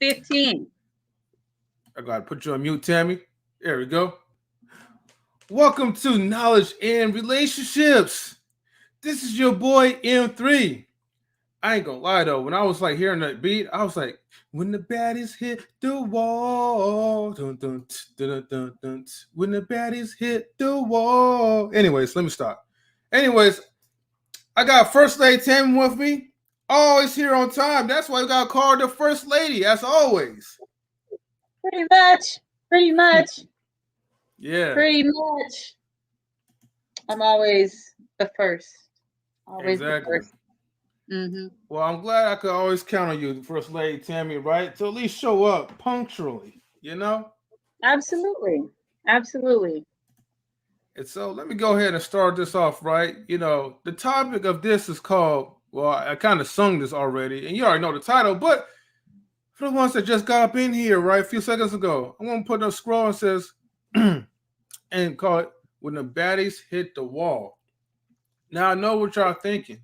15. I gotta put you on mute, Tammy. There we go. Welcome to Knowledge and Relationships. This is your boy M3. I ain't gonna lie though, when I was like hearing that beat, I was like, when the baddies hit the wall, dun, dun, dun, dun, dun, dun, when the baddies hit the wall. Anyways, let me stop. Anyways, I got First Lady Tammy with me. Always here on time. That's why we got to call her the First Lady, as always. Pretty much. Yeah. Pretty much. I'm always the first. Always exactly. the first. Mm-hmm. Well, I'm glad I could always count on you, First Lady Tammy, right? To at least show up punctually, you know? Absolutely. And so let me go ahead and start this off, right? You know, the topic of this is called, well, I kind of sung this already, and you already know the title, but for the ones that just got up in here, right, a few seconds ago, I'm going to put a scroll and says, and call it When the Baddies Hit the Wall. Now, I know what y'all thinking.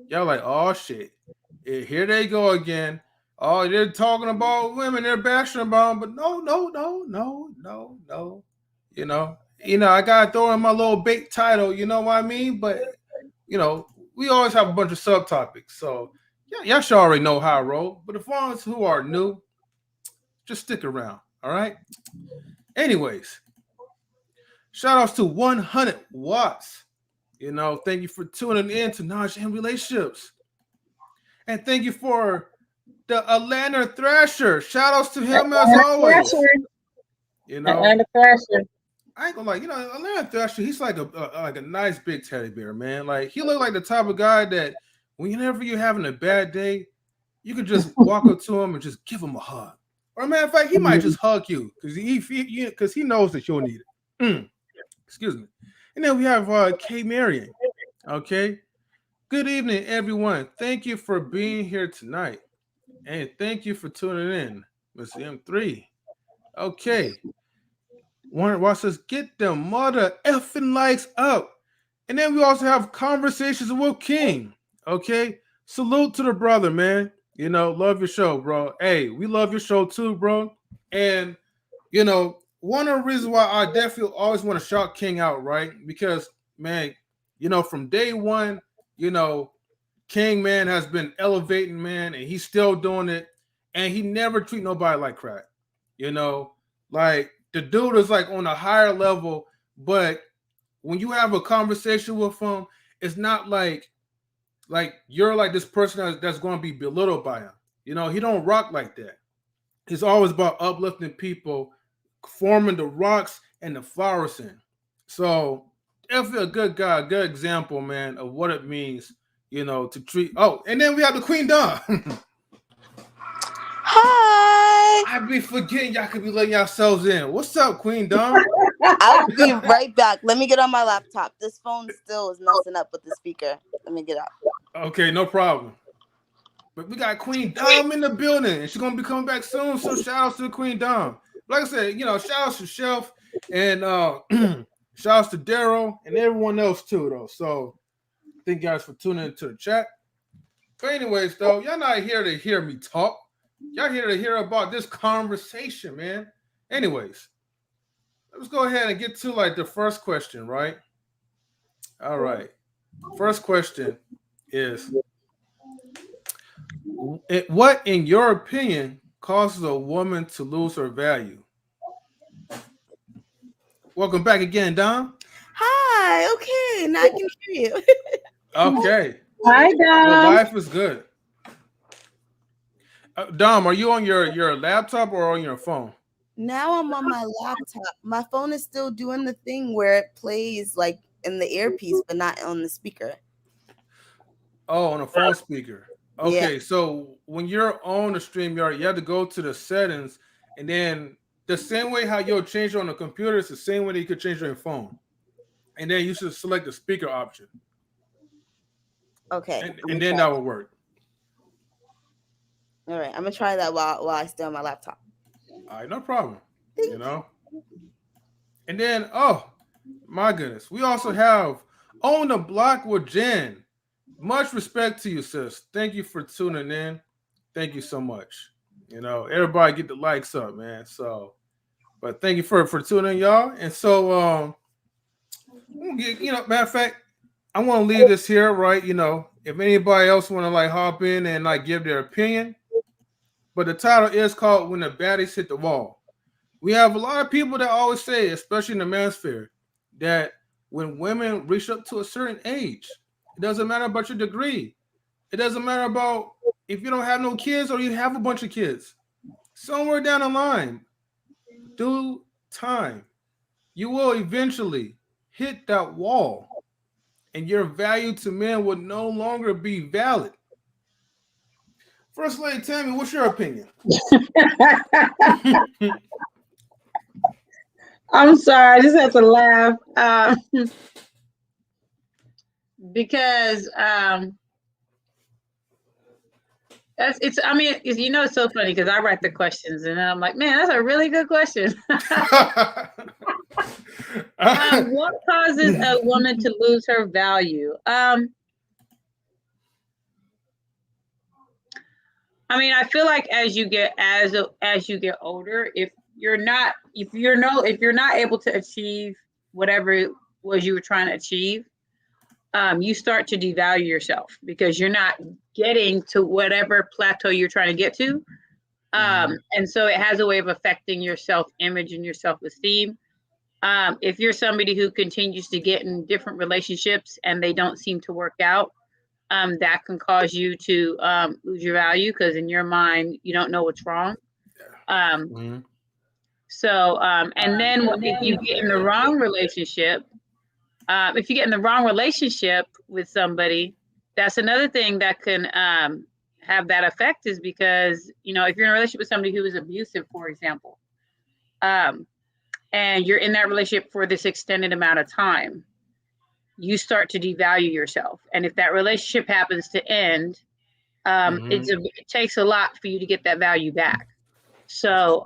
Y'all like, oh, shit. Here they go again. Oh, they're talking about women. They're bashing about them. But no. You know, I got to throw in my little bait title. You know what I mean? But, you know, we always have a bunch of subtopics. So, yeah, y'all should already know how I roll. But the ones who are new, just stick around. All right? Anyways, shout outs to 100 Watts. You know, thank you for tuning in to Knowledge and Relationships. And thank you for the Atlanta Thrasher. Shout outs to him as always. You know, Atlanta Thrasher. I ain't gonna lie, you know, Atlanta Thrasher, he's like a nice big teddy bear, man. Like he look like the type of guy that whenever you're having a bad day, you can just walk up to him and just give him a hug. Or matter of fact, he might just hug you because he knows that you'll need it. Excuse me. And then we have K Marion. Okay. Good evening, everyone. Thank you for being here tonight. And thank you for tuning in, Mr. M3. Okay. Warren Ross says, get them mother effing likes up. And then we also have Conversations with King. Okay. Salute to the brother, man. You know, love your show, bro. Hey, we love your show too, bro. And, you know, one of the reasons why I definitely always want to shout King out, right? Because, man, you know, from day one, you know, King, man, has been elevating, man, and he's still doing it. And he never treat nobody like crap. You know, like the dude is like on a higher level, but when you have a conversation with him, it's not like you're like this person that's going to be belittled by him. You know, he don't rock like that. He's always about uplifting people, forming the rocks and the flowers in. So definitely a good guy, a good example, man, of what it means, you know, to treat. Oh, and then we have the Queen Dawn. Hi. I be forgetting y'all could be letting yourselves in. What's up, Queen Dawn? I'll be right back. Let me get on my laptop. This phone still is messing up with the speaker. Let me get out. Okay, no problem. But we got Queen Dom in the building, and she's gonna be coming back soon. So shout outs to the Queen Dom. Like I said, you know, shout outs to Shelf and shout outs to Daryl and everyone else too, though. So thank you guys for tuning into the chat. But anyways, though, y'all not here to hear me talk. Y'all here to hear about this conversation, man. Anyways, let's go ahead and get to like the first question, right? All right. First question is, what, in your opinion, causes a woman to lose her value? Welcome back again, Dom. Hi. Okay, now I can hear you. Okay. Hi, Dom. Well, life is good. Dom, are you on your laptop or on your phone? Now I'm on my laptop. My phone is still doing the thing where it plays like in the earpiece, but not on the speaker. Oh, on a phone speaker. Okay, Yeah. so when you're on the StreamYard, you have to go to the settings, and then the same way how you'll change it on the computer is the same way that you could change it on your phone. And then you should select the speaker option. Okay. And then that will work. All right, I'm gonna try that while I stay on my laptop. All right, no problem. You know. And then, oh my goodness, we also have On the Block with Jen. Much respect to you, sis. Thank you for tuning in. Thank you so much. You know, everybody get the likes up, man. So, but thank you for tuning in, y'all. And so, matter of fact, I want to leave this here, right? You know, if anybody else want to like hop in and like give their opinion, but the title is called "When the Baddies Hit the Wall." We have a lot of people that always say, especially in the manosphere, that when women reach up to a certain age, it doesn't matter about your degree. It doesn't matter about if you don't have no kids or you have a bunch of kids. Somewhere down the line, due time, you will eventually hit that wall and your value to men will no longer be valid. First Lady Tammy, what's your opinion? I'm sorry, I just have to laugh because it's. I mean, it's so funny because I write the questions and then I'm like, man, that's a really good question. What causes a woman to lose her value? I mean, I feel like as you get older, if you're not able to achieve whatever it was you were trying to achieve, you start to devalue yourself because you're not getting to whatever plateau you're trying to get to. And so it has a way of affecting your self-image and your self-esteem. If you're somebody who continues to get in different relationships and they don't seem to work out, that can cause you to lose your value because in your mind, you don't know what's wrong. So, and then if you get in the wrong relationship, with somebody, that's another thing that can have that effect is because, if you're in a relationship with somebody who is abusive, for example, and you're in that relationship for this extended amount of time, you start to devalue yourself. And if that relationship happens to end, it takes a lot for you to get that value back. So,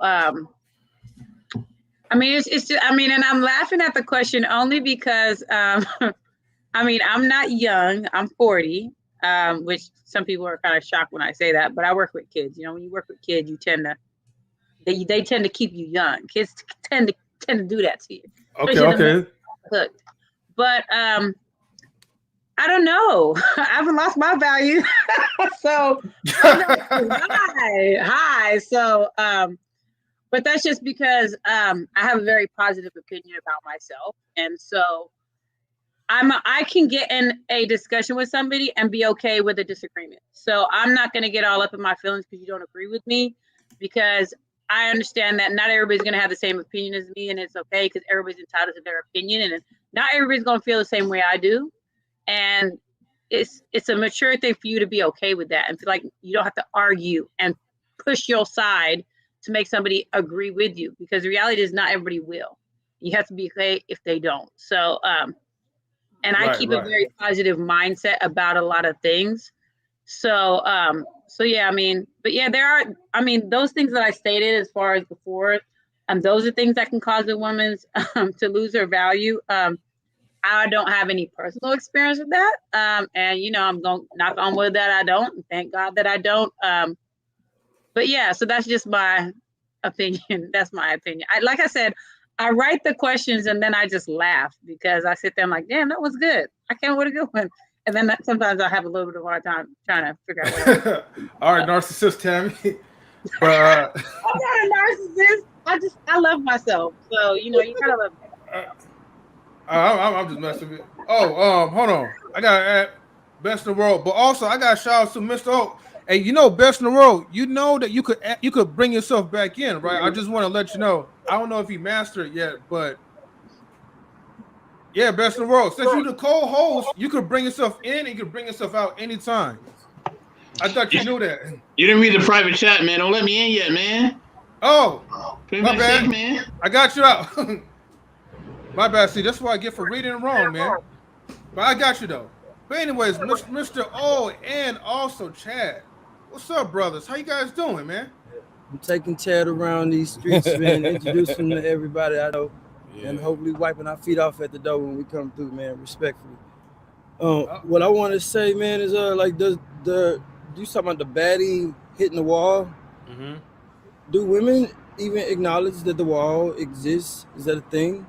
I mean, it's just, and I'm laughing at the question only because, I'm not young, I'm 40, which some people are kind of shocked when I say that, but I work with kids. When you work with kids, they tend to keep you young. Kids tend to do that to you. Okay. Hooked. But I don't know. I haven't lost my value. So hi. So but that's just because I have a very positive opinion about myself. And so I can get in a discussion with somebody and be okay with a disagreement. So I'm not going to get all up in my feelings because you don't agree with me, because I understand that not everybody's going to have the same opinion as me, and it's okay because everybody's entitled to their opinion, and not everybody's going to feel the same way I do. And it's a mature thing for you to be okay with that and feel like you don't have to argue and push your side to make somebody agree with you, because the reality is not everybody will. You have to be okay if they don't. So, and I keep a very positive mindset about a lot of things. So, yeah, there are, those things that I stated as far as before, those are things that can cause a woman to lose her value. I don't have any personal experience with that. And, I'm going to knock on wood that I don't, and thank God that I don't. But yeah, so that's just my opinion. That's my opinion. Like I said, I write the questions and then I just laugh because I sit there and I'm like, damn, that was good. I came with a good one. And then sometimes I have a little bit of a hard time trying to figure out what All right, narcissist Tammy. I'm not a narcissist. I love myself. So, you gotta love me. I'm just messing with you. Oh, hold on. I gotta add best in the world, but also I gotta shout out to Mr. O. Hey, best in the world. You know that you could bring yourself back in, right? I just want to let you know. I don't know if you mastered it yet, but yeah, best in the world. Since you're the co-host, you could bring yourself in and you could bring yourself out anytime. I thought you knew that. You didn't read the private chat, man. Don't let me in yet, man. Oh, my bad, man. I got you out. My bad. See, that's what I get for reading it wrong, man. But I got you though. But anyways, Mr. O and also Chad. What's up, brothers? How you guys doing, man? I'm taking Chad around these streets, man, introducing him to everybody I know, and hopefully wiping our feet off at the door when we come through, man, respectfully. What I want to say, man, is you talking about the baddie hitting the wall? do women even acknowledge that the wall exists? Is that a thing?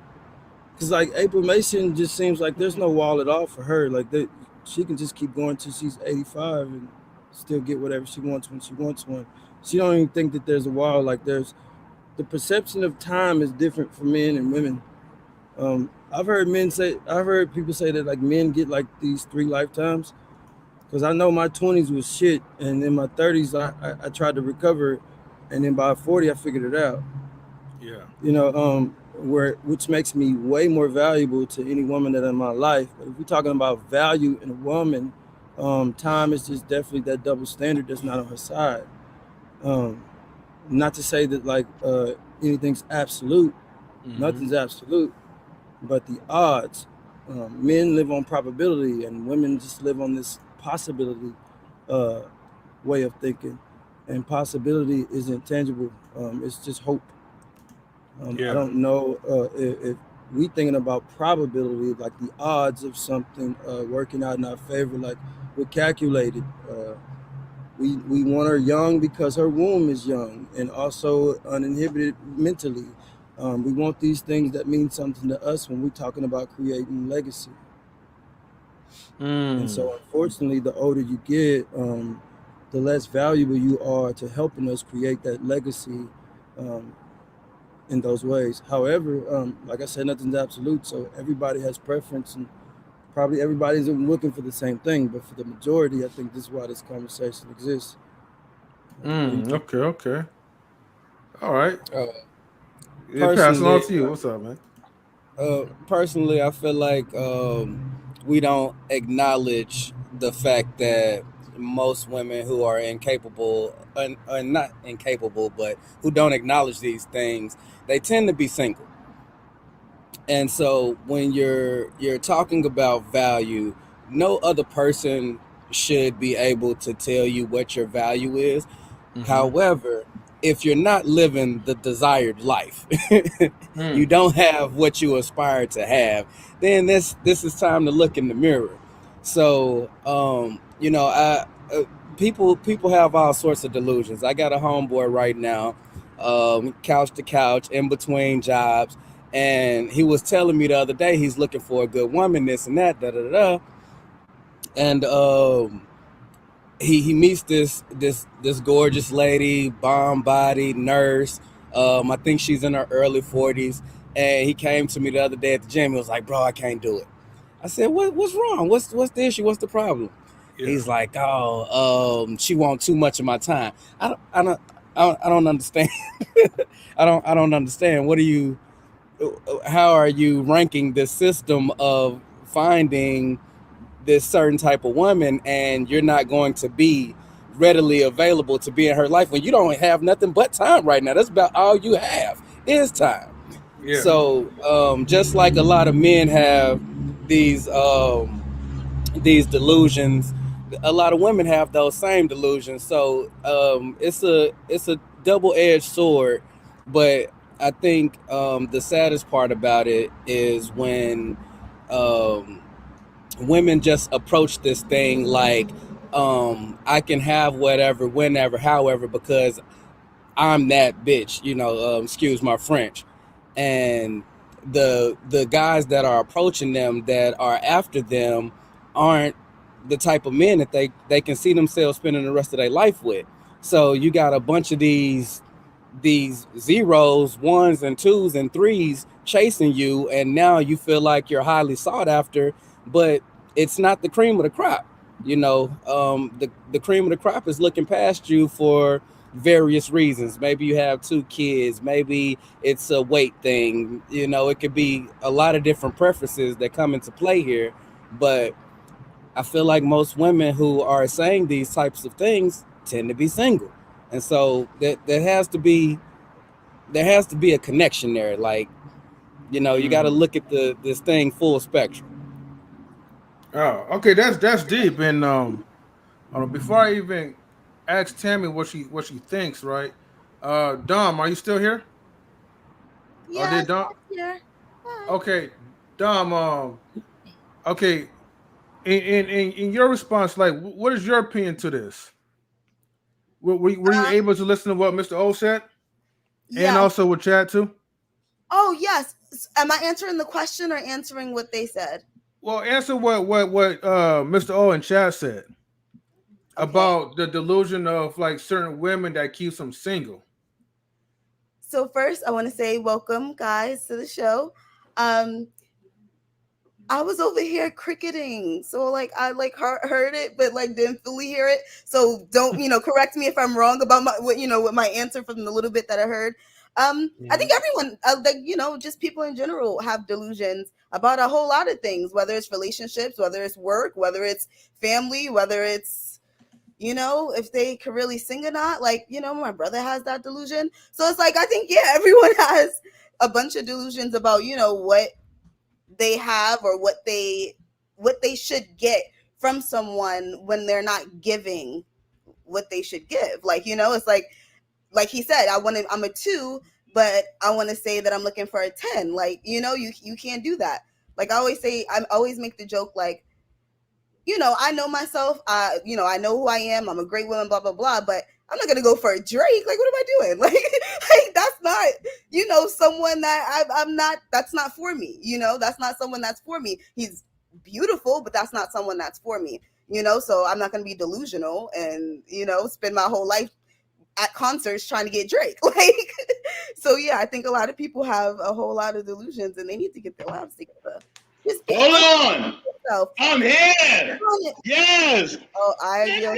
Because like April Mason just seems like there's no wall at all for her. Like she can just keep going till she's 85 and still get whatever she wants when she wants one. She don't even think that there's a wall. Like there's the perception of time is different for men and women. I've heard people say that like men get like these 3 lifetimes. Because I know my 20s was shit, and in my 30s I tried to recover, and then by 40 I figured it out. Yeah. You know, which makes me way more valuable to any woman that in my life. But if we're talking about value in a woman, time is just definitely that double standard that's not on her side. Not to say that like anything's absolute, nothing's absolute, but the odds. Men live on probability, and women just live on this possibility way of thinking, and possibility isn't tangible. It's just hope. I don't know if we thinking about probability, like the odds of something working out in our favor, like we're calculated. We want her young because her womb is young and also uninhibited mentally. We want these things that mean something to us when we're talking about creating legacy. And so unfortunately, the older you get, the less valuable you are to helping us create that legacy in those ways. However, like I said, nothing's absolute, so everybody has preference, and probably everybody's looking for the same thing, but for the majority, I think this is why this conversation exists. Okay. All right. Pass it on to you. What's up, man? Personally, I feel like we don't acknowledge the fact that most women who are incapable, not incapable, but who don't acknowledge these things, they tend to be single. And so when you're talking about value, no other person should be able to tell you what your value is. However, if you're not living the desired life, you don't have what you aspire to have, then this is time to look in the mirror. So, you know, people have all sorts of delusions. I got a homeboy right now, couch to couch, in between jobs, and he was telling me the other day he's looking for a good woman, this and that, and he meets this gorgeous lady, bomb-bodied nurse. I think she's in her early 40s, and he came to me the other day at the gym. He was like, "Bro, I can't do it." I said, "What's wrong? What's the issue? What's the problem?" Yeah. He's like, "Oh, she wants too much of my time." I don't understand. I don't understand. How are you ranking this system of finding this certain type of woman, and you're not going to be readily available to be in her life when you don't have nothing but time right now? That's about all you have is time. Yeah. So just like a lot of men have these delusions, a lot of women have those same delusions. So it's a double-edged sword. But I think the saddest part about it is when women just approach this thing like I can have whatever, whenever, however, because I'm that bitch, you know, excuse my French. And the guys that are approaching them, that are after them, aren't the type of men that they can see themselves spending the rest of their life with. So you got a bunch of these zeros, ones and twos and threes chasing you, and now you feel like you're highly sought after, but it's not the cream of the crop. You know, the cream of the crop is looking past you for various reasons. Maybe you have 2 kids, maybe it's a weight thing, you know, it could be a lot of different preferences that come into play here. But I feel like most women who are saying these types of things tend to be single. And so there has to be a connection there. Like, you know, you got to look at this thing full spectrum. Oh, okay, that's deep. And before I even ask Tammy what she thinks, right? Dom, are you still here? Yeah, Dom? here. Okay, Dom. Okay, in your response, like, what is your opinion to this? Were you able to listen to what Mr. O said? Yeah. And also with chat too. Oh yes. Am I answering the question or answering what they said? Well, answer what Mr. O and chat said about the delusion of like certain women that keeps them single. So first, I want to say welcome, guys, to the show. I was over here cricketing, so like I like heard it, but like didn't fully hear it. So don't correct me if I'm wrong about what my answer from the little bit that I heard. I think everyone, just people in general have delusions about a whole lot of things, whether it's relationships, whether it's work, whether it's family, whether it's if they could really sing or not. Like my brother has that delusion, so it's like I think everyone has a bunch of delusions about what they have or what they should get from someone when they're not giving what they should give. Like it's like he said, I'm a 2, but I want to say that I'm looking for a 10. Like you can't do that. Like I always make the joke, like I know myself, I know who I am, I'm a great woman, blah blah blah, but I'm not gonna go for a Drake. Like, what am I doing? Like that's not, someone that I'm not. That's not for me. That's not someone that's for me. He's beautiful, but that's not someone that's for me. So I'm not gonna be delusional and spend my whole life at concerts trying to get Drake. Like, so yeah, I think a lot of people have a whole lot of delusions, and they need to get their lives together. Hold on. I'm here. Yes. Oh, hello.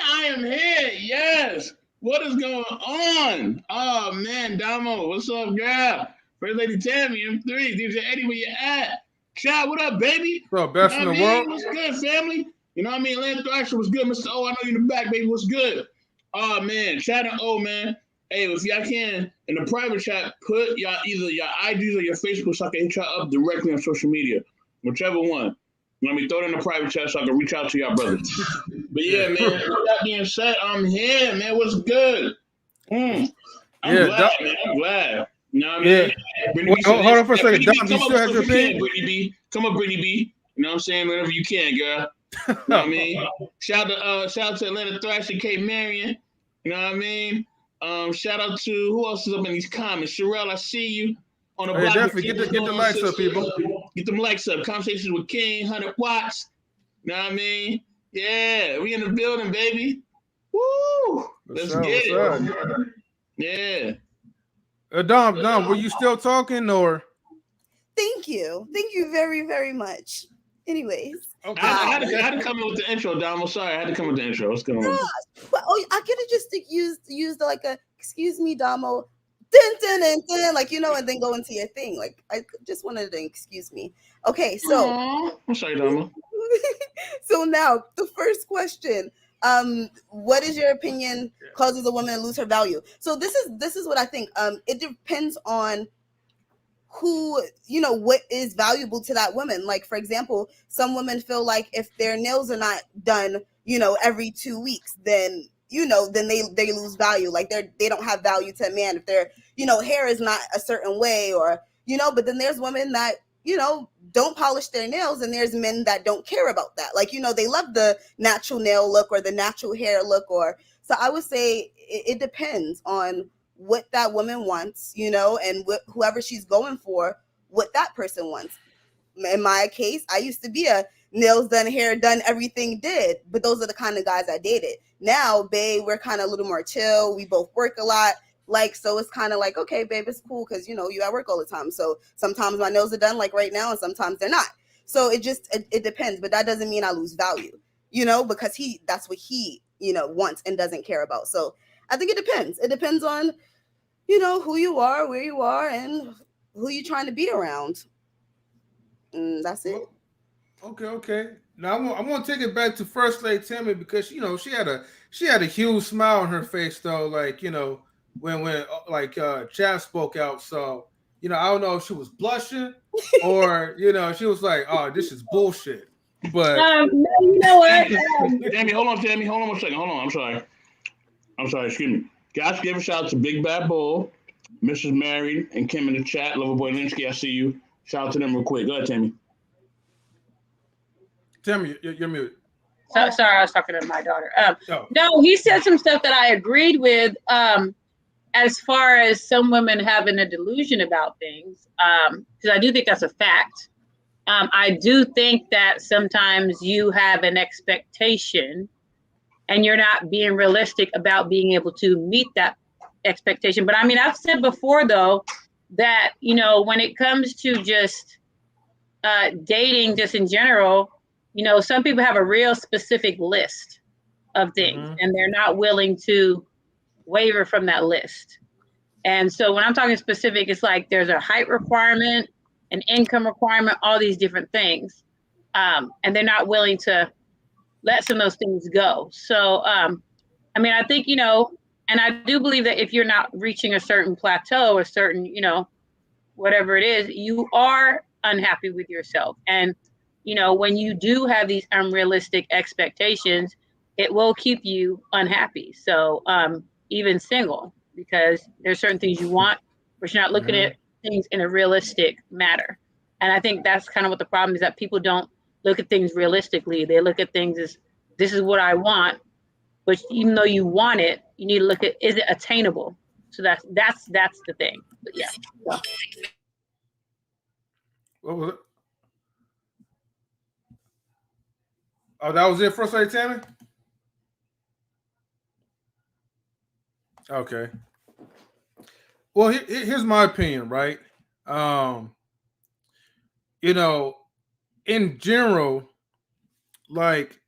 I am here. Yes. What is going on? Oh man, Damo, what's up, girl? First Lady Tammy, M3, DJ Eddie, where you at? Chad, what up, baby? What's up, best in the world? What's good, family? You know what I mean? Land Thrasher, what's good? Mr. O, I know you in the back, baby. What's good? Oh man, Chad and O, man. Hey, if y'all can, in the private chat, put y'all either your IGs or your Facebook so I can hit y'all up directly on social media. Whichever one. Let me throw it in the private chat so I can reach out to y'all brothers. But yeah, man, with that being said, I'm here, man. What's good? I'm glad, man. I'm glad. You know what I mean? Yeah. Hold on for a second. Dom, you still have your opinion? Brittany B. Come up, Brittany B. You know what I'm saying? Whenever you can, girl. You know what I mean? Shout out to Atlanta Thrasher, Kate Marion. You know what I mean? Shout out to who else is up in these comments? Sherelle, I see you on the block. Definitely get the likes up, people. Get them likes up. Conversations with King, 100 watts. You know what I mean? Yeah, we in the building, baby. Woo! Let's get it. Yeah. Dom, were you still talking or? Thank you very, very much. Anyways, okay. I had to come in with the intro, Dom. I'm sorry, I had to come with the intro. What's going on? I could have just used like a excuse me, Damo, dun, like and then go into your thing. Like I just wanted to excuse me. Okay, so I'm sorry, Damo. So now the first question. What is your opinion causes a woman to lose her value? So this is what I think. It depends on who, what is valuable to that woman. Like, for example, some women feel like if their nails are not done, every 2 weeks, then they lose value. Like they don't have value to a man if their, hair is not a certain way, or, but then there's women that, don't polish their nails, and there's men that don't care about that. Like, they love the natural nail look or the natural hair look, so I would say it depends on what that woman wants, and whoever she's going for, what that person wants. In my case, I used to be a nails done, hair done, everything did, but those are the kind of guys I dated. Now, babe, we're kind of a little more chill. We both work a lot. Like, so it's kind of like, okay, babe, it's cool because, you at work all the time. So sometimes my nails are done like right now and sometimes they're not. So it depends, but that doesn't mean I lose value, because that's what he, wants and doesn't care about. So I think it depends. It depends on, who you are, where you are, and who you're trying to be around. And that's it. Okay. Now I'm gonna take it back to First Lady Tammy because she had a huge smile on her face though, like when Chad spoke out. So I don't know if she was blushing or she was like, oh, this is bullshit. But you know what? Tammy, hold on one second. Hold on, I'm sorry. Excuse me. Guys, give a shout out to Big Bad Bull, Mrs. Marion, and Kim in the chat. Loverboy Linsky, I see you. Shout out to them real quick. Go ahead, Tammy. Tammy, you're muted. So, sorry, I was talking to my daughter. Oh. No, he said some stuff that I agreed with. As far as some women having a delusion about things, because I do think that's a fact. I do think that sometimes you have an expectation and you're not being realistic about being able to meet that expectation. But I mean, I've said before, though, that, you know, when it comes to just dating, just in general, you know, some people have a real specific list of things and they're not willing to waver from that list. And so when I'm talking specific, it's like there's a height requirement, an income requirement, all these different things. And they're not willing to let some of those things go. So, I mean, I think, you know, and I do believe that if you're not reaching a certain plateau or certain, you know, whatever it is, you are unhappy with yourself. And, you know, when you do have these unrealistic expectations, it will keep you unhappy. So, even single, because there's certain things you want, but you're not looking at things in a realistic manner. And I think that's kind of what the problem is, that people don't look at things realistically. They look at things as, this is what I want, but even though you want it, you need to look at, is it attainable? So that's the thing. But yeah. So. What was it? Oh, that was it for Lady Tammy? Okay. Well, here's my opinion, right? You know, in general, like,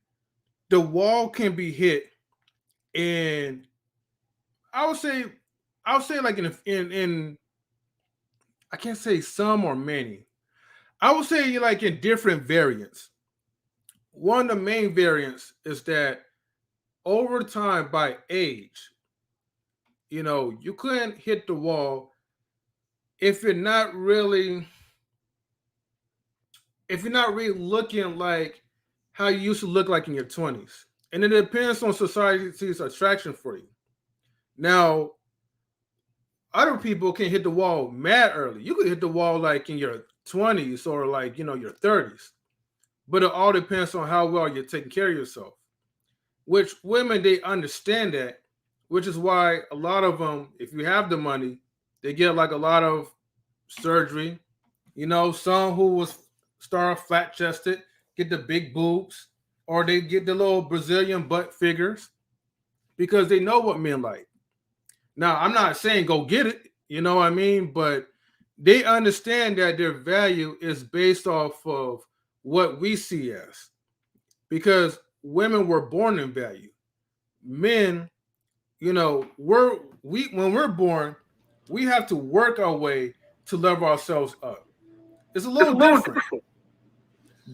the wall can be hit, and I would say like in I can't say some or many. I would say like in different variants. One of the main variants is that over time, by age, you know, you couldn't hit the wall if you're not really looking like how you used to look like in your 20s. And it depends on society's attraction for you. Now, other people can hit the wall mad early. You could hit the wall like in your 20s or like, you know, your 30s. But it all depends on how well you're taking care of yourself. Which women, they understand that, which is why a lot of them, if you have the money, they get like a lot of surgery. You know, some who was start flat chested get the big boobs, or they get the little Brazilian butt figures because they know what men like. Now, I'm not saying go get it, you know what I mean? But they understand that their value is based off of what we see as. Because women were born in value. Men, you know, when we're born, we have to work our way to level ourselves up. It's a little different.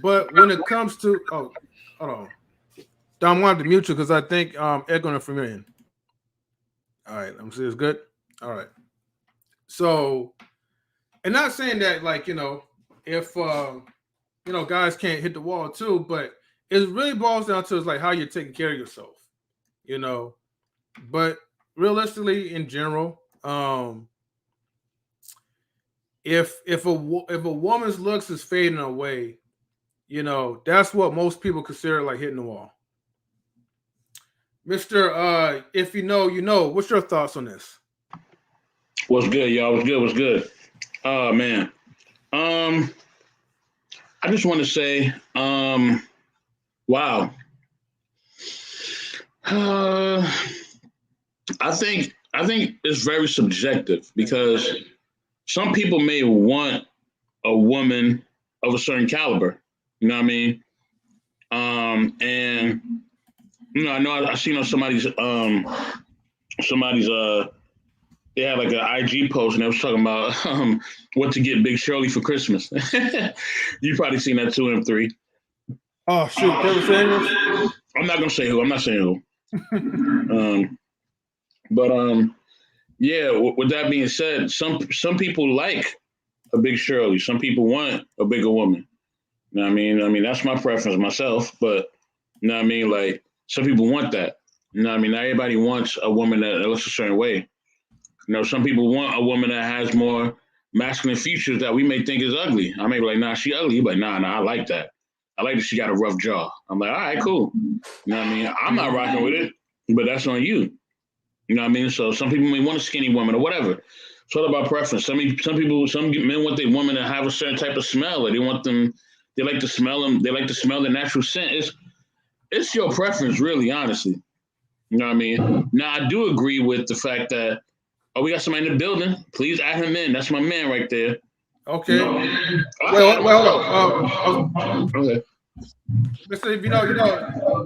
But when it comes to hold on. Dom, I wanted to mute you because I think echoing from your end. All right, I'm saying it's good. All right. So, and not saying that like, you know, if you know, guys can't hit the wall too, but it really boils down to is like how you're taking care of yourself, you know. But realistically, in general, if a woman's looks is fading away, you know, that's what most people consider like hitting the wall. Mr. If you know, you know. What's your thoughts on this? What's good, y'all? What's good? Oh man. I just want to say, wow. I think it's very subjective because some people may want a woman of a certain caliber. You know what I mean? And you know, I seen on somebody's they had like an IG post and they was talking about what to get Big Shirley for Christmas. You probably seen that too, M3. Oh shoot, Kevin Samuels? I'm not gonna say who. I'm not saying who. Yeah. With that being said, some people like a Big Shirley. Some people want a bigger woman. You know what I mean? I mean, that's my preference myself, but you know what I mean? Like, some people want that. You know what I mean? Not everybody wants a woman that looks a certain way. You know, some people want a woman that has more masculine features that we may think is ugly. I may be like, nah, she ugly. You be like, nah, I like that. I like that she got a rough jaw. I'm like, all right, cool. You know what I mean? I'm not rocking with it, but that's on you. You know what I mean? So some people may want a skinny woman or whatever. It's all about preference. Some men want their woman to have a certain type of smell, or they like to smell them. They like to smell the natural scent. It's your preference, really, honestly. You know what I mean? Now, I do agree with the fact that, we got somebody in the building. Please add him in. That's my man right there. Okay. You know? Wait, hold on. Okay.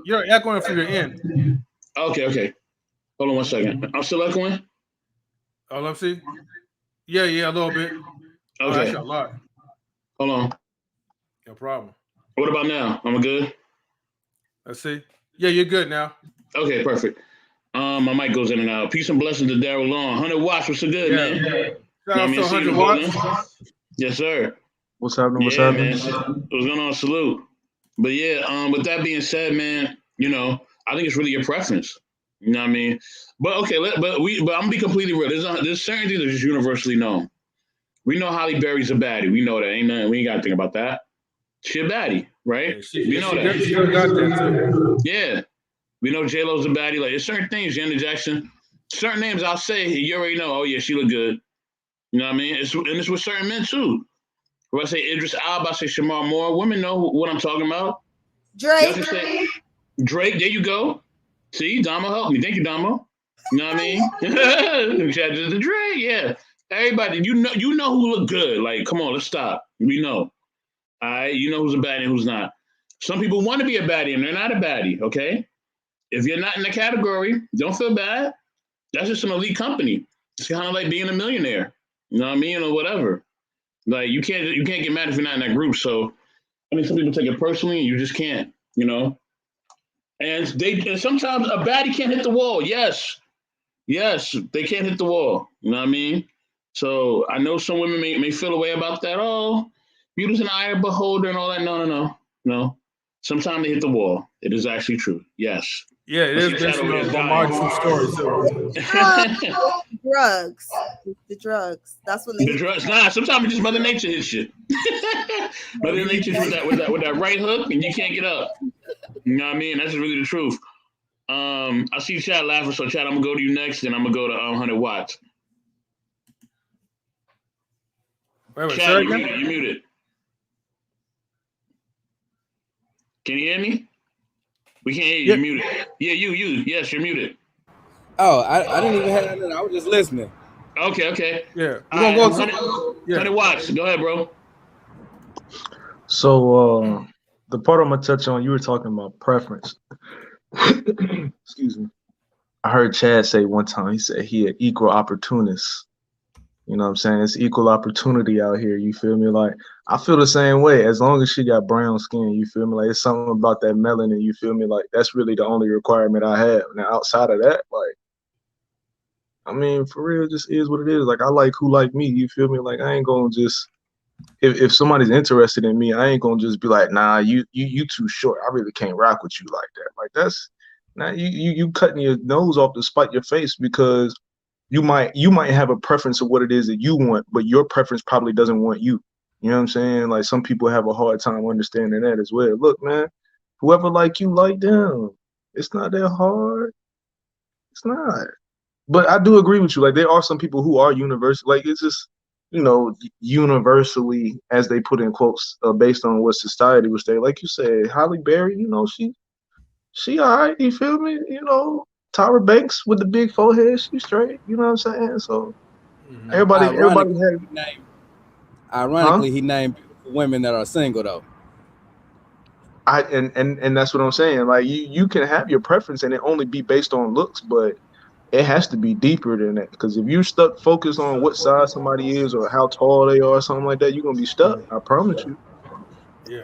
You're echoing from your end. Okay. Hold on 1 second. I'm still echoing? Oh, let's see. Yeah, a little bit. Okay. Oh, that's a lot. Hold on. No problem. What about now? Am I good? Let's see. Yeah, you're good now. Okay, perfect. My mic goes in and out. Peace and blessings to Daryl Long. 100 watts, what's so good, man? Shout out to 100 watts. Yes, sir. What's happening? What's happening? Man. What's going on? Salute. But yeah, with that being said, man, I think it's really your preference. You know what I mean? But okay, but I'm gonna be completely real. There's certain things that are just universally known. We know Halle Berry's a baddie. We know that. Ain't nothing. We ain't gotta think about that. She a baddie, right? We know that. She got that too. Yeah. We know J-Lo's a baddie. Like, there's certain things, Janet Jackson, certain names I'll say, you already know, oh yeah, she look good. You know what I mean? It's with certain men too. When I say Idris Elba, I say Shamar Moore. Women know what I'm talking about. Drake. Drake, there you go. See, Damo helped me. Thank you, Damo. You know what I mean? Shout out to Drake, yeah. Everybody, you know who look good. Like, come on, let's stop. We know. All right, you know who's a baddie and who's not. Some people want to be a baddie and they're not a baddie, okay? If you're not in the category, don't feel bad. That's just some elite company. It's kind of like being a millionaire. You know what I mean? Or whatever. Like, you can't get mad if you're not in that group. So, I mean, some people take it personally and you just can't, And sometimes a baddie can't hit the wall. Yes, they can't hit the wall. You know what I mean? So I know some women may feel a way about that. Oh, beauty's an eye of beholder and all that. No. Sometimes they hit the wall. It is actually true. Yes. Yeah, it is based on my true story too. Drugs. The drugs. That's when the drugs. Nah, sometimes it's just Mother Nature hits you. Mother Nature with that right hook and you can't get up. You know what I mean? That's really the truth. I see Chad laughing, so Chad, I'm gonna go to you next, and I'm gonna go to 100 watts. Wait, Chad, you muted. Can you hear me? We can't hear you. You're muted. Yeah, you. Yes, you're muted. Oh, I didn't even have that. I was just listening. Okay. Yeah. We're gonna go 100 watts. Go ahead, bro. So the part I'm gonna touch on, you were talking about preference. Excuse me. I heard Chad say one time, he said he an equal opportunist. You know what I'm saying? It's equal opportunity out here. You feel me? Like, I feel the same way. As long as she got brown skin, you feel me? Like, it's something about that melanin, you feel me? Like, that's really the only requirement I have. Now, outside of that, like, I mean, for real, it just is what it is. Like, I like who like me, you feel me? Like, I ain't gonna just, if somebody's interested in me, I ain't gonna just be like, nah, you too short. I really can't rock with you like that. Like, that's, now you cutting your nose off to spite your face because you might have a preference of what it is that you want, but your preference probably doesn't want you. You know what I'm saying? Like, some people have a hard time understanding that as well. Look, man, whoever like you, like them. It's not that hard. It's not. But I do agree with you. Like, there are some people who are universal. Like, it's just, universally, as they put in quotes, based on what society would say. Like you said, Halle Berry, she all right. You feel me? Tyra Banks with the big forehead, she's straight. You know what I'm saying? So everybody had. Ironically, he named women that are single though. And that's what I'm saying. Like, you can have your preference and it only be based on looks, but it has to be deeper than that. Because if you're stuck focused on what size somebody is or how tall they are or something like that, you're gonna be stuck. I promise you. Yeah.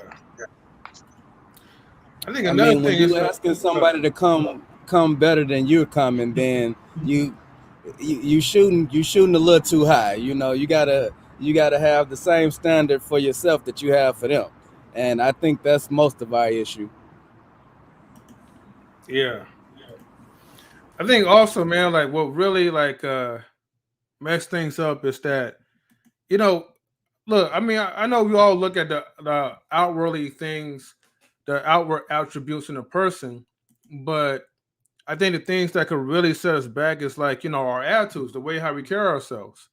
I think another thing when you're asking somebody to come better than you're coming, then you shooting a little too high. You gotta have the same standard for yourself that you have for them, and I think that's most of our issue. Yeah, I think also, man, like what really messed things up is that, look, I mean, I know we all look at the outwardly things the outward attributes in a person, but I think the things that could really set us back is like, our attitudes, the way how we carry ourselves.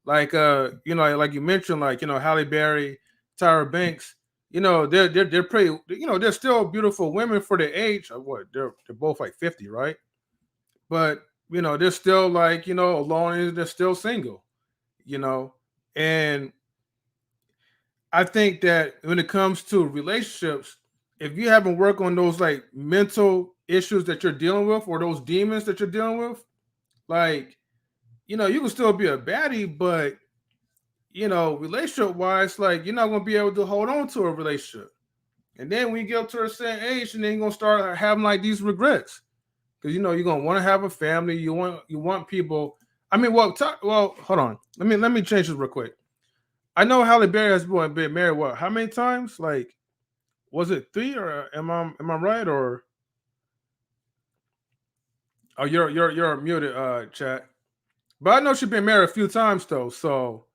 Like like you mentioned, like, Halle Berry, Tyra Banks, they're pretty, they're still beautiful women for their age. What, they're both like 50, right? But they're still like, alone, and they're still single, and I think that when it comes to relationships, if you haven't worked on those like mental issues that you're dealing with, or those demons that you're dealing with, like, you can still be a baddie, but relationship wise, like, you're not going to be able to hold on to a relationship. And then when you get up to a certain age, and then you're going to start having like these regrets, because you're going to want to have a family. You want people. I mean, well, hold on. Let me change this real quick. I know Halle Berry has been married. What? How many times? Like, was it 3, or am I right? Or you're muted, chat. But I know she's been married a few times though. So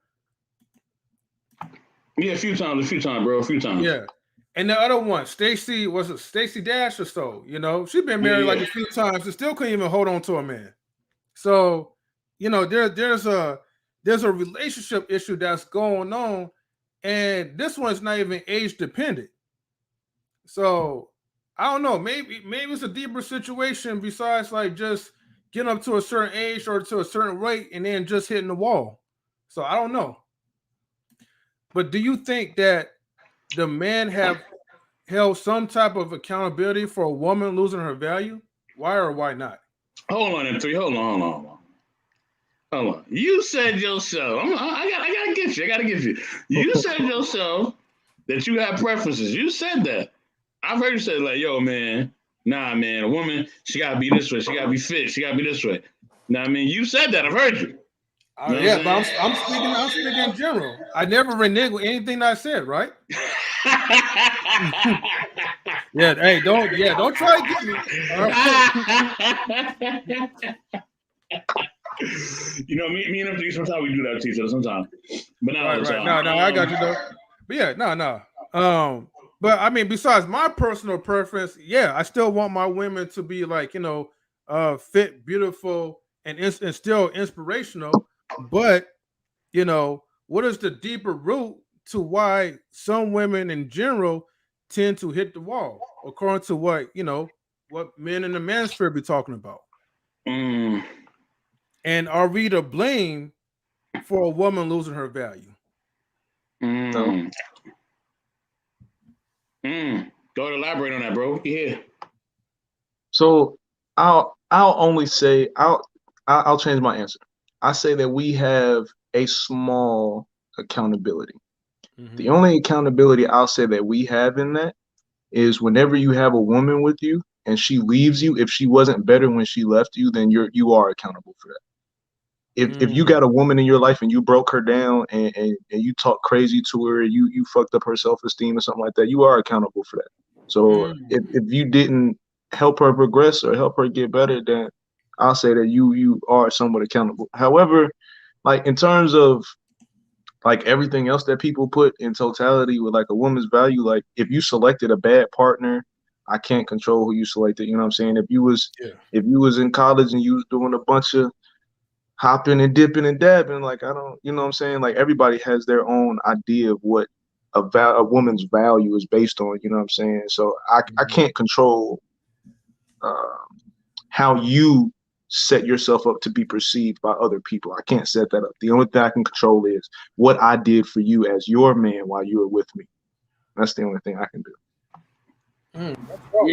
yeah, a few times, bro, a few times. Yeah, and the other one, Stacey, was it Stacey Dash or so? She's been married like a few times and still couldn't even hold on to a man. So there's a relationship issue that's going on, and this one's not even age dependent. So I don't know. Maybe it's a deeper situation besides like just getting up to a certain age or to a certain rate and then just hitting the wall. So I don't know. But do you think that the man have held some type of accountability for a woman losing her value? Why or why not? Hold on, M3. Hold on. You said yourself. I gotta get you. You said yourself that you have preferences. You said that. I've heard you say like, yo, man, nah, man, a woman, she gotta be this way. She gotta be fit. She gotta be this way. Now, I mean, you said that. I've heard you. Yeah, but I'm speaking in general. I never renege with anything I said, right? Yeah, hey, don't try to get me. Me and him, sometimes we do that to each other sometimes. But right. No, I got you though. But yeah, no. But I mean, besides my personal preference, yeah, I still want my women to be like, fit, beautiful, and still inspirational. But what is the deeper root to why some women in general tend to hit the wall, according to what men in the manosphere be talking about? And are we to blame for a woman losing her value? No. Go ahead, elaborate on that, bro. Yeah. So I'll only say I'll change my answer. I say that we have a small accountability. Mm-hmm. The only accountability I'll say that we have in that is whenever you have a woman with you and she leaves you, if she wasn't better when she left you, then you are accountable for that. If you got a woman in your life and you broke her down and you talk crazy to her, you fucked up her self-esteem or something like that, you are accountable for that. So if you didn't help her progress or help her get better, then I'll say that you are somewhat accountable. However, like in terms of like everything else that people put in totality with like a woman's value, like if you selected a bad partner, I can't control who you selected. You know what I'm saying? If you was in college and you was doing a bunch of hopping and dipping and dabbing, like I don't, you know what I'm saying? Like everybody has their own idea of what a woman's value is based on. You know what I'm saying? So I can't control how you set yourself up to be perceived by other people. I can't set that up. The only thing I can control is what I did for you as your man while you were with me. That's the only thing I can do.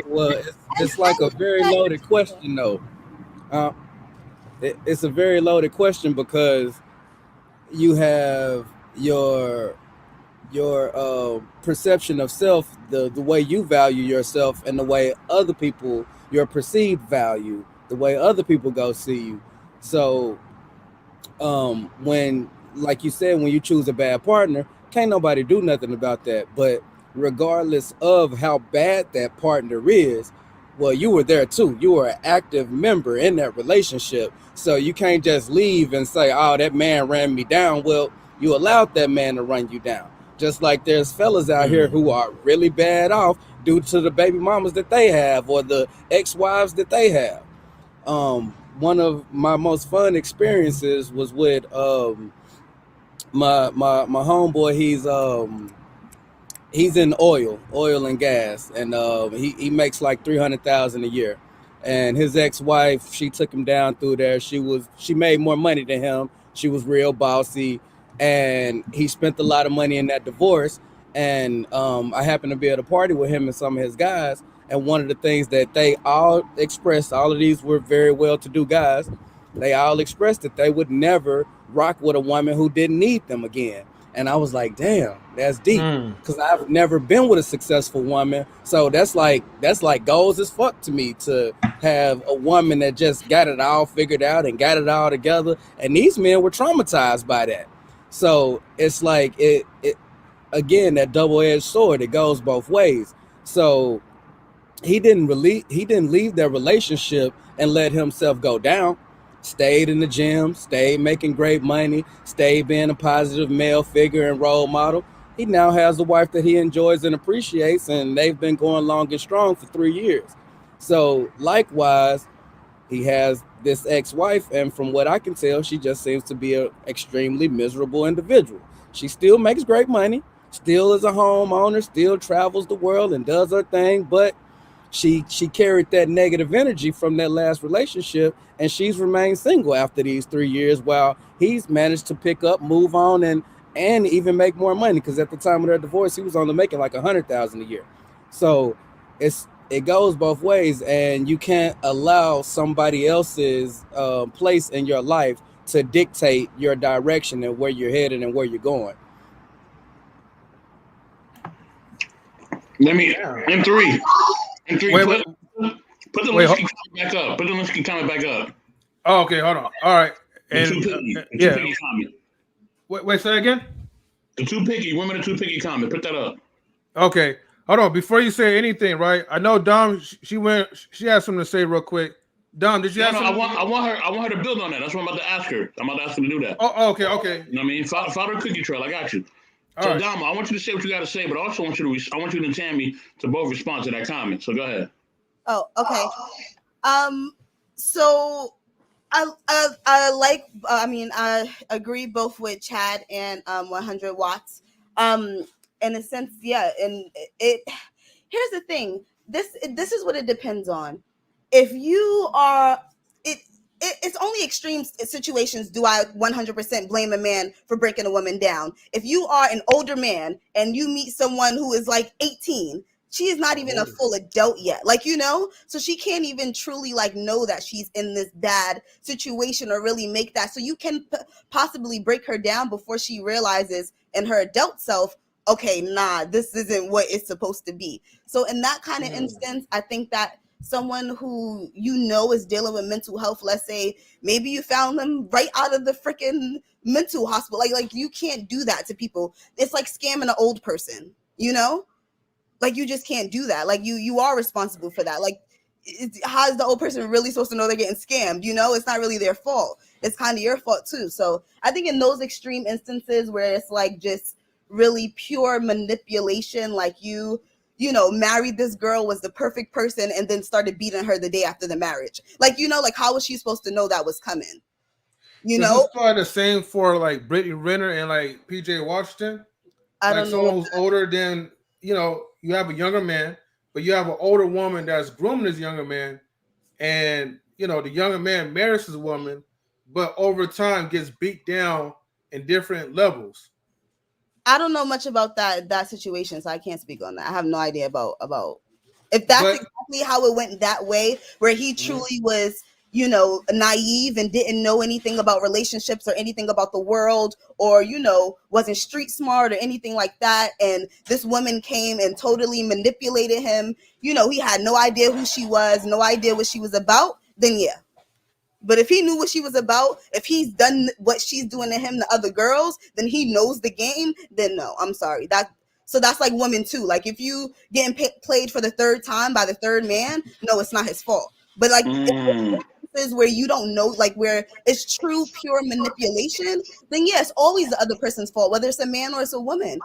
Well, it's like a very loaded question, though. It's a very loaded question because you have your perception of self, the way you value yourself, and the way other people, your perceived value, the way other people go see you. So when, like you said, when you choose a bad partner, can't nobody do nothing about that. But regardless of how bad that partner is, well, you were there too. You were an active member in that relationship. So you can't just leave and say, oh, that man ran me down. Well, you allowed that man to run you down. Just like there's fellas out here who are really bad off due to the baby mamas that they have or the ex-wives that they have. One of my most fun experiences was with my homeboy. He's in oil and gas, and he makes like 300,000 a year. And his ex-wife, she took him down through there. She made more money than him. She was real bossy, and he spent a lot of money in that divorce. And I happened to be at a party with him and some of his guys. And one of the things that they all expressed, all of these were very well-to-do guys, they all expressed that they would never rock with a woman who didn't need them again. And I was like, damn, that's deep, because I've never been with a successful woman. So that's like goals as fuck to me, to have a woman that just got it all figured out and got it all together. And these men were traumatized by that. So it's like it again, that double-edged sword. It goes both ways. So he didn't leave their relationship and let himself go down. Stayed in the gym, stayed making great money, stayed being a positive male figure and role model. He now has a wife that he enjoys and appreciates, and they've been going long and strong for 3 years. So likewise, he has this ex-wife, and from what I can tell, she just seems to be an extremely miserable individual. She still makes great money, still is a homeowner, still travels the world and does her thing, but she carried that negative energy from that last relationship, and she's remained single after these 3 years, while he's managed to pick up, move on, and even make more money, because at the time of their divorce, he was only making like 100,000 a year. So it goes both ways, and you can't allow somebody else's place in your life to dictate your direction and where you're headed and where you're going. Let me in three. Wait, put the Linsky comment back up. Put the Linsky comment back up. Oh, okay, hold on. All right. And two picky comment. Wait, say again? The too picky, women are too picky comment. Put that up. Okay. Hold on. Before you say anything, right? I know Dom, she has something to say real quick. Dom, did you have something? I want her to build on that. That's what I'm about to ask her. I'm about to ask her to do that. Oh, okay. You know what I mean? Follow the cookie trail. I got you. So, right. Dom, I want you to say what you got to say, but I also want you and Tammy to both respond to that comment. So go ahead. Oh, okay. So I agree both with Chad and 100 watts. In a sense, yeah. And here's the thing. This is what it depends on. If you are it's only extreme situations do I 100% blame a man for breaking a woman down. If you are an older man and you meet someone who is like 18, she is not even a full adult yet. Like, you know, so she can't even truly like know that she's in this bad situation or really make that. So you can possibly break her down before she realizes in her adult self, okay, nah, this isn't what it's supposed to be. So in that kind of instance, I think that someone who you know is dealing with mental health, let's say maybe you found them right out of the freaking mental hospital, like you can't do that to people. It's like scamming an old person, you know, like you just can't do that. Like you are responsible for that. Like how is the old person really supposed to know they're getting scammed? You know, it's not really their fault. It's kind of your fault too. So I think in those extreme instances where it's like just really pure manipulation, like you know, married this girl, was the perfect person, and then started beating her the day after the marriage. Like, you know, like how was she supposed to know that was coming? You know, it's probably the same for like Brittany Renner and like PJ Washington. I don't know. Someone who's older than, you know, you have a younger man, but you have an older woman that's grooming this younger man, and you know the younger man marries his woman, but over time gets beat down in different levels. I don't know much about that situation, so I can't speak on that. I have no idea about if that's exactly how it went that way, where he truly was, you know, naive and didn't know anything about relationships or anything about the world, or, you know, wasn't street smart or anything like that. And this woman came and totally manipulated him. You know, he had no idea who she was, no idea what she was about. Then yeah. But if he knew what she was about, if he's done what she's doing to him to other girls, then he knows the game. Then no, I'm sorry. So that's like women too. Like if you getting played for the third time by the third man, no, it's not his fault. But like instances where you don't know, like where it's true pure manipulation, then yes, always the other person's fault, whether it's a man or it's a woman.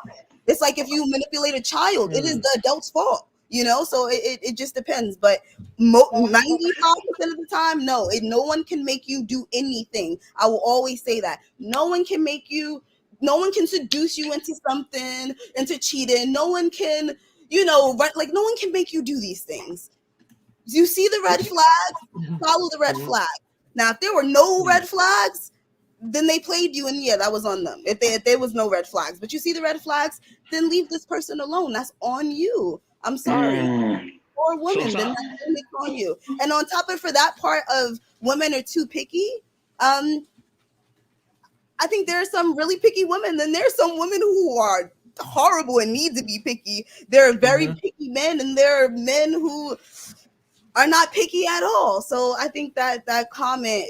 It's like if you manipulate a child, it is the adult's fault, you know? So it just depends. But 95% of the time, no one can make you do anything. I will always say that. No one can seduce you into something, into cheating. No one can, no one can make you do these things. You see the red flag, follow the red flag. Now, if there were no red flags, then they played you, and that was on them. If there was no red flags, but you see the red flags, then leave this person alone. That's on you. I'm sorry. Or women, then that's on you. And on top of for that part of women are too picky, I think there are some really picky women. Then there's some women who are horrible and need to be picky. There are very picky men, and there are men who are not picky at all. So I think that comment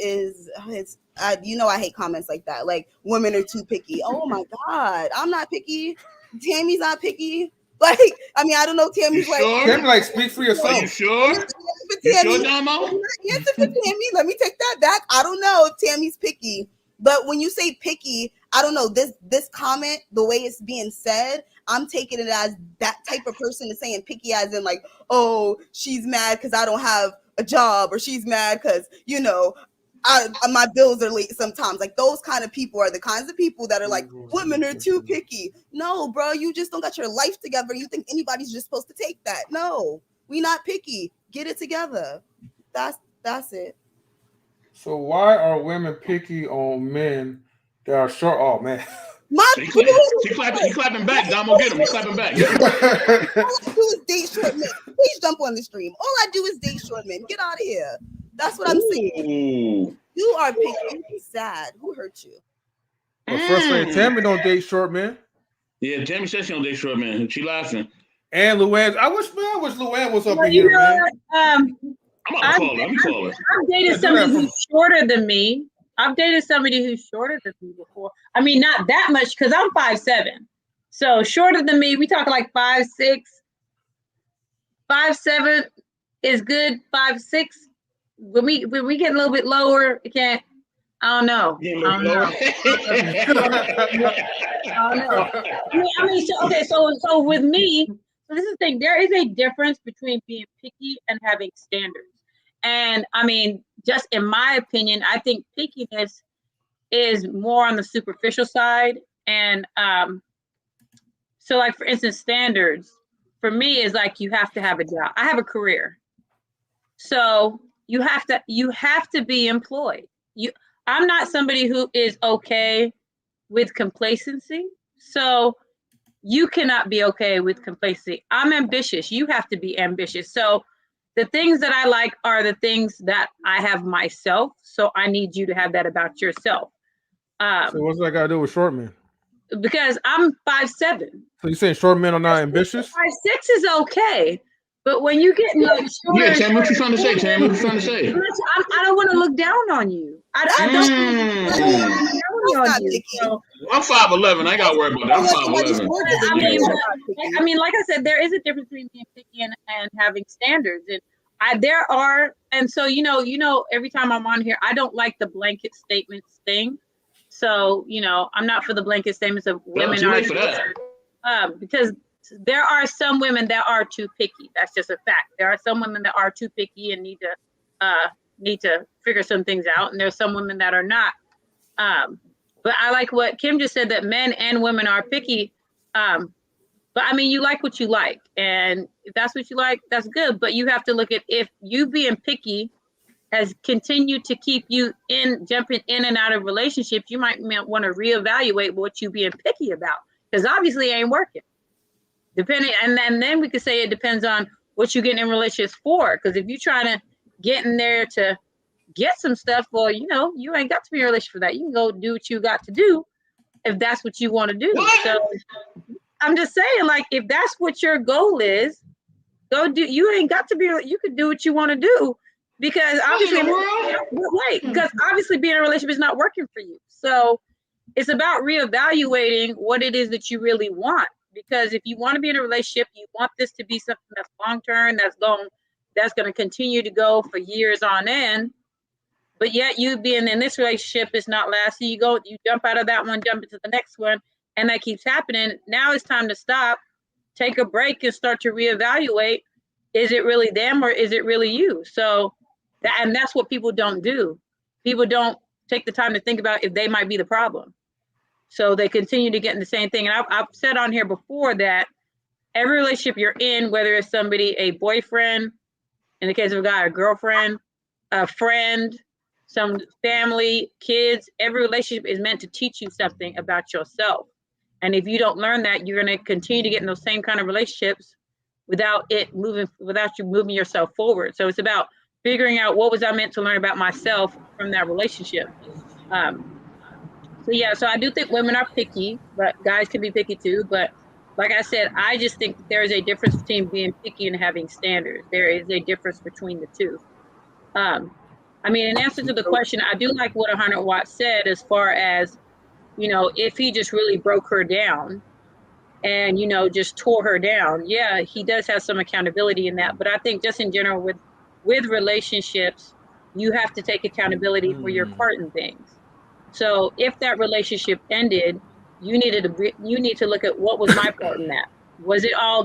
I hate comments like that. Like, women are too picky. Oh my God, I'm not picky. Tammy's not picky. Like, I mean, I don't know. Tammy's like, sure? Tammy, like, speak for yourself. Are you sure? You sure, Damo? Answer for Tammy. Let me take that back. I don't know if Tammy's picky, but when you say picky, I don't know. This comment, the way it's being said, I'm taking it as that type of person is saying picky, as in like, oh, she's mad because I don't have a job, or she's mad because my bills are late sometimes. Like, those kind of people are the kinds of people that are like, women are too picky. No, bro, you just don't got your life together. You think anybody's just supposed to take that? No, we not picky. Get it together. That's it. So why are women picky on men that are short? Oh man. He clapping back. Damo, get him. He's clapping back. All I do is date short men. Please jump on the stream. All I do is date short men. Get out of here. That's what I'm saying. You are picky. You're sad. Who hurt you? Well, first lady Tammy don't date short men. Yeah, Tammy said she don't date short men. She laughing. And Luann, I wish Luann was up in here, man. I'm gonna call her. I've dated somebody who's shorter than me. I've dated somebody who's shorter than me before. I mean, not that much, because I'm 5'7". So shorter than me, we talk like 5'6". 5'7" is good. 5'6". When we get a little bit lower, it can't. I don't know. So with me, so this is the thing. There is a difference between being picky and having standards. And I mean, just in my opinion, I think pickiness is more on the superficial side. And so, like, for instance, standards for me is like, you have to have a job. I have a career, so you have to be employed. I'm not somebody who is okay with complacency. So you cannot be okay with complacency. I'm ambitious. You have to be ambitious. So the things that I like are the things that I have myself. So I need you to have that about yourself. So what's that got to do with short men? Because I'm 5'7". So you saying short men are not ambitious? 5'6" is okay. But when you get like shorter, yeah, Tammy, what you trying to say? Tammy, what you trying to say? I don't want to look down on you. I don't. So, I'm 5'11". I got to worry about that. I'm 5'11". I mean, like I said, there is a difference between being picky and having standards, and so every time I'm on here, I don't like the blanket statements thing. So I'm not for the blanket statements of women are because there are some women that are too picky. That's just a fact. There are some women that are too picky and need to figure some things out, and there's some women that are not. But I like what Kim just said, that men and women are picky. But I mean, you like what you like, and if that's what you like, that's good. But you have to look at, if you being picky has continued to keep you jumping in and out of relationships, you might want to reevaluate what you being picky about, because obviously it ain't working. And then we could say it depends on what you get in relationships for. Because if you're trying to get in there to get some stuff, well, you ain't got to be in a relationship for that. You can go do what you got to do if that's what you want to do. What? So I'm just saying, like, if that's what your goal is, go do. You ain't got to be. You can do what you want to do, because obviously, because obviously being in a relationship is not working for you. So it's about reevaluating what it is that you really want. Because if you want to be in a relationship, you want this to be something that's long-term, that's going to continue to go for years on end. But yet you being in this relationship is not lasting. You jump out of that one, jump into the next one, and that keeps happening, now it's time to stop, take a break, and start to reevaluate. Is it really them or is it really you? So that's what people don't do. People don't take the time to think about if they might be the problem. So they continue to get in the same thing. And I've said on here before that every relationship you're in, whether it's somebody, a boyfriend, in the case of a guy, a girlfriend, a friend, some family, kids, every relationship is meant to teach you something about yourself. And if you don't learn that, you're going to continue to get in those same kind of relationships without you moving yourself forward. So it's about figuring out what was I meant to learn about myself from that relationship. So I do think women are picky, but guys can be picky too. But like I said, I just think there is a difference between being picky and having standards. There is a difference between the two. In answer to the question, I do like what 100 Watt said as far as, if he just really broke her down and, just tore her down. Yeah, he does have some accountability in that. But I think just in general with relationships, you have to take accountability for your part in things. So if that relationship ended, you need to look at what was my part in that. Was it all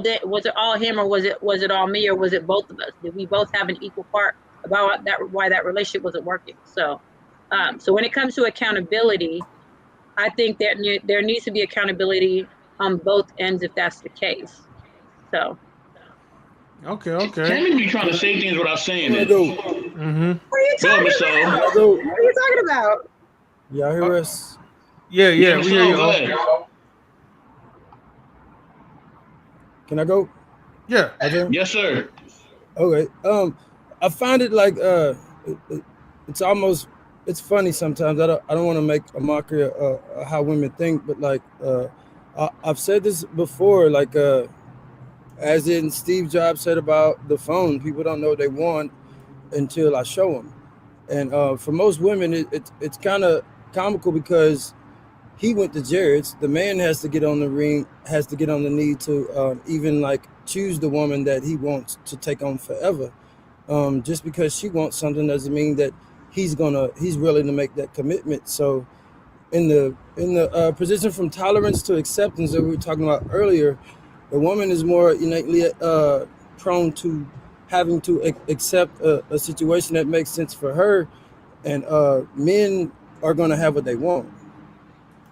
him, or was it all me, or was it both of us? Did we both have an equal part about why that relationship wasn't working? So when it comes to accountability, I think that there needs to be accountability on both ends if that's the case. So. Okay. Tammy be trying to say things without saying it. Mm-hmm. What are you talking about? What are you talking about? Y'all hear us? Yeah, we hear you. Can I go? Yeah. Yes, sir. Okay. I find it like it's funny sometimes. I don't want to make a mockery of how women think, but like I've said this before, like as in Steve Jobs said about the phone, people don't know what they want until I show them. And for most women, it's kind of comical because he went to Jared's. The man has to get on the ring, has to get on the knee to even like choose the woman that he wants to take on forever. Just because she wants something doesn't mean that he's willing to make that commitment. So in the position from tolerance to acceptance that we were talking about earlier, the woman is more innately prone to having to accept a situation that makes sense for her, and men are going to have what they want.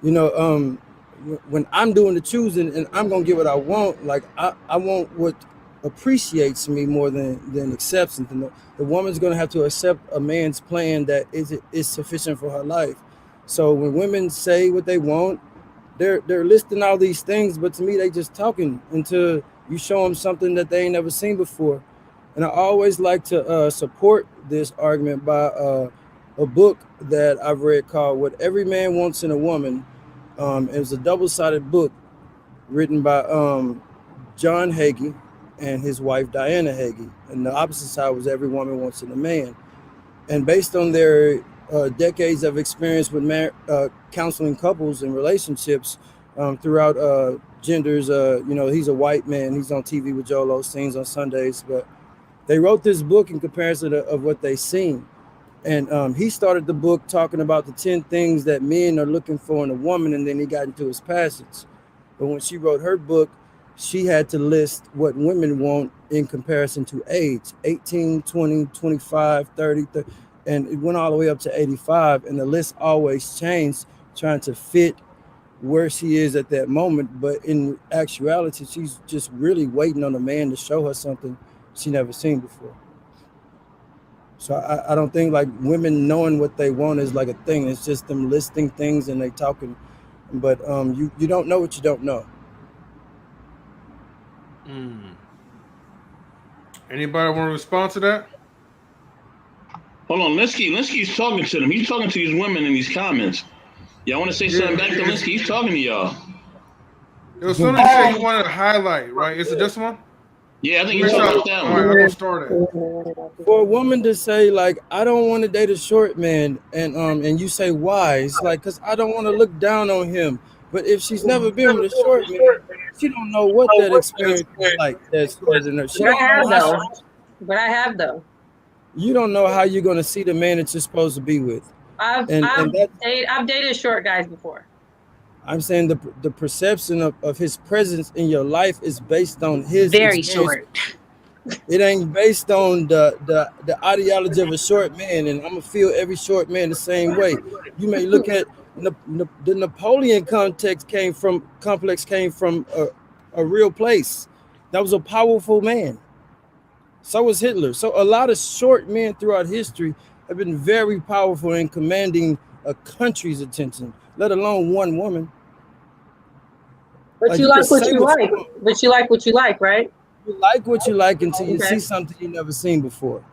When I'm doing the choosing and I'm going to get what I want, like I want what appreciates me more than acceptance. And the woman's going to have to accept a man's plan that is sufficient for her life. So when women say what they want, they're listing all these things, but to me they just talking until you show them something that they ain't never seen before. And I always like to support this argument by a book that I've read called What Every Man Wants in a Woman. It was a double-sided book written by John Hagee and his wife Diana Hagee, and the opposite side was Every Woman Wants in a Man. And based on their decades of experience with counseling couples and relationships throughout genders, he's a white man, he's on TV with Joel Osteen on Sundays, but they wrote this book in comparison of what they seen. And he started the book talking about the 10 things that men are looking for in a woman, and then he got into his passions. But when she wrote her book, she had to list what women want in comparison to age, 18, 20, 25, 30, and it went all the way up to 85. And the list always changed, trying to fit where she is at that moment. But in actuality, she's just really waiting on a man to show her something she never seen before. So I don't think like women knowing what they want is like a thing. It's just them listing things and they talking. But you don't know what you don't know. Anybody want to respond to that? Hold on, Linsky's talking to them. He's talking to these women in these comments. Y'all want to say something back to Linsky? He's talking to y'all. It was something you said you wanted to highlight, right? Is it this one? Yeah, I think you're talking about that one. All right, I'm gonna start it. For a woman to say like, I don't want to date a short man, and you say why? It's like, cause I don't want to look down on him. But if she's never been with a short man, she don't know what that experience is like. But I have though. You don't know how you're gonna see the man that you're supposed to be with. I've dated short guys before. I'm saying the perception of his presence in your life is based on his Very experience. short. It ain't based on the ideology of a short man, and I'm gonna feel every short man the same way. You may look at the Napoleon complex came from a real place. That was a powerful man. So was Hitler. So a lot of short men throughout history have been very powerful in commanding a country's attention, let alone one woman. But Like you you can like what say you what you like. want. But you like what you like, right? You like what you like until you Okay. see something you never seen before.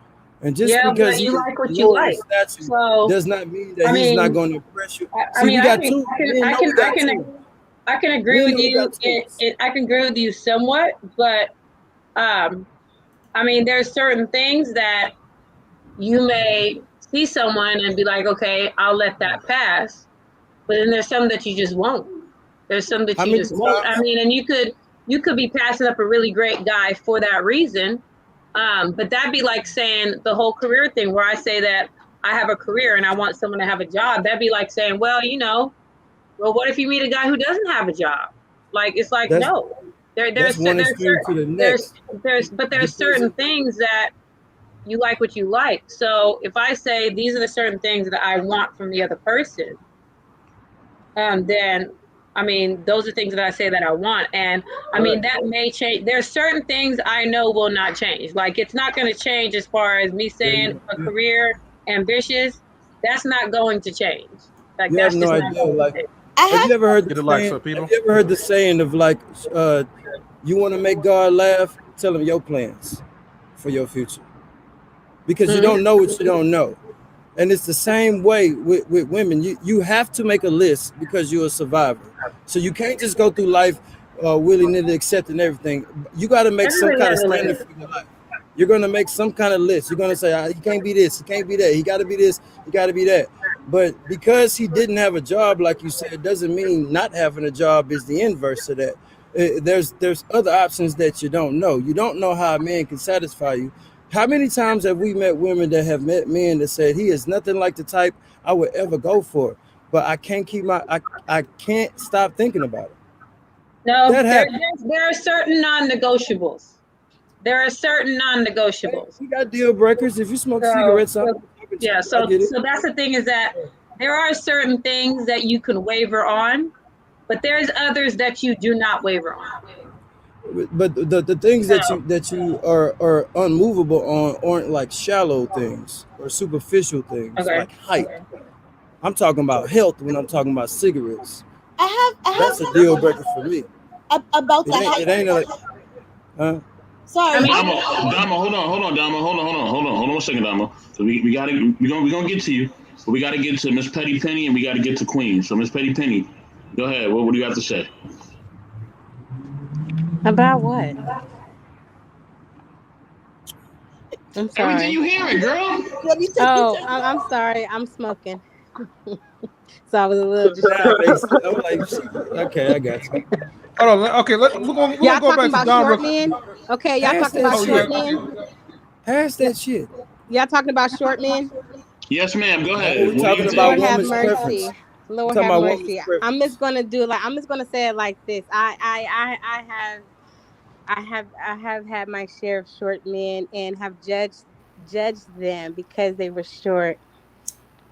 And just Yeah, because but you he's like what you lower in like. stature So does not mean that I he's not mean, going to impress you. I See, mean, we got two. Men know we got two. I can agree Men with know we you. got two. I can agree with you somewhat, but I mean, there's certain things that you may see someone and be like, okay, I'll let that pass. But then there's some that you just won't. There's some that How you many just won't. I times? mean, and you could be passing up a really great guy for that reason. But that'd be like saying the whole career thing where I say that I have a career and I want someone to have a job. That'd be like saying, well, well, what if you meet a guy who doesn't have a job? Like, it's like, That's no. that's one extreme to the next. There's Because certain things that you like what you like. So if I say these are the certain things that I want from the other person, then I mean those are things that I say that I want. And I mean that may change. There's certain things I know will not change. Like it's not going to change as far as me saying a career ambitious. That's not going to change. Like you have that's no just not idea. going to Like, change. have you ever heard Get the it like saying? so, people. Have you ever heard the saying of like, you want to make God laugh? Tell him your plans for your future, because you don't know what you don't know. And it's the same way with women. You have to make a list because you're a survivor. So you can't just go through life willy-nilly accepting everything. You got to make some Everybody kind of has a standard list. for your life. You're going to make some kind of list. You're going to say, he can't be this, he can't be that, he got to be this, he got to be that. But because he didn't have a job, like you said, doesn't mean not having a job is the inverse of that. There's other options that you don't know. You don't know how a man can satisfy you. How many times have we met women that have met men that said he is nothing like the type I would ever go for, but I can't I can't stop thinking about it. No, That happened. there are certain non-negotiables. There are certain non-negotiables. We got deal breakers. If you smoke So, cigarettes, I get it. so that's the thing is that there are certain things that you can waver on, but there's others that you do not waver on. But the things So, that you are unmovable on aren't like shallow things or superficial things okay. like height. I'm talking about health when I'm talking about cigarettes. I That's have a deal breaker for me. about the It ain't like, huh? Sorry. I mean, Dama, hold on, Dama, hold on 1 second, Dama. So we gonna get to you, but we gotta get to Miss Petty Penny and we gotta get to Queen. So Miss Petty Penny, go ahead. What do you have to say? About what? I'm sorry. Everything you hearing, girl. Oh, I'm sorry. I'm smoking. So I was a little distracted. I'm like, okay, I got you. Hold on. Okay, we're gonna Y'all go talking back to about Don short real men? Okay, y'all Pass talking that about shit. short men? Pass that shit. Y'all talking about short men? Yes, ma'am. Go No, ahead. we're What talking do you about Lord think? have woman's preference. mercy. Lord Talking have about woman's mercy. preference. I'm just gonna say it like this. I have had my share of short men and have judged them because they were short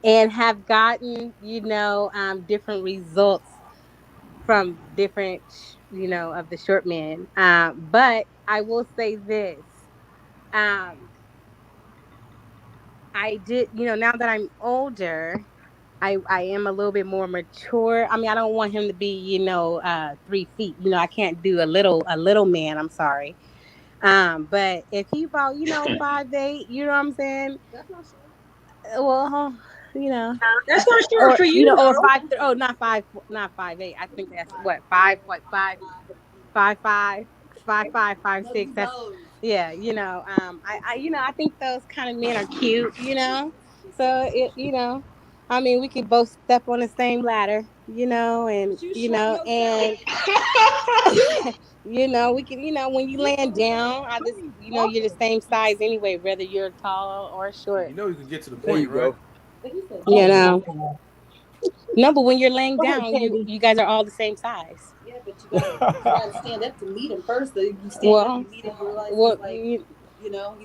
and have gotten different results from different of the short men. But I will say this. I did, now that I'm older, I am a little bit more mature. I mean, I don't want him to be, 3 feet. I can't do a little man. I'm sorry. But if he about, 5'8", you know what I'm saying? That's not short. Well, that's not short for you, or though. 5'3". Oh, not 5'8". I think that's what 5'5", 5'6". That's yeah. I think those kind of men are cute. So I mean, we could both step on the same ladder. And we can. When you land down, I just you're the same size anyway, whether you're tall or short. You know you can get to the There you point, right? go. You know. No, but when you're laying down, you guys are all the same size. Yeah, but you gotta stand up to meet him first. You stand up, you meet him, you realize he's like, you know,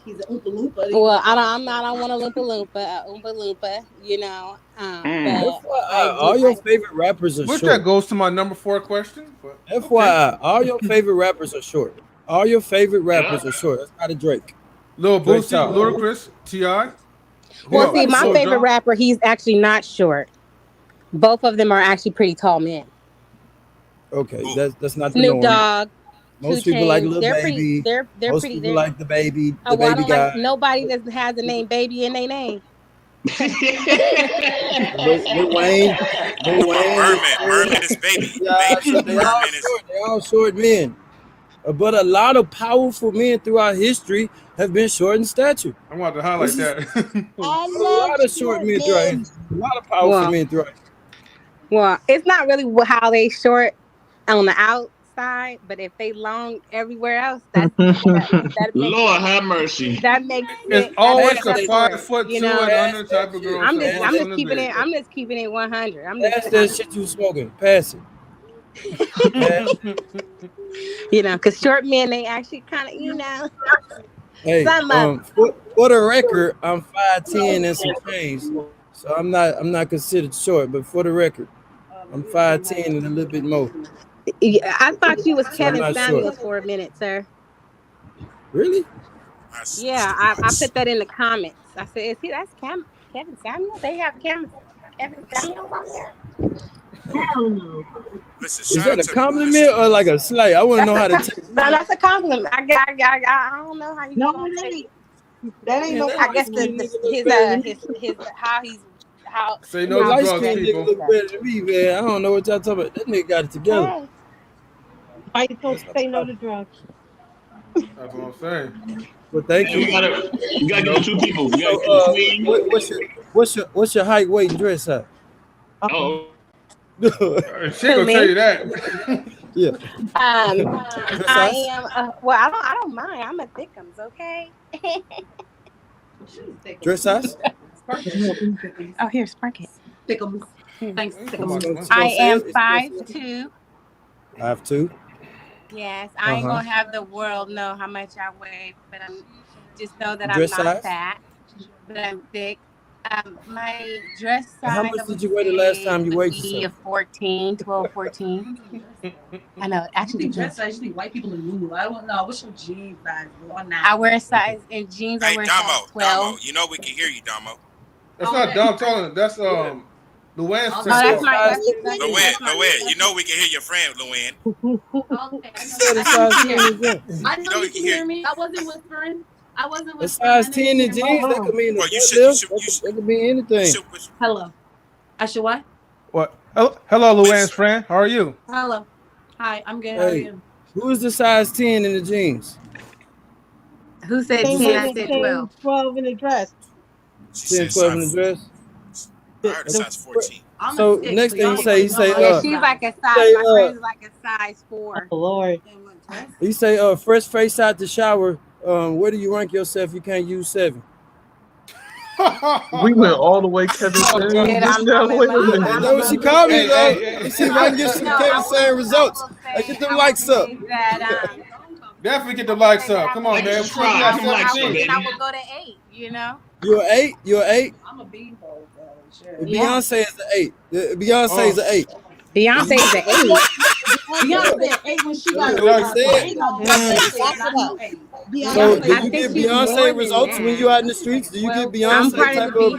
he's an Oompa Loompa. Well, I don't want a Oompa Loompa, you know. All your favorite rappers are Which short. that goes to my number 4 question. But, FYI, all your favorite rappers are short. All your favorite rappers are short. That's not a Drake. Lil Boosie, Ludacris, T.I. Well, see, my favorite rapper, he's actually not short. Both of them are actually pretty tall men. Okay, that's not the Snoop norm. Dogg. Most people like Lil Baby. They're Most pretty. people like the baby. I don't guy. like nobody that has the name Baby in their name. Lil Wayne. Merman is baby. They all short men. But a lot of powerful men throughout history have been short in stature. I want to highlight that. A lot of short men throughout history. A lot of powerful men throughout history. Well, it's not really how they short on the outside, but if they long everywhere else, that Lord have mercy. That makes it's always a 5 foot 2 and under type of girl. I'm just keeping it. I'm just keeping it 100. Pass that shit you smoking. Pass it. You know, because short men, they actually kind of, you know. Hey, for the record, I'm 5'10" and some change, so I'm not considered short. But for the record, I'm 5'10" and a little bit more. Yeah, I thought you was Kevin Samuels for a minute, sir. Really? Yeah, I put that in the comments. I said, that's Kevin Samuels? They have Kevin Samuels on there. Hell no. Is that a compliment or like a slight? I want to know how to take it. No, that's a compliment. I don't know how you that ain't no. I guess his how say no light drugs, skin nigga look better than me, man. I don't know what y'all talking about. That nigga got it together. Why you supposed to say no to drugs? That's what I'm saying. Well, thank you. You gotta get 2 people. What's your height, weight, and dress size? Oh. She gonna tell you that. Yeah. I am. Well, I don't mind. I'm a thickums, okay. Dress size? Oh, here, spark it. Thickums. Thanks, Thickums. I am 5'2". 5'2". Yes, I ain't gonna have the world know how much I weigh, but I'm just know that dress I'm not size? fat, but I'm thick. My dress size. How much did you weigh the last time you weighed yourself? 12, 14. I know. Actually, dress size. You think white people in Lulu? I don't know. What's your jean size? I wear a size in jeans. I wear Damo, size 12. Damo, you know we can hear you, Damo. That's not Dom telling. That's Luann's. Oh, that's my. Luann, you know we can hear your friend, Luann. Okay. I know you can hear me. I wasn't whispering. A size 10 in jeans, that could mean that could mean anything. Hello. I should what? What? Hello, Luann's friend. How are you? Hello. Hi, I'm good. How are you? Who is the size 10 in the jeans? Who said 10? I said 12. 12 in the dress. 10, 12 in the dress. I heard a size 14. So next thing you say, she's like a size. My friend's like a size 4. Oh, Lord. You say, fresh face out the shower. Where do you rank yourself? You can't use 7. We went all the way Kevin Samuels. That what she called me though. See if I can get some Kevin Samuels results. I get them likes up. Definitely get the likes up. Come on, man. I would go to 8. You know. You're 8. You're 8. I'm a beanpole. Beyonce is the 8. Beyonce is an 8. Beyonce is an 8. Beyonce at 8 when she got So do you get Beyonce results when you're out in the streets? Do you get Beyonce type of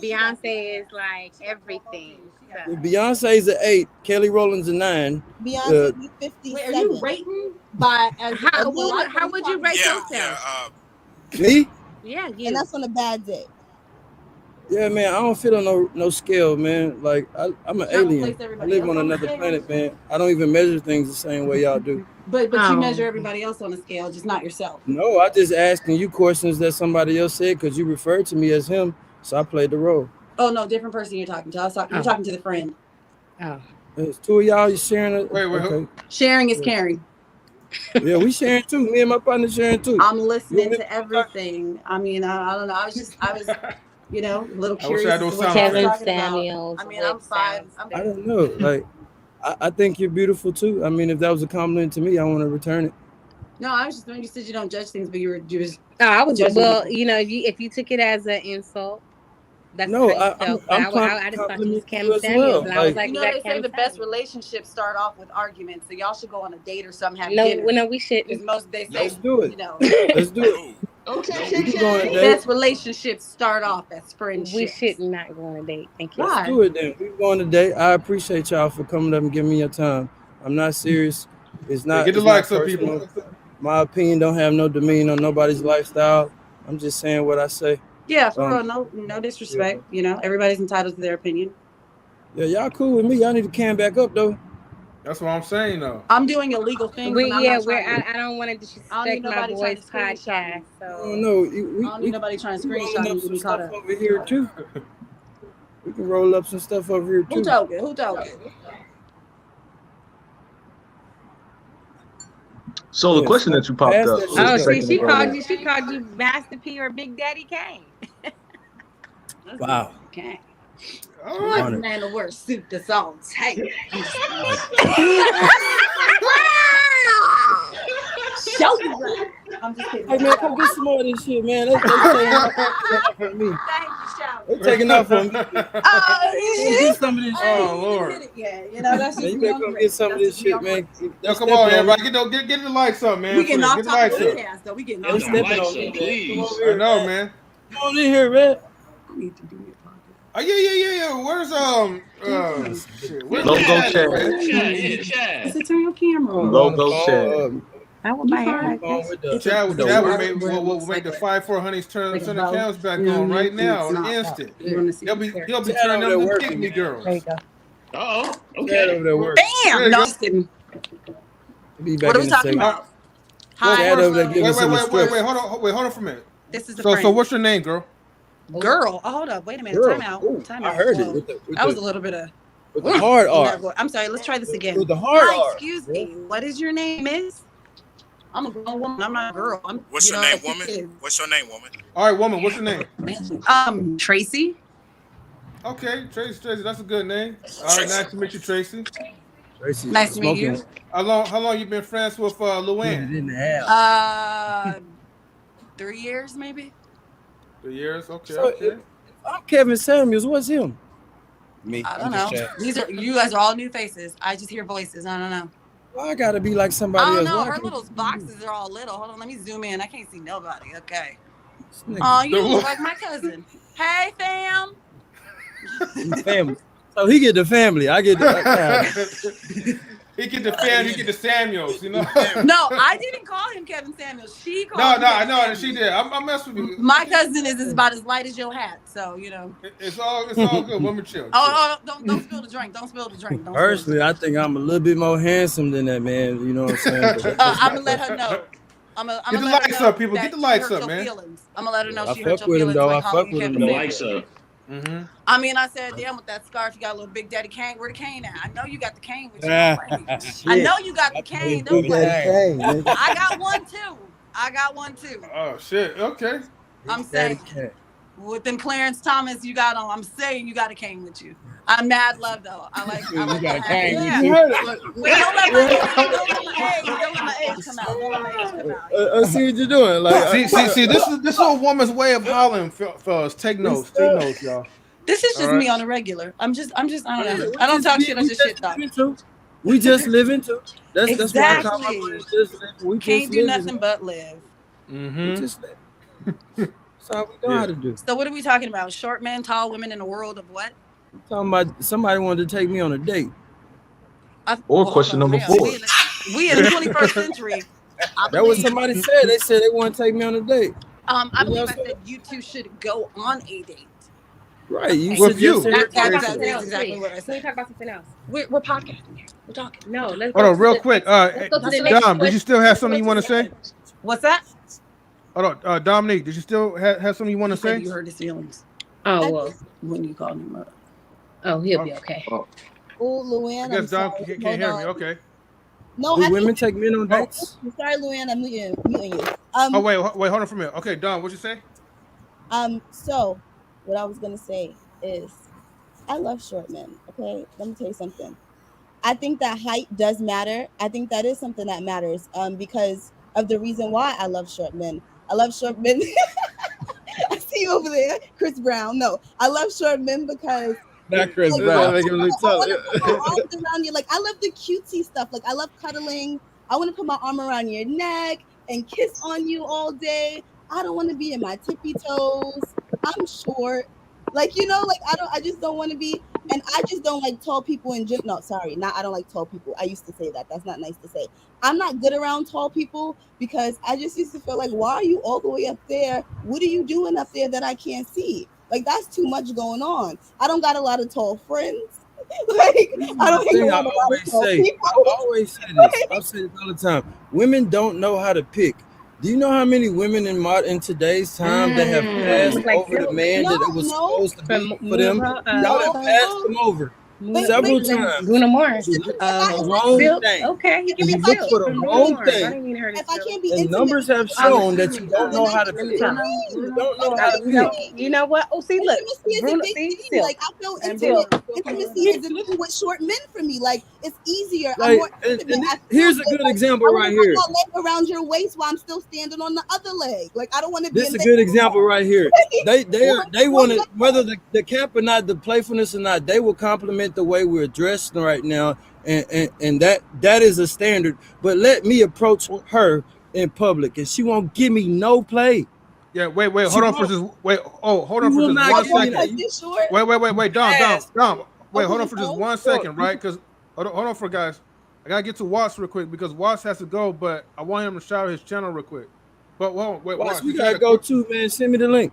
Beyonce is like everything. So. Beyonce is an 8. Kelly Rowland's a 9. Beyonce is 57. Wait, are you rating by how would you rate yourself? Me? Yeah, and that's on a bad day. Yeah, man, I don't fit on no scale, man. Like I'm an alien. I live on another planet, man. I don't even measure things the same way y'all do. But you measure everybody else on a scale, just not yourself. No, I just asking you questions that somebody else said because you referred to me as him, so I played the role. Oh no, different person you're talking to. You're talking to the friend. Oh, it's 2 of y'all. You sharing it? Wait. Okay. Sharing is caring. Yeah, we sharing too. Me and my partner sharing too. I'm listening to everything. I mean, I don't know. I was You know, a little I wish I curious had as those to what sound you're effects. talking about. Samuels, I mean, I'm fine. I don't know. Like, I think you're beautiful too. I mean, if that was a compliment to me, I want to return it. No, I was just when you said you don't judge things, but you was. Oh, I was judging well. people. You know, if you took it as an insult, that's No, how you felt. But I just thought you was complimenting Cam you as Samuels, well. and I was like, You know, is that they say Cam the best Samuels? relationships start off with arguments, so y'all should go on a date or something. Have No, dinner. no, we shouldn't. Because most they say, Let's do it. you know, Let's do it. Okay, We can go on a date. best relationships start off as friendships. We should not go on a date. Thank you. Why? Let's do it then. We can go on a date. I appreciate y'all for coming up and giving me your time. I'm not serious. It's not. Get the it's not likes up, personal. people. My opinion don't have no demeanor on nobody's lifestyle. I'm just saying what I say. Yeah, for real. No disrespect. Yeah. You know, everybody's entitled to their opinion. Yeah, y'all cool with me. Y'all need to can back up though. That's what I'm saying though. I'm doing illegal things. and I'm not trying to- I don't want to I don't disrespect need my nobody trying boys' to screenshot podcast. me. I So don't know. I don't need nobody trying to screenshot me to be caught up. over here too. We can roll up some stuff over here too. Who told it? Who told it? So the question that you popped Pass up. that was shit a up. second she ago. called you Master P or Big Daddy Kane. Wow. Okay. All What right. man to wear a suit that's all tight? Show you right. I'm just kidding. Hey man, come get some more of this shit, man. They taking off on me. Thank you, shout. They taking off on me. Come get some of this shit. Oh Lord. Yeah, you know that's Man, just you me better on come the get some of this shit, man. Yo, come on, everybody. Get the likes up, man. We getting off Get the topic likes of up. the cast, though. We getting They off stepping topic. on me, please. man. Come over I here, know, man. man. Come on in here, man. I need to do it. Oh yeah. Where's shit? Where's Logo Chad, Chad. man? Chad. So turn your camera on. Logo Chad. I want my hair. Chad will make the 5-4 honeys turn the cameras back on right now on instant. He'll be turning them to pick me girls. There you go. Oh, Chad over okay. there working. Bam! There you No, go. just kidding. Be back What are in we a talking second. about? Chad Hi, over there giving Wait, some hold instructions. on for a minute. this is the So friend. what's your name, girl? Girl. Oh, hold up. Wait a minute. Girl. Time out. Ooh, Time I out. heard it Whoa. with That was a little bit of. the hard R. I'm sorry. Let's try this again. With the hard Hi, R. excuse me. What is your name, miss? I'm a grown woman. I'm not a girl. What's your name, woman? What's your name, woman? All right, woman. What's your name? Tracy. Okay, Tracy. That's a good name. All right, nice to meet you, Tracy. Tracy's Nice to meet smoking. you. How long you been friends with Luann? In the house. 3 years maybe. 3 years. Okay. So, Okay. I'm Kevin Samuels. What's him? Me. I I'm don't know. just You guys are all new faces. I just hear voices. I don't know. Well, I gotta be like somebody I don't else. know. Why Her can't little boxes are all little. Hold on, let me zoom in. I can't see nobody. Okay. this nigga Oh, you look like my cousin. Hey, fam. be family? So he get the family. I get the. He get the fam. He get the Samuels. You know. No, I didn't call him Kevin Samuels. She called No, him I Kevin know Samuels. she did. I'm messing with you. My cousin is about as light as your hat, so you know. It's all good. Woman, chill. Oh, don't spill the drink. Don't spill the drink. Don't spill the Personally, I think I'm a little bit more handsome than that man. You know what I'm saying? drink. I'm gonna let her know. I'm Get gonna the let her likes know up, people. that Get the she likes hurt up, your man. feelings. I'm gonna let her know I she hurt fuck your with him, feelings. though. by I calling fuck you with him, Kevin though. The Samuels. likes up. Mm-hmm. I mean, I said, damn, with that scarf, you got a little Big Daddy Kane. Where the cane at? I know you got the cane with you. I know you got the cane. Don't Big play. Daddy Kane, nigga. I got one too. Oh shit. Okay. I'm Big Daddy saying, Kane. with them Clarence Thomas you got on, I'm saying you got a cane with you. I'm mad love though. I like You got a that. cane with Yeah. You heard it. Wait, don't let my age come out. Don't let my age come out. I see what you're doing. Like, See. This is a woman's way of hollering, fellas. Take notes, y'all. This is just All right. me on a regular. I don't know. I don't talk shit. I just shit talk. We just living too. That's why I call my Exactly. place just living. We Can't just do living. nothing but live. We Mm-hmm. just living. That's all we know how to do. So what are we talking about? Short men, tall women in a world of what? I'm talking about somebody wanted to take me on a date. Question number 4. We in the 21st century. That was somebody said. They said they want to take me on a date. I believe I said you two should go on a date. Right. You With said you. just Talk said- about That's something else. exactly what I Let said. me talk about something else. We're podcasting here. We're talking. No, let's Hold go on, to real the- quick. let's go to the next Dom, did you still have something you want to say? What's that? Hold on, Dominique, did you still have something you want to say? You hurt his feelings Oh well. when you called him up. Oh, he'll be okay. Oh, Luann, I guess Dom I'm sorry. can't Hold hear on. me. Okay. No, Do I women think, take men on dates? I'm sorry, Luann, I'm muting you. Oh wait, hold on for a minute. Okay, Dom, what'd you say? So what I was gonna say is, I love short men. Okay, let me tell you something. I think that height does matter. I think that is something that matters. Because of the reason why I love short men. I love short men. I see you over there, Chris Brown. No, I love short men because Not Chris like, Brown. I want to put my arms around you. Like, I love the cutesy stuff. Like, I love cuddling. I want to put my arm around your neck and kiss on you all day. I don't want to be in my tippy toes. I'm short. Like, like I just don't want to be, and I just don't like tall people in general. No, sorry, I don't like tall people. I used to say that. That's not nice to say. I'm not good around tall people because I just used to feel like, why are you all the way up there? What are you doing up there that I can't see? Like, that's too much going on. I don't got a lot of tall friends. Like, I don't hang around a lot of tall people. I always say this. I say this all the time. Women don't know how to pick. Do you know how many women in today's time that have passed over the man that it was supposed to be for them? Y'all have passed them over several times. Bruno Mars. Wrong thing. Okay, he can be You look for the wrong thing. I didn't mean her to If I can't be And intimate, numbers have shown that you don't know how to pick. You don't know how to pick. You know what? Oh, see, look. Intimacy is Bruno, a big see, thing. Like, I feel intimacy is a thing with short men for me. Like, it's easier. I'm Like, more and intimate. here's a good example right here. I want my leg around your waist while I'm still standing on the other leg. Like, I don't want to be. This is a good example right here. They want to, whether the cap or not, the playfulness or not, they will compliment the way we're dressed right now, and that is a standard. But let me approach her in public, and she won't give me no play. Yeah, wait, hold on for just wait. Oh, hold on for just 1 second. Wait, Dom. Wait, hold on for just 1 second, right? Because hold on for guys. I gotta get to Watts real quick because Watts has to go, but I want him to shout out his channel real quick. But wait, Watts, we gotta go too, man. Send me the link.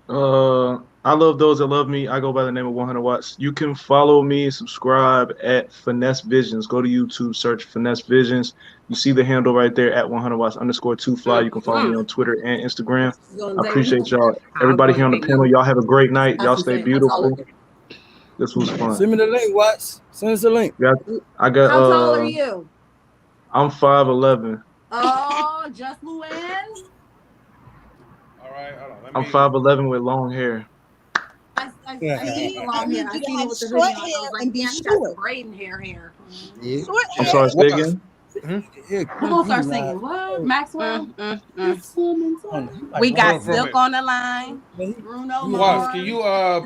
I love those that love me. I go by the name of 100 Watts. You can follow me, subscribe at Finesse Visions. Go to YouTube, search Finesse Visions. You see the handle right there at 100 Watts _2fly. You can follow me on Twitter and Instagram. I appreciate y'all. Everybody here on the panel, y'all have a great night. Y'all stay beautiful. This was fun. Send me the link, Watts. Send us the link. I got. How tall are you? I'm 5'11". Oh, just Luann? All right, hold on. I'm 5'11" with long hair. I see long hair. I seen it with the video. I was like, damn, you got some braiding hair. Yeah. I'm sorry, say again. We're gonna start singing. What? Maxwell? We got Silk on the line. Bruno Watts, Mars. can you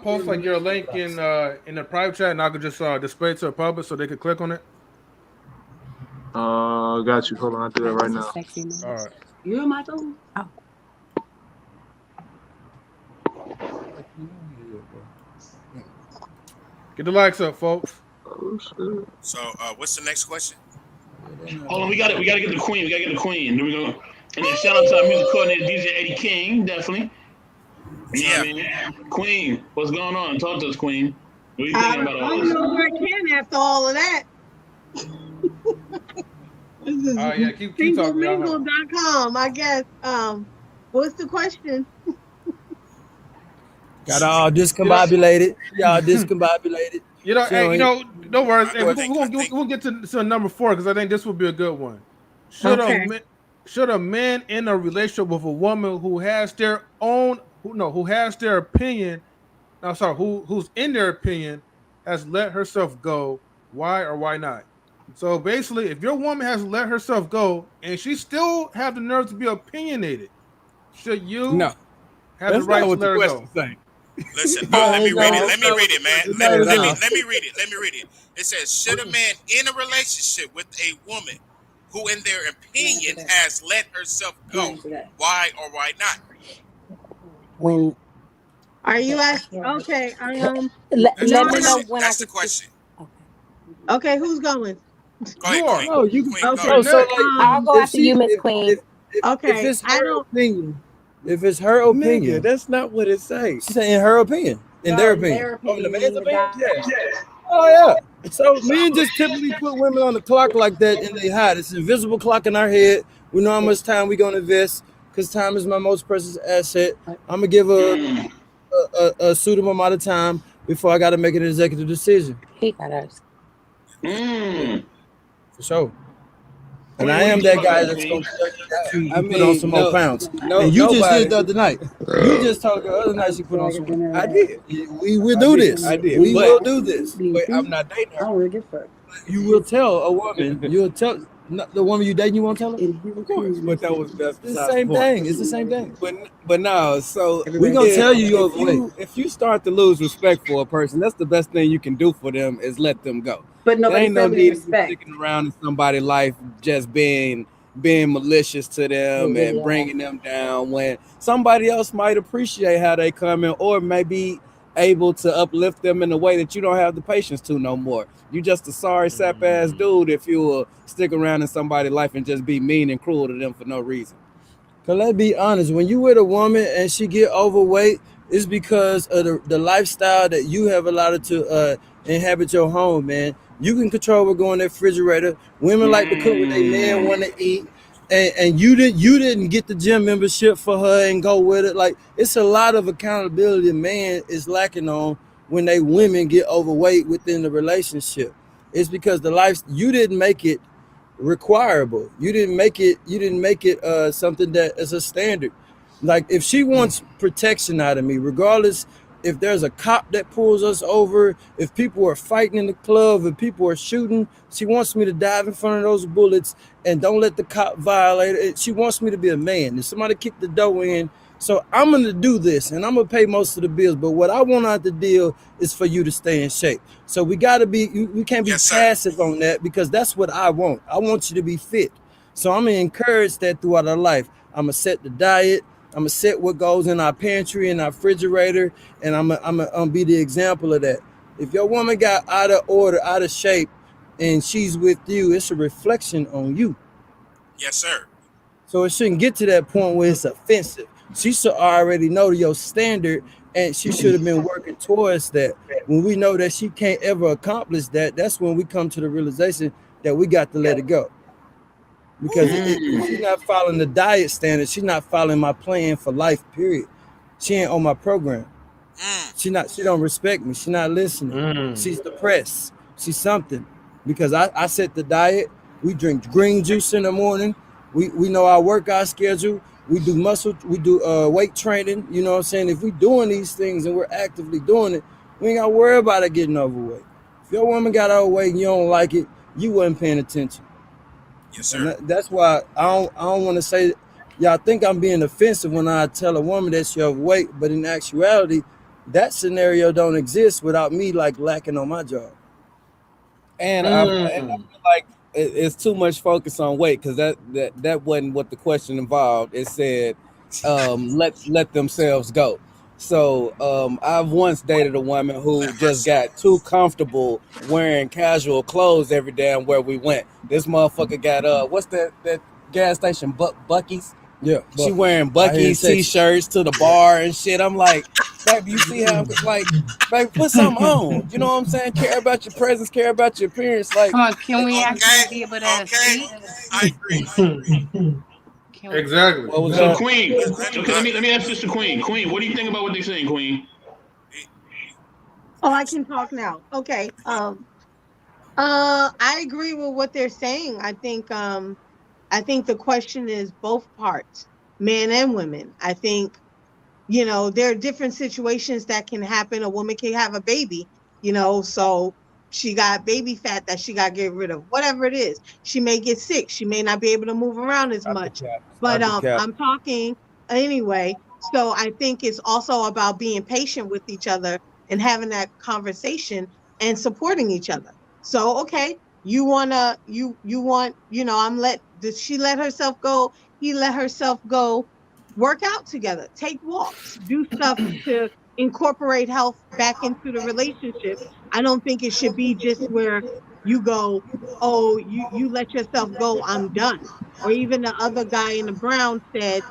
post like your link in the private chat, and I could just display it to the public so they could click on it? Got you. Hold on, I'll do that right now. All right. You in my phone? Oh. Get the likes up, folks. So, what's the next question? Hold on, we gotta get the queen. We gotta get the queen. Then we go, and then shout out to our music coordinator DJ Eddie King, definitely. You know what I mean? Queen, what's going on? Talk to us, Queen. What are you thinking about all I this? don't know where I can after all of that. This is keep talking. singlemingle.com, I guess. What's the question? Got all discombobulated. Y'all discombobulated. Don't worry. Hey, we'll get to number 4 because I think this will be a good one. Should a man in a relationship with a woman who has their opinion? No, sorry, who's in their opinion has let herself go? Why or why not? So basically, if your woman has let herself go and she still have the nerve to be opinionated, should you have the right to let her go? Listen, let me read it, man. Let me read it. It says, should a man in a relationship with a woman who, in their opinion, has let herself go, why or why not? When are you asking? Okay, let me know when. That's the question. Okay, who's going? Go ahead, Oh, you can. Okay, So I'll go after you, Miss Queen. Okay, if it's her opinion, that's not what it says. She's saying her opinion, in their opinion. Oh, the man's opinion? Yes. Oh yeah. So men just typically put women on the clock like that, and they hide. It's an invisible clock in our head. We know how much time we're gonna invest because time is my most precious asset. I'm gonna give a suitable amount of time before I got to make an executive decision. He got us. For sure. And I am that guy that's going to put on some more pounds. And you just did the other night. You just talked the other night. She put on some. I did. We will do this. I did. We will do this. But I'm not dating her. You will tell a woman. You'll tell the woman you dating. You won't tell her. Of course, but that's the same thing. It's the same thing. But no. So we gonna tell you if you start to lose respect for a person, that's the best thing you can do for them is let them go. But nobody ain't no need respect. sticking around in somebody's life just being malicious to them and bringing them down when somebody else might appreciate how they come in or maybe able to uplift them in a way that you don't have the patience to no more. You just a sorry sap ass dude if you will stick around in somebody's life and just be mean and cruel to them for no reason. Cause let's be honest, when you with a woman and she get overweight, it's because of the lifestyle that you have allowed to inhabit your home, man. You can control what go in the refrigerator. Women like to cook what they men want to eat. And you didn't get the gym membership for her and go with it. Like, it's a lot of accountability a man is lacking on when they women get overweight within the relationship. It's because you didn't make it requirable. You didn't make it something that is a standard. Like, if she wants protection out of me, regardless if there's a cop that pulls us over, if people are fighting in the club, if people are shooting, she wants me to dive in front of those bullets and don't let the cop violate it. She wants me to be a man. If somebody kicked the door in, so I'm going to do this and I'm going to pay most of the bills. But what I want out the deal is for you to stay in shape. So we got to be, we can't be passive on that because that's what I want. I want you to be fit. So I'm going to encourage that throughout our life. I'm going to set the diet. I'm gonna set what goes in our pantry and our refrigerator, and I'm gonna be the example of that. If your woman got out of order, out of shape, and she's with you, it's a reflection on you. Yes, sir. So it shouldn't get to that point where it's offensive. She should already know your standard, and she should have been working towards that. When we know that she can't ever accomplish that, that's when we come to the realization that we got to let it go. Because if she's not following the diet standards, she's not following my plan for life, period. She ain't on my program. She don't respect me. She's not listening. She's depressed. She's something. Because I set the diet. We drink green juice in the morning. We know our workout schedule. We do weight training. You know what I'm saying? If we doing these things and we're actively doing it, we ain't got to worry about it getting overweight. If your woman got overweight and you don't like it, you wasn't paying attention. Yes, sir. And that's why I don't want to say, y'all think I'm being offensive when I tell a woman that she's overweight, but in actuality, that scenario don't exist without me like lacking on my job. And I feel like it's too much focus on weight because that wasn't what the question involved. It said let themselves go. So I've once dated a woman who just got too comfortable wearing casual clothes every damn where we went. This motherfucker got what's that gas station Buc-ee's? Yeah, she wearing Buc-ee's t-shirts to the bar and shit. I'm like, baby, you see how like, baby, put something on. You know what I'm saying? Care about your presence, care about your appearance. Like, come on, can we actually be able to speak? I agree. Exactly. So Queen, let me ask this to Queen. Queen, what do you think about what they're saying, Queen? Oh, I can talk now. Okay. I agree with what they're saying. I think the question is both parts, men and women. I think, there are different situations that can happen. A woman can have a baby, so she got baby fat that she got to get rid of, whatever it is. She may get sick. She may not be able to move around as much, but I'm talking anyway. So I think it's also about being patient with each other and having that conversation and supporting each other. So, okay, did she let herself go? He let herself go. Work out together, take walks, do stuff to incorporate health back into the relationship. I don't think it should be just where you go, oh, you let yourself go, I'm done. Or even the other guy in the brown said,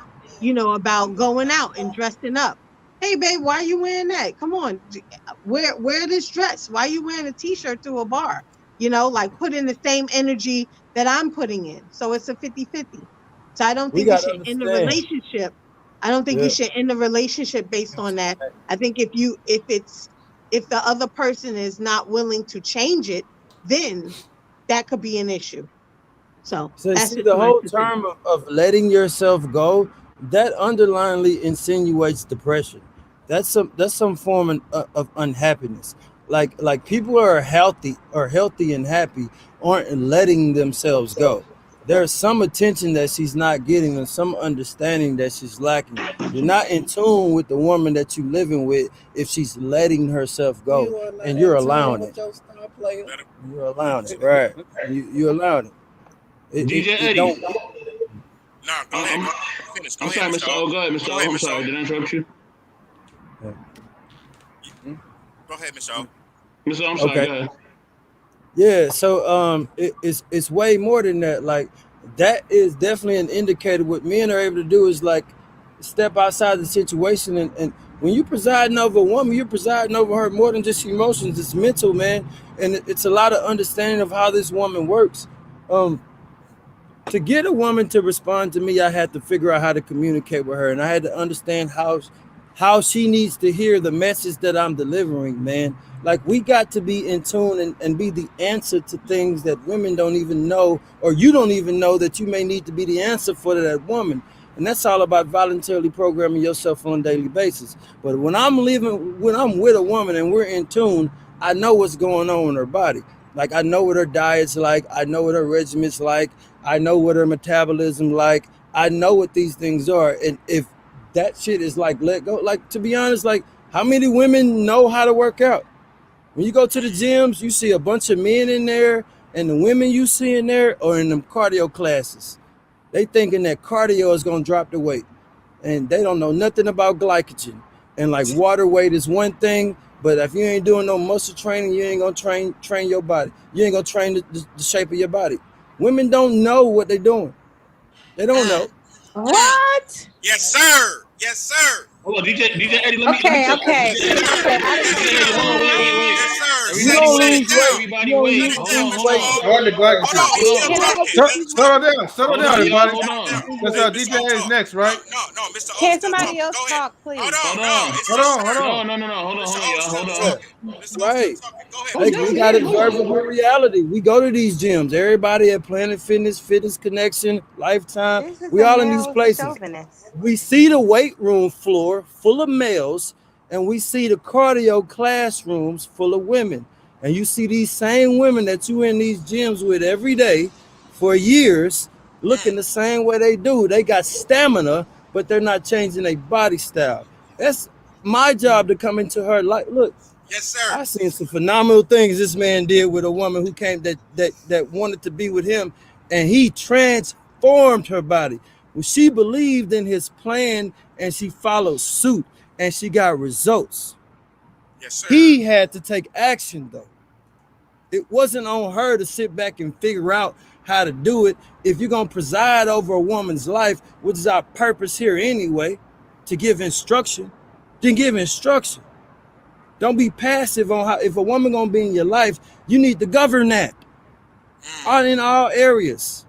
about going out and dressing up. Hey, babe, why are you wearing that? Come on, wear this dress. Why are you wearing a t-shirt to a bar? Like put in the same energy that I'm putting in. So it's a 50-50. So I don't think we should end the relationship. I don't think we should end the relationship based on that. I think if the other person is not willing to change it, then that could be an issue. So see, the whole term of letting yourself go, that underlyingly insinuates depression. That's some form of unhappiness. Like people are healthy and happy aren't letting themselves go. There's some attention that she's not getting and some understanding that she's lacking. You're not in tune with the woman that you're living with if she's letting herself go, and you're allowing it. You're allowing it, right? You're allowing it. DJ Eddie. No, go ahead. Finish. I'm sorry, Mr. O. Go ahead, Mr. O. I'm sorry. Did I interrupt you? Go ahead, Mr. O. Mr. O, I'm sorry. Okay. Go ahead. Yeah, so it's way more than that. Like, that is definitely an indicator. What men are able to do is like step outside the situation, and when you're presiding over a woman, you're presiding over her more than just emotions. It's mental, man, and it's a lot of understanding of how this woman works. To get a woman to respond to me, I had to figure out how to communicate with her, and I had to understand how she needs to hear the message that I'm delivering, man. Like, we got to be in tune and be the answer to things that women don't even know, or you don't even know that you may need to be the answer for that woman. And that's all about voluntarily programming yourself on a daily basis. But when I'm with a woman and we're in tune, I know what's going on in her body. Like, I know what her diet's like. I know what her regimen's like. I know what her metabolism like. I know what these things are. And if that shit is like let go, like, to be honest, like, how many women know how to work out? When you go to the gyms, you see a bunch of men in there, and the women you see in there are in them cardio classes. They thinking that cardio is gonna drop the weight, and they don't know nothing about glycogen. And like, water weight is one thing, but if you ain't doing no muscle training, you ain't gonna train your body. You ain't gonna train the shape of your body. Women don't know what they're doing. They don't know. What? Yes, sir. Yes, sir. Hold on, DJ Eddie, let me Okay. Hold on, wait. Yes, sir. You don't lose weight. Everybody You don't wait. lose Hold weight. on. I want the glycogen. Hold on, he's still talking. Settle down, everybody. Hold on. That's DJ is next, right? No, Mr. O. Can somebody else Go ahead. talk, please? Hold on. Hold on. No. Hold on, y'all. Hold Yeah. on. Right. Go ahead. Like, we got to observe with reality. We go to these gyms. Everybody at Planet Fitness, Fitness Connection, Lifetime. We all in these places. We see the weight room floor full of males, and we see the cardio classrooms full of women. And you see these same women that you in these gyms with every day for years looking the same way they do. They got stamina, but they're not changing their body style. That's my job to come into her life. Look, Yes, sir. I seen some phenomenal things this man did with a woman who came that wanted to be with him, and he transformed her body. Well, she believed in his plan, and she followed suit, and she got results. Yes, sir. He had to take action, though. It wasn't on her to sit back and figure out how to do it. If you're going to preside over a woman's life, which is our purpose here anyway, to give instruction, then give instruction. Don't be passive on how, if a woman going to be in your life, you need to govern that in all areas.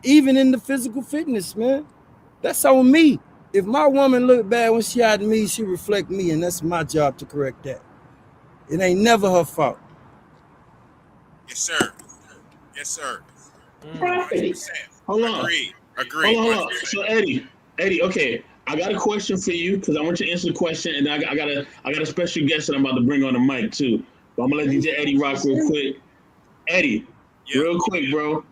Even in the physical fitness, man. That's on me. If my woman look bad when she out of me, she reflect me, and that's my job to correct that. It ain't never her fault. Yes, sir. Yes, sir. 100%. Hold on. Agreed. Hold on. So Eddie, okay, I got a question for you because I want you to answer the question, and I got a special guest that I'm about to bring on the mic too. But I'm gonna let DJ Eddie rock real quick. Eddie, real quick, bro.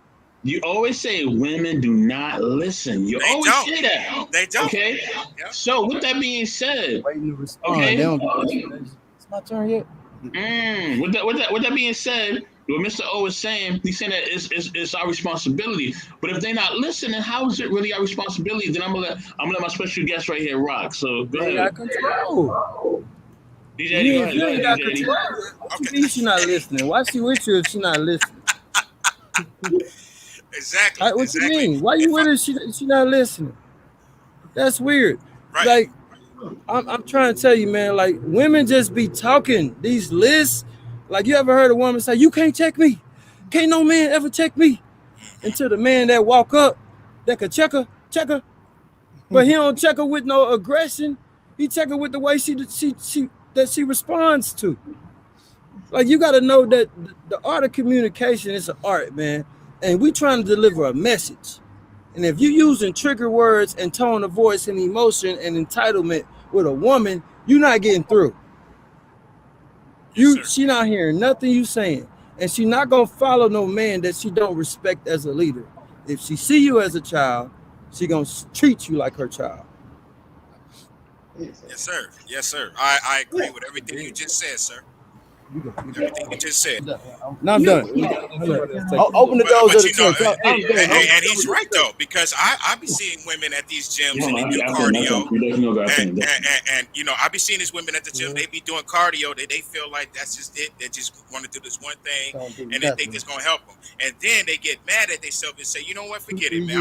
You always say women do not listen. You always say that. They don't. Okay. Yep. So with that being said, Waiting to respond. okay. It's my turn yet. With that being said, what Mr. O is saying, he's saying that it's our responsibility. But if they're not listening, how is it really our responsibility? Then I'm gonna let my special guest right here rock. So go ahead. Got control. DJ Eddie, go ahead. You ain't got control. What you mean she not listening? Why she with you if she not listening? Exactly. What you mean? Why you with her? She not listening. That's weird. Right. Like, I'm trying to tell you, man. Like, women just be talking these lists. Like, you ever heard a woman say, "You can't check me. Can't no man ever check me." Until the man that walk up, that could check her, but he don't check her with no aggression. He check her with the way she responds to. Like, you got to know that the art of communication is an art, man. and we trying to deliver a message. And if you using trigger words and tone of voice and emotion and entitlement with a woman, you're not getting through. She not hearing nothing you saying, and she not gonna follow no man that she don't respect as a leader. If she see you as a child, she gonna treat you like her child. Yes, sir. Yes, sir. I agree with everything you just said, sir. Everything you just said. Now I'm done. I'll open the doors of the church. And he's right though, because I be seeing women at these gyms and they do cardio, and you know I be seeing these women at the gym. They be doing cardio. They feel like that's just it. They just want to do this one thing, and they think it's gonna help them. And then they get mad at themselves and say, you know what? Forget it, man.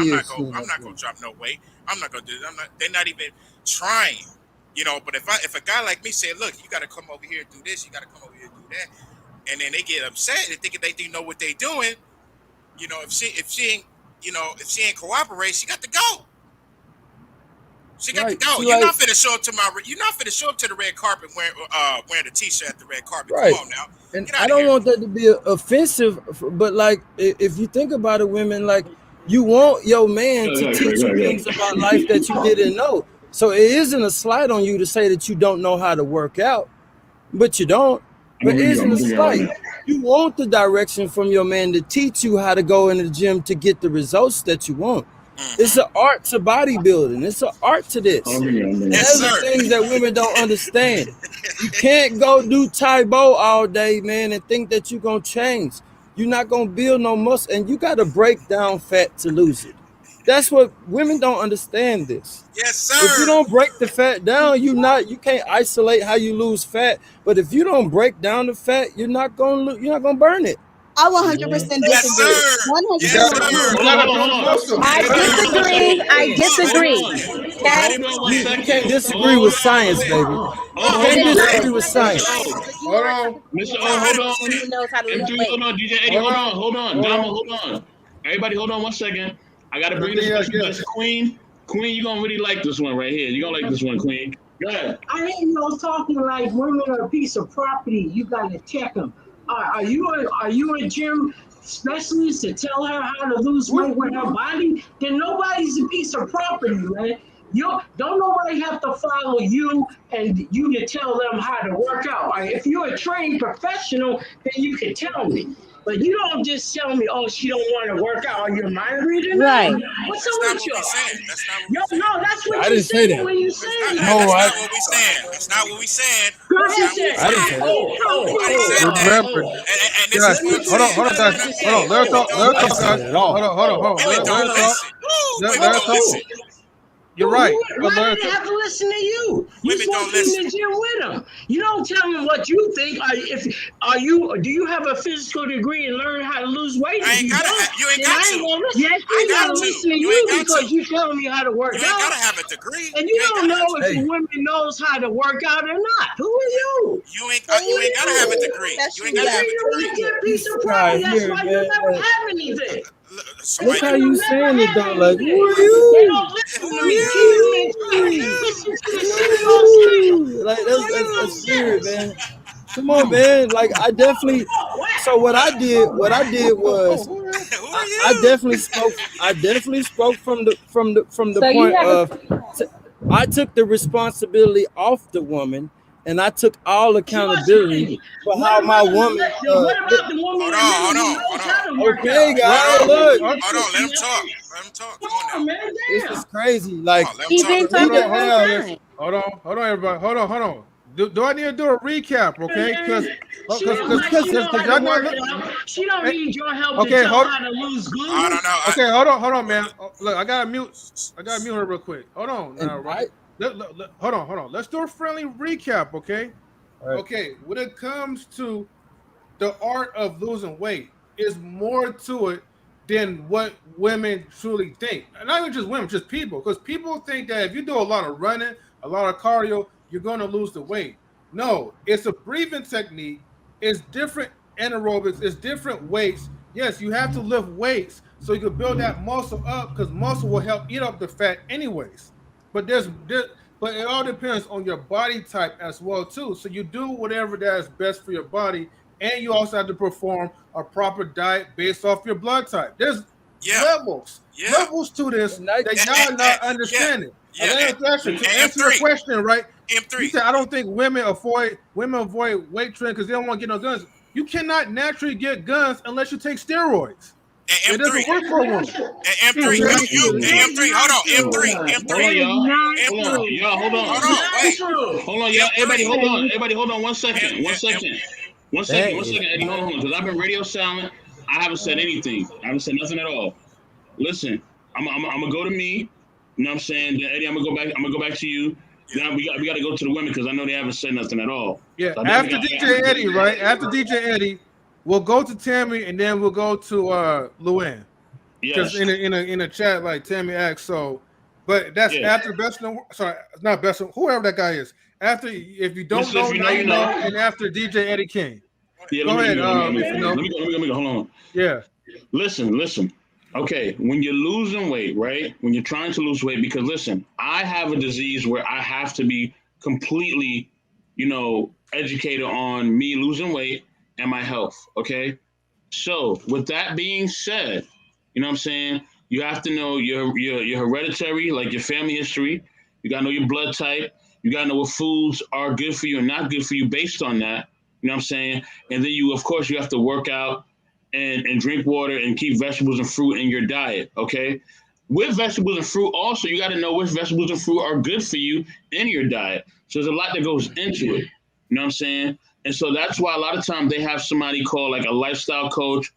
I'm not gonna drop no weight. I'm not gonna do it. They're not even trying. You know, but if a guy like me say, look, you got to come over here and do this, you got to come over here and do that, and then they get upset and thinking they know what they doing, you know, if she ain't cooperate, she got to go. She got to go. You're not finna show up to the red carpet wearing a t-shirt at the red carpet. Right. Come on now. And I don't want that to be offensive, but like if you think about it, women, like you want your man to teach you things about life that you didn't know. So it isn't a slight on you to say that you don't know how to work out, but you don't. But it isn't a slight. You want the direction from your man to teach you how to go in the gym to get the results that you want. It's an art to bodybuilding. It's an art to this. Those are things that women don't understand. You can't go do Tai Bo all day, man, and think that you're going to change. You're not going to build no muscle, and you got to break down fat to lose it. That's what women don't understand this. Yes, sir. If you don't break the fat down, you can't isolate how you lose fat. But if you don't break down the fat, you're not gonna burn it. I 100% disagree. I disagree. You can't disagree with science, baby. You can't disagree with science. Hold on. Mr. O, hold on. Hold on, DJ Eddie, hold on. Dama, hold on. Everybody, hold on 1 second. I gotta bring this special Queen. Queen, you're gonna really like this one right here. You're gonna like this one, Queen. Go ahead. I ain't talking like women are a piece of property. You gotta check them. Are you a gym specialist to tell her how to lose weight with her body? Then nobody's a piece of property, man. Don't nobody have to follow you and you to tell them how to work out. If you're a trained professional, then you can tell me. But you don't just tell me, oh, she don't want to work out. Are you mind reading? Right. What's up with you? That's not what you said when you said that. That's not what we saying. That's not what we saying. I didn't say that. And this is hold on, guys. Hold on. Let her talk, guys. Hold on. Let her talk. You're right. Why do they have to listen to you? You supposed to be in the gym with them. You don't tell them what you think. Do you have a physical degree and learn how to lose weight? You ain't got to. Yes, I gotta listen to you because you telling me how to work out. You ain't gotta have a degree. And you don't know if a woman knows how to work out or not. Who are you? You ain't gotta have a degree. You ain't gotta have a degree. You're a piece of property. That's why you never have anything. Look how you saying it though, like who are you? Like that's weird, man. Come on, man. Like I definitely. So what I did was I definitely spoke from the point of I took the responsibility off the woman. And I took all accountability for how my woman. What about the woman? Hold on. Okay, guys, look. Hold on, let him talk. Come on now. This is crazy. Like he been talking the whole time. Hold on, everybody. Hold on. Do I need to do a recap? Okay, because she don't need your help to tell her how to lose gluten. I don't know. Okay, hold on, man. Look, I gotta mute her real quick. Hold on, now, right? Hold on. Let's do a friendly recap, okay? Right. Okay, when it comes to the art of losing weight, is more to it than what women truly think. And not even just women, just people. Because people think that if you do a lot of running, a lot of cardio, you're going to lose the weight. No, it's a breathing technique. It's different anaerobics. It's different weights. Yes, you have to lift weights so you can build that muscle up because muscle will help eat up the fat anyways. But but it all depends on your body type as well too. So you do whatever that is best for your body and you also have to perform a proper diet based off your blood type. There's levels to this that y'all not understanding. To answer your question, right? You said I don't think women avoid weight training because they don't want to get no guns. You cannot naturally get guns unless you take steroids. It doesn't work for a woman. M3, hold on, M3, y'all, hold on, y'all. Everybody, hold on. 1 second, Eddie. Hold on, because I've been radio silent. I haven't said anything. I haven't said nothing at all. Listen, I'm gonna go to me. You know what I'm saying? Then Eddie, I'm gonna go back to you. Then we got to go to the women because I know they haven't said nothing at all. Yeah, so after DJ Eddie, right? After DJ Eddie, we'll go to Tammy and then we'll go to Luann. Because in a chat, like Tammy asked, so, but that's after best. Sorry, not best. Whoever that guy is. After, if you don't know, now you know, and after DJ Eddie King. Yeah, go ahead. Let me go. Hold on. Yeah. Listen. Okay, when you're losing weight, right? When you're trying to lose weight, because listen, I have a disease where I have to be completely, educated on me losing weight and my health. Okay. So with that being said, you know what I'm saying? You have to know your hereditary, like your family history. You got to know your blood type. You got to know what foods are good for you and not good for you based on that. You know what I'm saying? And then you have to work out and drink water and keep vegetables and fruit in your diet, okay? With vegetables and fruit also, you got to know which vegetables and fruit are good for you in your diet. So there's a lot that goes into it. You know what I'm saying? And so that's why a lot of times they have somebody called like a lifestyle coach,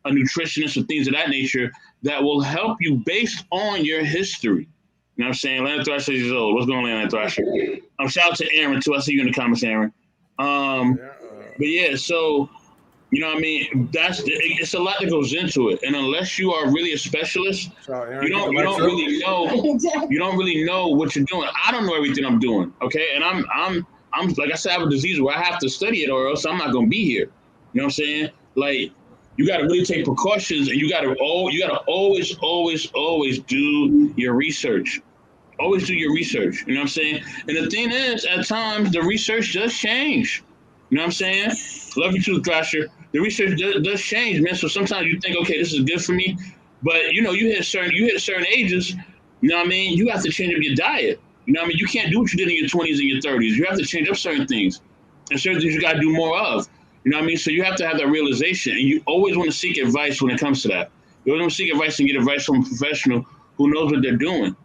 a nutritionist, or things of that nature that will help you based on your history. You know what I'm saying? Landon Thrasher is old. What's going on, Landon Thrasher? Shout out to Aaron, too. I see you in the comments, Aaron. But yeah, so, you know what I mean? It's a lot that goes into it. And unless you are really a specialist, you don't really know what you're doing. I don't know everything I'm doing, okay? And I'm like I said, I have a disease where I have to study it or else I'm not going to be here. You know what I'm saying? Like, you got to really take precautions, and you got to always do your research. Always do your research. You know what I'm saying? And the thing is, at times, the research does change. You know what I'm saying? Love you too, Thrasher. The research does change, man. So sometimes you think, okay, this is good for me. But, you hit certain ages, you know what I mean? You have to change up your diet. You know what I mean? You can't do what you did in your 20s and your 30s. You have to change up certain things. And certain things you got to do more of. You know what I mean? So you have to have that realization. And you always want to seek advice when it comes to that. You always want to seek advice and get advice from a professional who knows what they're doing.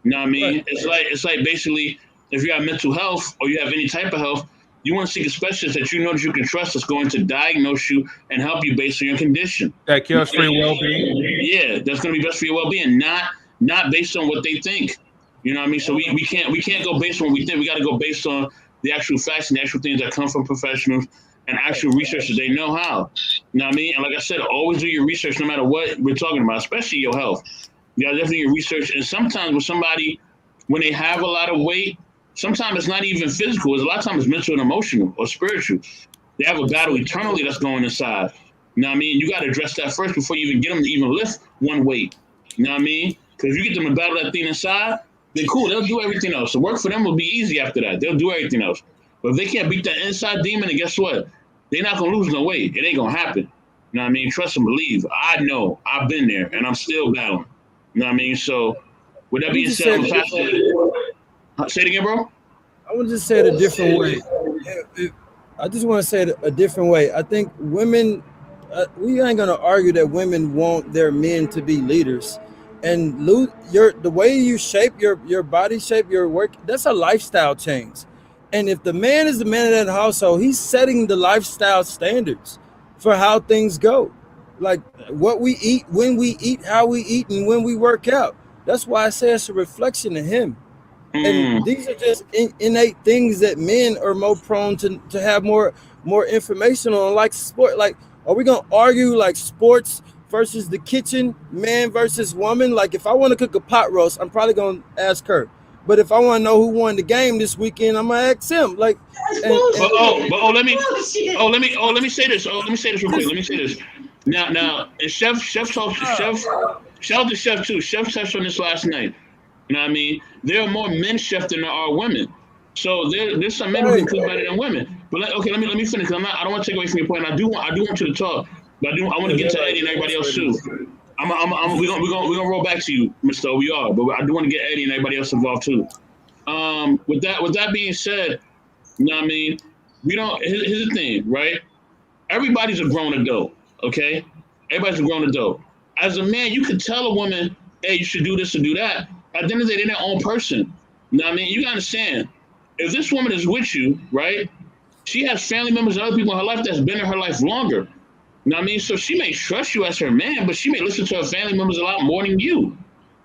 You know what I mean? Right. It's like basically, if you have mental health or you have any type of health, you want to seek a specialist that you know that you can trust that's going to diagnose you and help you based on your condition. That cares for your well-being. Yeah, that's going to be best for your well-being, not based on what they think. You know what I mean? So we can't go based on what we think. We got to go based on the actual facts and the actual things that come from professionals and actual researchers. They know how. You know what I mean? And like I said, always do your research no matter what we're talking about, especially your health. You got to definitely do your research. And sometimes with somebody, when they have a lot of weight, sometimes it's not even physical. A lot of times it's mental and emotional or spiritual. They have a battle eternally that's going inside. You know what I mean? You got to address that first before you even get them to even lift one weight. You know what I mean? Because if you get them to battle that thing inside, then cool, they'll do everything else. The work for them will be easy after that. They'll do everything else. But if they can't beat that inside demon, then guess what? They're not going to lose no weight. It ain't going to happen. You know what I mean? Trust and believe. I know. I've been there, and I'm still battling. You know what I mean? So, with that being said, I'm passionate. Say it again, bro. I want to just say it a different way. I just want to say it a different way. I think women, we ain't gonna argue that women want their men to be leaders, and the way you shape your body shape, your work. That's a lifestyle change. And if the man is the man of that household, he's setting the lifestyle standards for how things go, like what we eat, when we eat, how we eat, and when we work out. That's why I say it's a reflection of him. And these are just innate things that men are more prone to have more information on, like sport. Like, are we gonna argue like sports versus the kitchen, man versus woman? Like, if I want to cook a pot roast, I'm probably gonna ask her. But if I want to know who won the game this weekend, I'm gonna ask him. Like, let me say this. Let me say this real quick. Let me say this. Now, and Chef talks to Chef. Shout out to Chef too. Chef touched on this last night. You know what I mean? There are more men chef than there are women. So there's some men who can cook better than women. But okay, let me finish. Cause I don't want to take away from your point. And I do want you to talk, but I want to get to Eddie and everybody else too. We're gonna roll back to you, Mr. O. We are, but I do want to get Eddie and everybody else involved too. With that being said, you know what I mean? We don't. Here's the thing, right? Everybody's a grown adult, okay? Everybody's a grown adult. As a man, you can tell a woman, hey, you should do this or do that. At the end of the day, they're their own person. You know what I mean? You gotta understand, if this woman is with you, right? She has family members and other people in her life that's been in her life longer. You know what I mean? So she may trust you as her man, but she may listen to her family members a lot more than you.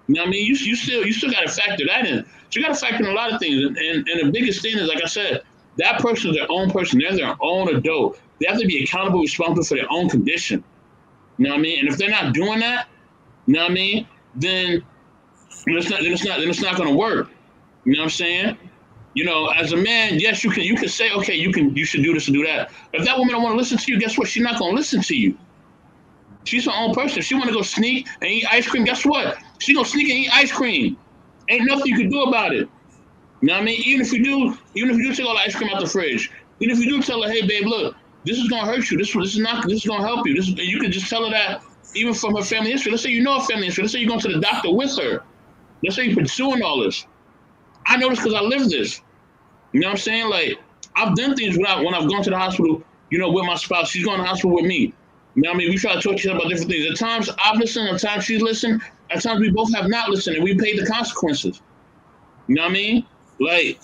You know what I mean? You still got to factor that in. So you got to factor in a lot of things. And the biggest thing is, like I said, that person is their own person. They're their own adult. They have to be accountable, responsible for their own condition. You know what I mean? And if they're not doing that, you know what I mean? Then it's not going to work. You know what I'm saying? You know, as a man, yes, you can say, okay, you should do this and do that. If that woman don't want to listen to you, guess what? She's not going to listen to you. She's her own person. If she want to go sneak and eat ice cream, guess what? She gonna sneak and eat ice cream. Ain't nothing you can do about it. You know what I mean? Even if you do take all the ice cream out the fridge, even if you do tell her, hey babe, look, this is gonna hurt you. This is gonna help you. You can just tell her that even from her family history. Let's say you know her family history. Let's say you're going to the doctor with her. Let's say you're pursuing all this. I know this because I live this. You know what I'm saying? Like, I've done things when I've gone to the hospital, you know, with my spouse. She's going to the hospital with me. You know what I mean? We try to talk to each other about different things. At times I've listened, at times she's listened, at times we both have not listened, and we paid the consequences. You know what I mean? Like,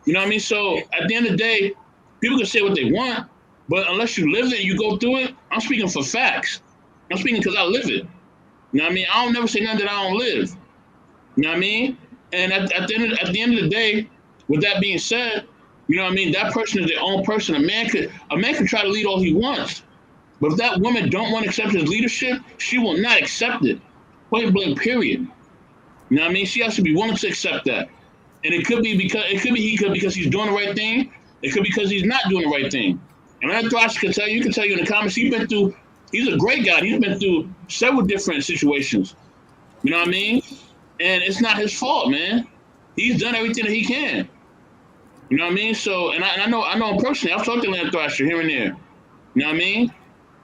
you know what I mean? So at the end of the day, people can say what they want, but unless you live it, you go through it. I'm speaking for facts. I'm speaking because I live it. You know what I mean? I don't never say nothing that I don't live. You know what I mean? And at the end of the day, with that being said, you know what I mean? That person is their own person. A man could try to lead all he wants. But if that woman don't want to accept his leadership, she will not accept it. Point blank, period. You know what I mean? She has to be willing to accept that. And it could be because he's doing the right thing. It could be because he's not doing the right thing. And I can tell you in the comments, he's a great guy. He's been through several different situations. You know what I mean? And it's not his fault, man. He's done everything that he can. You know what I mean? So, and I know him personally. I've talked to Land Thrasher here and there. You know what I mean?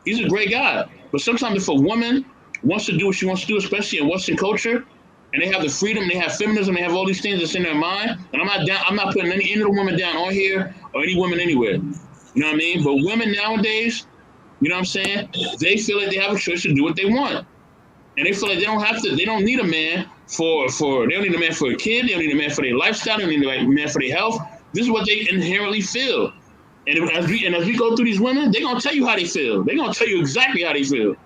He's a great guy. But sometimes if a woman wants to do what she wants to do, especially in Western culture, and they have the freedom, they have feminism, they have all these things that's in their mind, and I'm not putting any other woman down on here or any woman anywhere. You know what I mean? But women nowadays, you know what I'm saying? They feel like they have a choice to do what they want. And they feel like they don't need a man they don't need a man for a kid, they don't need a man for their lifestyle, they don't need a man for their health. This is what they inherently feel. And as we go through these women, they're gonna tell you how they feel. They're gonna tell you exactly how they feel. You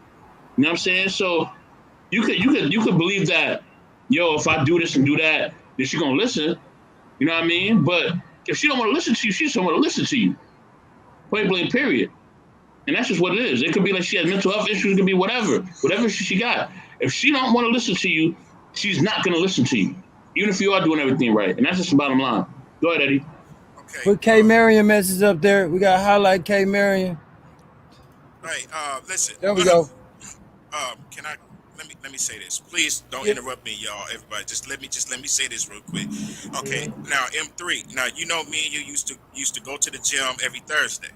know what I'm saying? So you could believe that, yo, if I do this and do that, then she's gonna listen. You know what I mean? But if she don't want to listen to you, she just don't want to listen to you. Point blank, period. And that's just what it is. It could be like she has mental health issues. It could be whatever she got. If she don't want to listen to you, she's not gonna listen to you, even if you are doing everything right. And that's just the bottom line. Go ahead, Eddie. Okay. Put K Marion message up there. We got to highlight K Marion. Right. Listen. There we go. Let me say this. Please don't interrupt me, y'all. Everybody, just let me say this real quick. Okay. Now, M3. Now, you know me and you used to go to the gym every Thursday.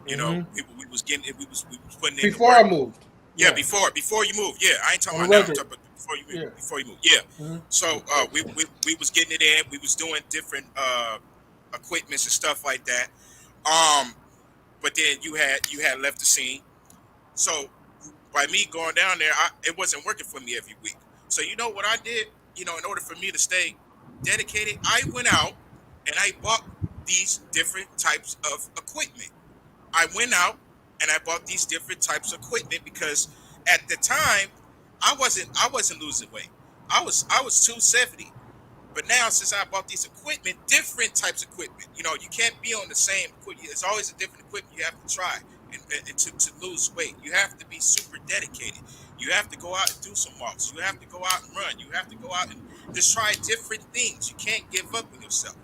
You know, we was putting in before the work. I moved. Yeah, before you moved. Yeah, I ain't talking about now. I'm talking about before you moved. Yeah. So we was getting it in. We was doing different equipments and stuff like that. But then you had left the scene. So by me going down there, it wasn't working for me every week. So you know what I did? You know, in order for me to stay dedicated, I went out and I bought these different types of equipment. I went out and I bought these different types of equipment because at the time I wasn't losing weight. I was 270. But now since I bought these equipment, different types of equipment, you know, you can't be on the same equipment. There's always a different equipment you have to try and to lose weight. You have to be super dedicated. You have to go out and do some walks. You have to go out and run. You have to go out and just try different things. You can't give up on yourself.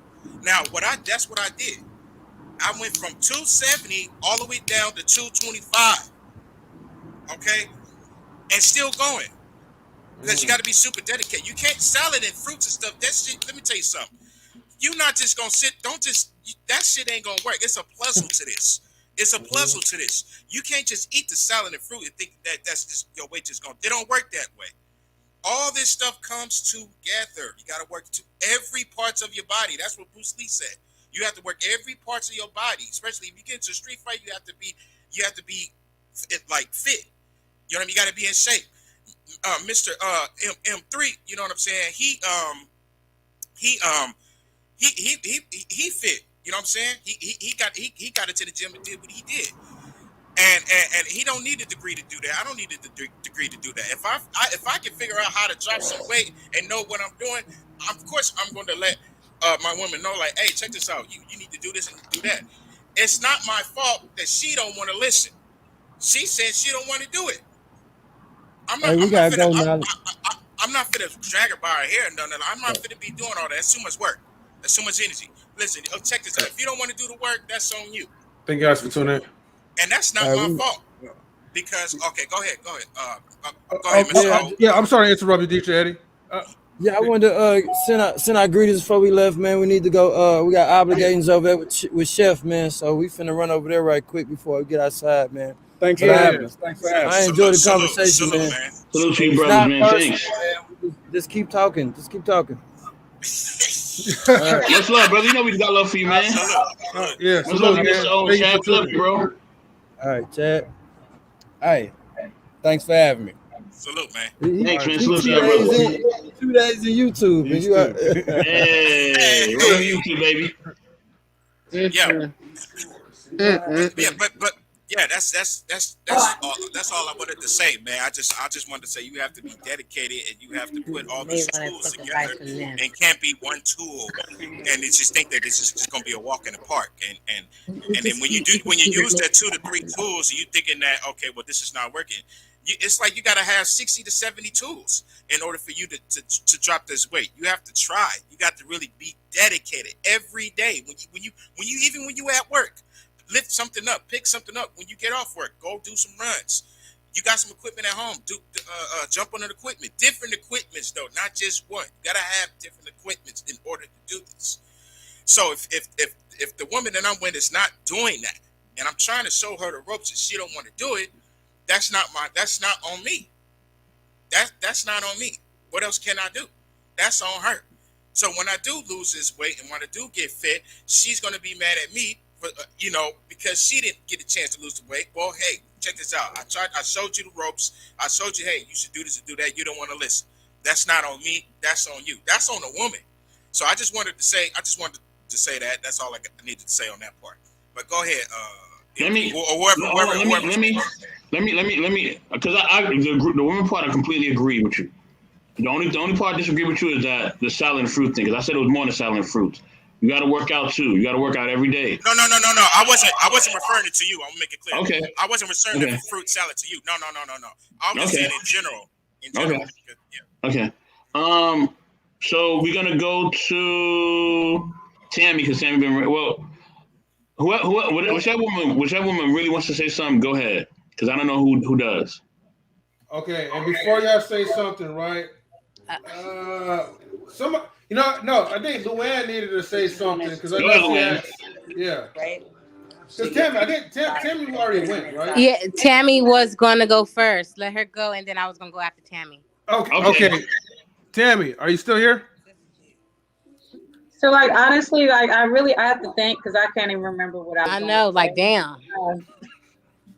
Now, that's what I did. I went from 270 all the way down to 225. Okay? And still going. Because you got to be super dedicated. You can't salad and fruits and stuff. That shit, let me tell you something. you're not just gonna sit. Don't just that shit ain't gonna work. It's a puzzle to this. It's a puzzle to this. You can't just eat the salad and fruit and think that that's just your weight just going. It don't work that way. All this stuff comes together. You got to work to every parts of your body. That's what Bruce Lee said. You have to work every parts of your body, especially if you get into a street fight. You have to be like fit. You know what I mean? You got to be in shape. Mr. M3, you know what I'm saying? He fit. You know what I'm saying? He got into the gym and did what he did. And he don't need a degree to do that. I don't need a degree to do that. If I can figure out how to drop some weight and know what I'm doing, of course I'm going to let my woman know, like, hey, check this out. You need to do this and do that. It's not my fault that she don't want to listen. She said she don't want to do it. I'm not finna drag her by her hair and none of that. I'm not finna be doing all that. That's too much work. That's too much energy. Listen, check this out. If you don't want to do the work, that's on you. Thank you guys for tuning in. And that's not my fault. Because go ahead. Go ahead, Mr. Yeah, I'm sorry to interrupt you, DJ Eddie. I wanted to send our greetings before we left, man. We need to go. We got obligations over there with Chef, man. So we finna run over there right quick before we get outside, man. Thanks for having us. I enjoyed the conversation, man. Salute to you, brothers, man. Thanks. Just keep talking. Right. Much love, brother. You know we got love for you, man. Yeah. Much love, Mr. Chad. Love you, bro. All right, Chad. Hey, thanks for having me. Salute, man. Thanks, man. Salute to you, brother. 2 days in YouTube. And you are, hey, we're on YouTube, baby. Yeah. Yeah, but yeah, that's all I wanted to say, man. I just wanted to say you have to be dedicated and you have to put all these tools together and can't be one tool and it's just think that this is just gonna be a walk in the park. And then when you use that 2 to 3 tools, you thinking that okay, well this is not working. It's like you gotta have 60 to 70 tools in order for you to drop this weight. You have to try. You got to really be dedicated every day. When you at work. Lift something up, pick something up when you get off work. Go do some runs. You got some equipment at home. Jump on the equipment. Different equipments though, not just one. You gotta have different equipments in order to do this. So if the woman that I'm with is not doing that, and I'm trying to show her the ropes and she don't want to do it, that's not on me. That's not on me. What else can I do? That's on her. So when I do lose this weight and when I do get fit, she's gonna be mad at me. Because she didn't get a chance to lose the weight. Well, hey, check this out. I showed you the ropes. I showed you, hey, you should do this and do that. You don't want to listen. That's not on me. That's on you. That's on the woman. So I just wanted to say that. That's all I needed to say on that part. But go ahead. Let me, because the woman part I completely agree with you. The only part I disagree with you is that the salad and fruit thing. Because I said it was more than salad and fruit. You got to work out too. You got to work out every day. No. I wasn't referring it to you. I'm gonna make it clear. Okay. I wasn't referring to fruit salad to you. No. I was saying in general. Okay. Yeah. Okay. So we're gonna go to Tammy because Tammy been well. Whichever woman really wants to say something, go ahead. Because I don't know who does. Okay. And before y'all say something, right? Somebody. No, I think Luann needed to say something because I know she asked. Yeah. Right. Because Tammy already went, right? Yeah, Tammy was going to go first. Let her go, and then I was going to go after Tammy. Okay. Tammy, are you still here? So, honestly, I have to think because I can't even remember what I know, damn.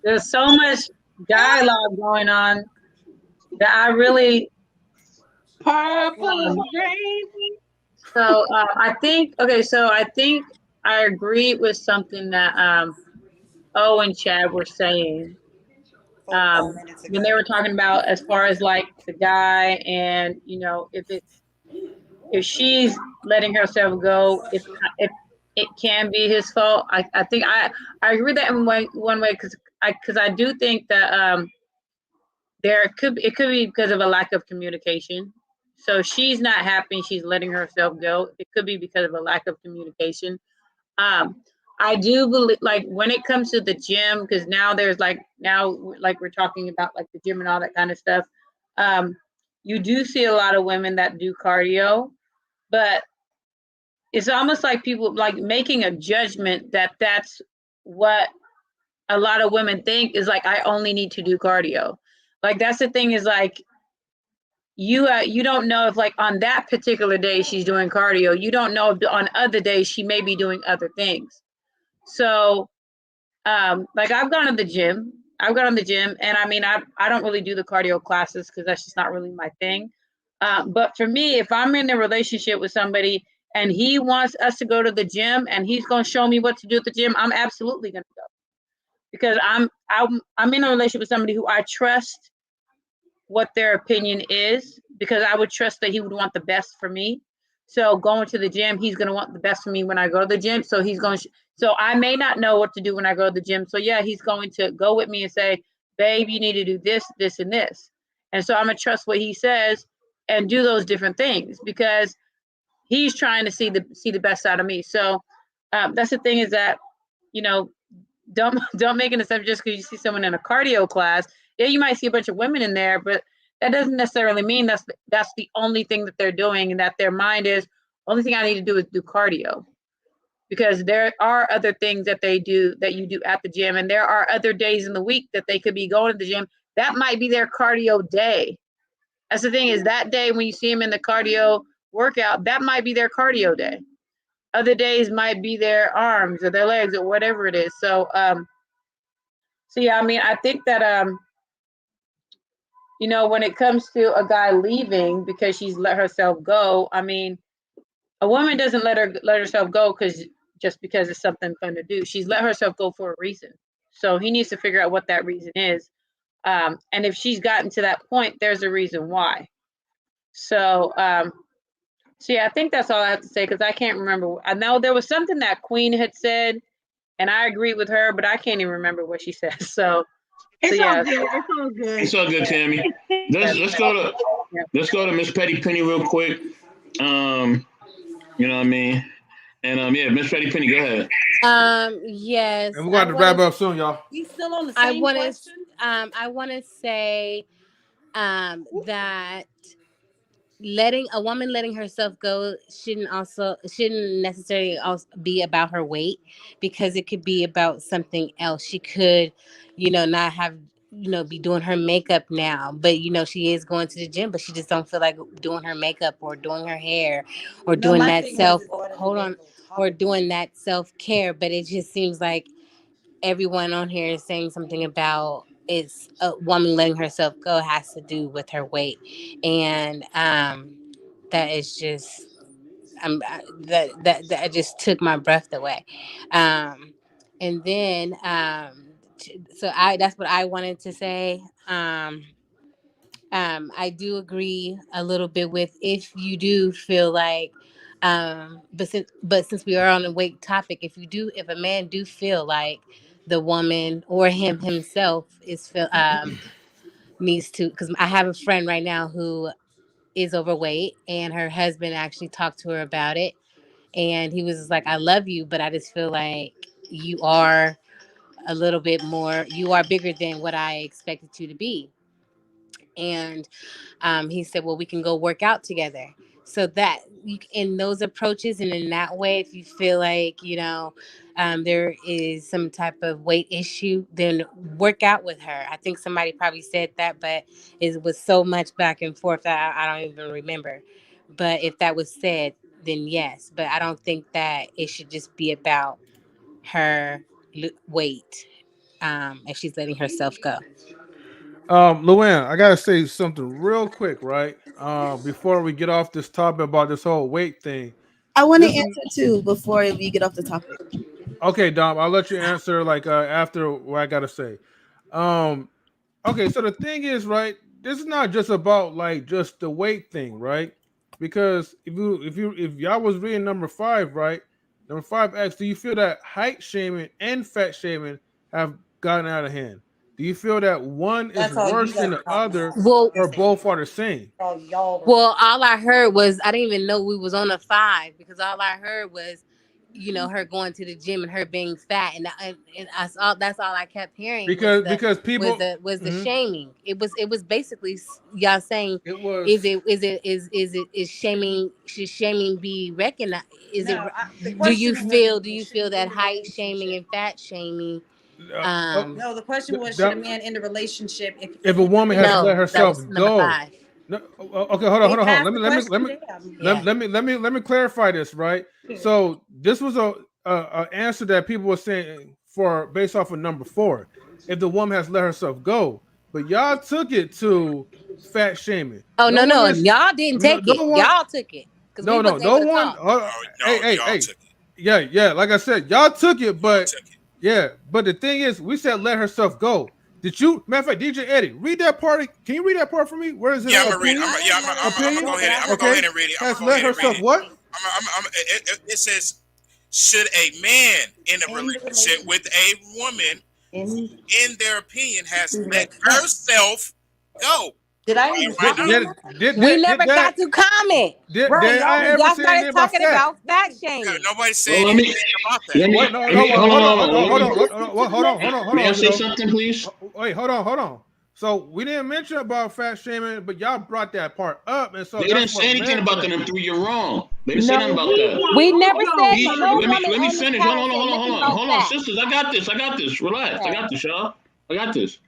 There's so much dialogue going on that I really... Purple rain. So I think I agree with something that O and Chad were saying when they were talking about as far as the guy and if she's letting herself go, if it can be his fault. I think I agree that in one way because I do think that it could be because of a lack of communication. So she's not happy. She's letting herself go. It could be because of a lack of communication. I do believe, when it comes to the gym, because now there's we're talking about the gym and all that kind of stuff. You do see a lot of women that do cardio, but it's almost like people like making a judgment that that's what a lot of women think is like, I only need to do cardio. Like that's the thing is like, you don't know if like on that particular day she's doing cardio. You don't know if on other days she may be doing other things. So like I've gone to the gym. And I mean I don't really do the cardio classes because that's just not really my thing. But for me, if I'm in a relationship with somebody and he wants us to go to the gym and he's gonna show me what to do at the gym, I'm absolutely gonna go. Because I'm in a relationship with somebody who I trust what their opinion is, because I would trust that he would want the best for me. So going to the gym, he's going to want the best for me when I go to the gym. So he's going to, so I may not know what to do when I go to the gym. So yeah, he's going to go with me and say, babe, you need to do this, this, and this. And so I'm going to trust what he says and do those different things because he's trying to see the best out of me. So that's the thing is that, you know, don't make an assumption just because you see someone in a cardio class. Yeah, you might see a bunch of women in there, but that doesn't necessarily mean that's the only thing that they're doing and that their mind is, only thing I need to do is do cardio. Because there are other things that they do that you do at the gym, and there are other days in the week that they could be going to the gym. That might be their cardio day. That's the thing is that day when you see them in the cardio workout, that might be their cardio day. Other days might be their arms or their legs or whatever it is. So yeah, I mean, I think that you know, when it comes to a guy leaving because she's let herself go, I mean, a woman doesn't let herself go just because it's something fun to do. She's let herself go for a reason. So he needs to figure out what that reason is. And if she's gotten to that point, there's a reason why. So yeah, I think that's all I have to say because I can't remember. I know there was something that Queen had said, and I agree with her, but I can't even remember what she said. So yeah. All good. It's all good. It's all good, Tammy. Let's go to Miss Petty Penny real quick. You know what I mean? And yeah, Miss Petty Penny, go ahead. Yes. And we're going to wrap up soon, y'all. We still on the same question? I want to say that a woman letting herself go shouldn't necessarily also be about her weight, because it could be about something else. She could, not have, be doing her makeup now, but she is going to the gym, but she just don't feel like doing her makeup or doing her hair or doing that doing that self-care. But it just seems like everyone on here is saying something about it's a woman letting herself go has to do with her weight, and that is just that just took my breath away. And then so that's what I wanted to say. I do agree a little bit with, if you do feel like but since we are on the weight topic, if a man do feel like the woman or him himself is needs to, because I have a friend right now who is overweight, and her husband actually talked to her about it, and he was like, I love you, but I just feel like you are a little bit more, you are bigger than what I expected you to be. And he said, well, we can go work out together. So that in those approaches and in that way, if you feel like, there is some type of weight issue, then work out with her. I think somebody probably said that, but it was so much back and forth that I don't even remember. But if that was said, then yes. But I don't think that it should just be about her weight if she's letting herself go. Luann, I gotta say something real quick, right? Before we get off this topic about this whole weight thing. I want to answer too before we get off the topic. Okay, Dom, I'll let you answer after what I gotta say. Okay, so the thing is, right, this is not just about just the weight thing, right? Because if y'all was reading number 5, right? Number 5 asks, do you feel that height shaming and fat shaming have gotten out of hand? Do you feel that one is worse than the other, or both are the same? Well, all I heard was, I didn't even know we was on a 5, because all I heard was you know, her going to the gym and her being fat, and that's all I kept hearing because people was the shaming. It was basically y'all saying it was is shaming, should shaming be recognized? Do you feel that height shaming and fat shaming? No, the question was, should a man end a relationship if a woman has let herself go? No, okay, hold on. Let me clarify this, right? So this was a answer that people were saying for based off of number 4. If the woman has let herself go, but y'all took it to fat shaming. Oh no, y'all didn't take it. Y'all took it. No one. Hey. Yeah. Like I said, y'all took it, but but the thing is, we said let herself go. Did you? Matter of fact, DJ Eddie, read that part. Can you read that part for me? Where is it? Yeah, I'm gonna read. I'm gonna go ahead and read it. Has let herself what? It says, should a man in a relationship with a woman who, in their opinion, has let herself go? Did I? We never got to comment. Did I ever y'all say started talking about fat shaming? Nobody said anything about that. Hold on. May I say something, please? Wait, hold on. So we didn't mention about fat shaming, but y'all brought that part up, and so they didn't say anything about that. And you're wrong. They didn't say nothing about that. We never said. Let me finish. Hold on, sisters. I got this. Relax. I got this, y'all. I got this.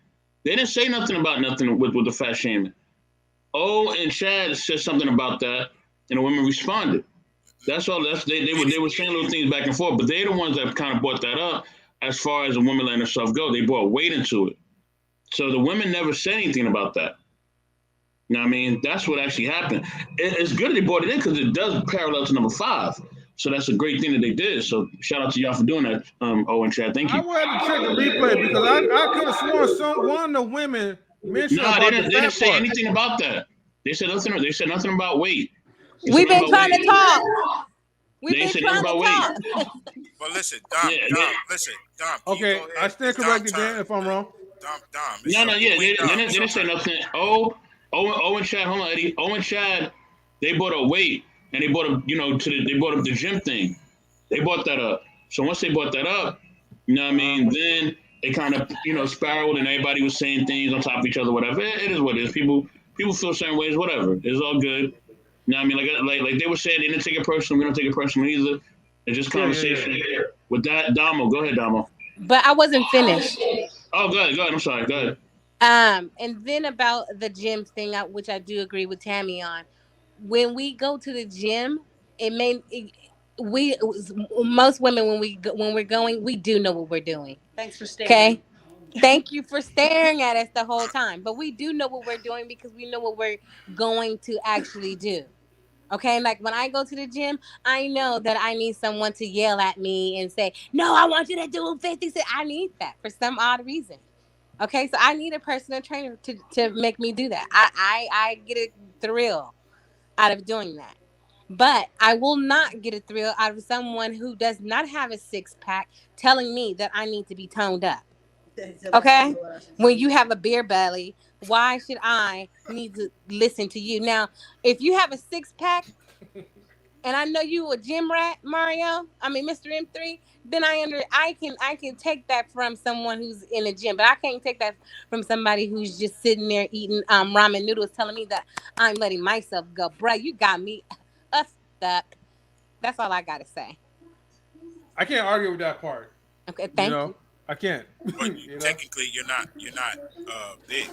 They didn't say nothing about nothing with the fat shaming. O and Chad said something about that, and the women responded. That's all. They were saying little things back and forth, but they're the ones that kind of brought that up as far as a woman letting herself go. They brought weight into it. So the women never said anything about that. You know what I mean? That's what actually happened. It's good they brought it in because it does parallel to number 5. So that's a great thing that they did. So shout out to y'all for doing that, O and Chad. Thank you. I would have to check the replay because I could have sworn one of the women mentioned they didn't say anything about that. They said nothing. They said nothing about weight. We've been trying to talk. They said nothing about weight. But listen, Dom. Okay, I stand corrected then if I'm wrong. Dom. They didn't say nothing. O and Chad, hold on, Eddie. O and Chad, they brought up weight and they brought up, they brought up the gym thing. They brought that up. So once they brought that up, you know what I mean, then it kind of, spiraled and everybody was saying things on top of each other, whatever. It is what it is. People feel certain ways, whatever. It's all good. You know what I mean? Like they were saying, they didn't take it personal. We don't take it personal either. It's just conversation. Yeah. With that, Damo, go ahead, Damo. But I wasn't finished. Oh, go ahead. I'm sorry. Go ahead. And then about the gym thing, which I do agree with Tammy on. When we go to the gym, most women when we're going, we do know what we're doing. Thanks for staring. Okay. Thank you for staring at us the whole time. But we do know what we're doing because we know what we're going to actually do. Okay, like when I go to the gym, I know that I need someone to yell at me and say, "No, I want you to do 50." I need that for some odd reason. Okay, so I need a personal trainer to make me do that. I get a thrill out of doing that. But I will not get a thrill out of someone who does not have a 6-pack telling me that I need to be toned up. Okay? When you have a beer belly, why should I need to listen to you? Now, if you have a 6-pack and I know you a gym rat, Mr. M3, then I can take that from someone who's in a gym, but I can't take that from somebody who's just sitting there eating ramen noodles telling me that I'm letting myself go. Bruh, you got me up. That's all I gotta say. I can't argue with that part. Okay, thank you. I can't. But technically, you're not big.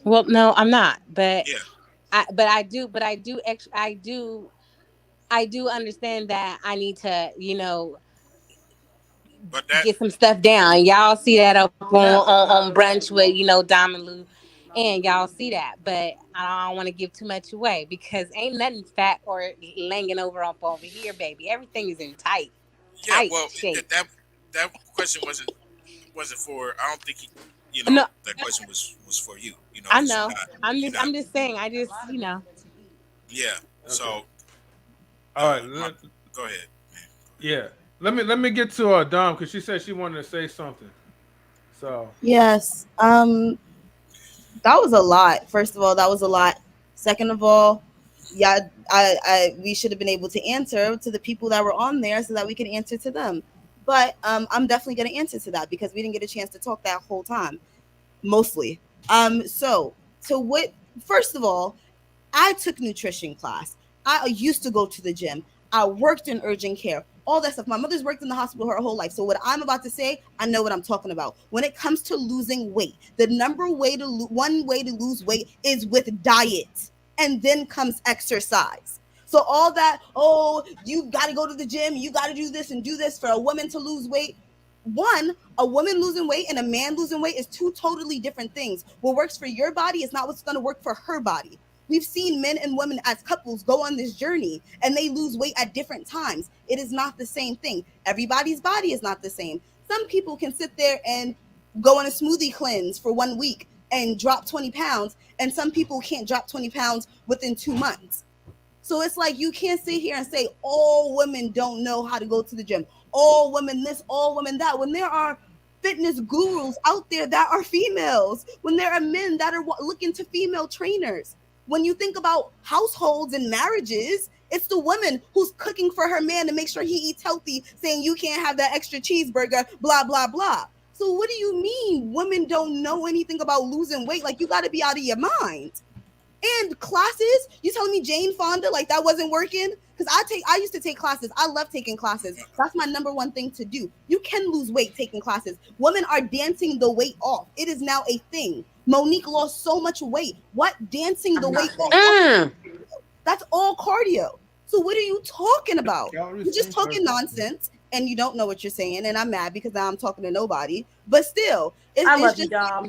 Well, no, I'm not. But yeah. I do understand that I need to, get some stuff down. Y'all see that up on brunch with Dom and Lou, and y'all see that. But I don't want to give too much away because ain't nothing fat or langing over here, baby. Everything is in tight. Yeah, tight well, shape. that question wasn't for. I don't think no, that question was for you. I know. I'm just saying. Yeah. Okay. So. All right. Go ahead. Yeah. Let me get to Dom because she said she wanted to say something. So. Yes. That was a lot. First of all, that was a lot. Second of all, yeah, we should have been able to answer to the people that were on there so that we could answer to them. But I'm definitely going to answer to that because we didn't get a chance to talk that whole time, mostly. So what? First of all, I took nutrition class. I used to go to the gym. I worked in urgent care, all that stuff. My mother's worked in the hospital her whole life. So what I'm about to say, I know what I'm talking about. When it comes to losing weight, the one way to lose weight is with diet, and then comes exercise. So all that, oh, you got to go to the gym, you got to do this and do this for a woman to lose weight. One, a woman losing weight and a man losing weight is two totally different things. What works for your body is not what's going to work for her body. We've seen men and women as couples go on this journey and they lose weight at different times. It is not the same thing. Everybody's body is not the same. Some people can sit there and go on a smoothie cleanse for 1 week and drop 20 pounds, and some people can't drop 20 pounds within 2 months. So it's like you can't sit here and say all women don't know how to go to the gym, all women this, all women that, when there are fitness gurus out there that are females, when there are men that are looking to female trainers. When you think about households and marriages, it's the woman who's cooking for her man to make sure he eats healthy, saying you can't have that extra cheeseburger, blah, blah, blah. So what do you mean women don't know anything about losing weight? Like, you got to be out of your mind. And classes, you telling me Jane Fonda, like that wasn't working? Because I used to take classes. I love taking classes. That's my number one thing to do. You can lose weight taking classes. Women are dancing the weight off. It is now a thing. Monique lost so much weight. What? Dancing the weight off? That's all cardio. So what are you talking about? You're just talking nonsense and you don't know what you're saying. And I'm mad because now I'm talking to nobody. But still, I love you, Dom.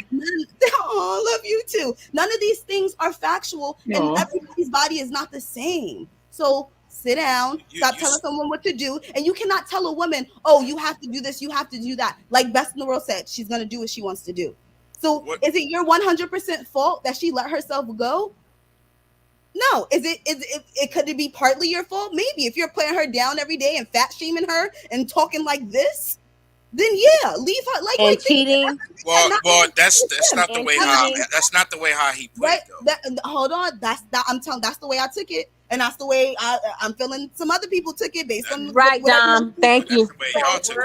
Oh, I love you too. None of these things are factual, and everybody's body is not the same. So sit down, stop telling someone what to do. And you cannot tell a woman, oh, you have to do this, you have to do that. Like Best in the World said, she's going to do what she wants to do. So is it your 100% fault that she let herself go? No. Could it be partly your fault? Maybe. If you're putting her down every day and fat shaming her and talking like this, then yeah, leave her like cheating. Well, that's not the way how he put it though. Hold on, that's the way I took it, and that's the way I'm feeling. Some other people took it based on Dom. Thank you. That's the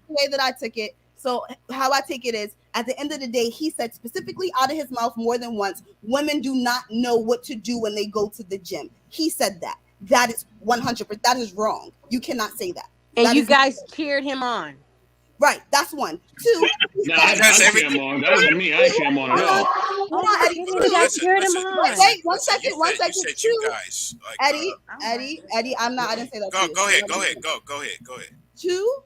way that I took it. So how I take it is, at the end of the day, he said specifically out of his mouth more than once, women do not know what to do when they go to the gym. He said that. That is 100%. That is wrong. You cannot say that. And that you guys cheered him on. Right. That's one. Two. No, I cheered him on. That wasn't me. I ain't cheered him on at all. Hold on, Eddie. Wait, 1 second. 1 second. Two. Eddie, I didn't say that. Go ahead. Two,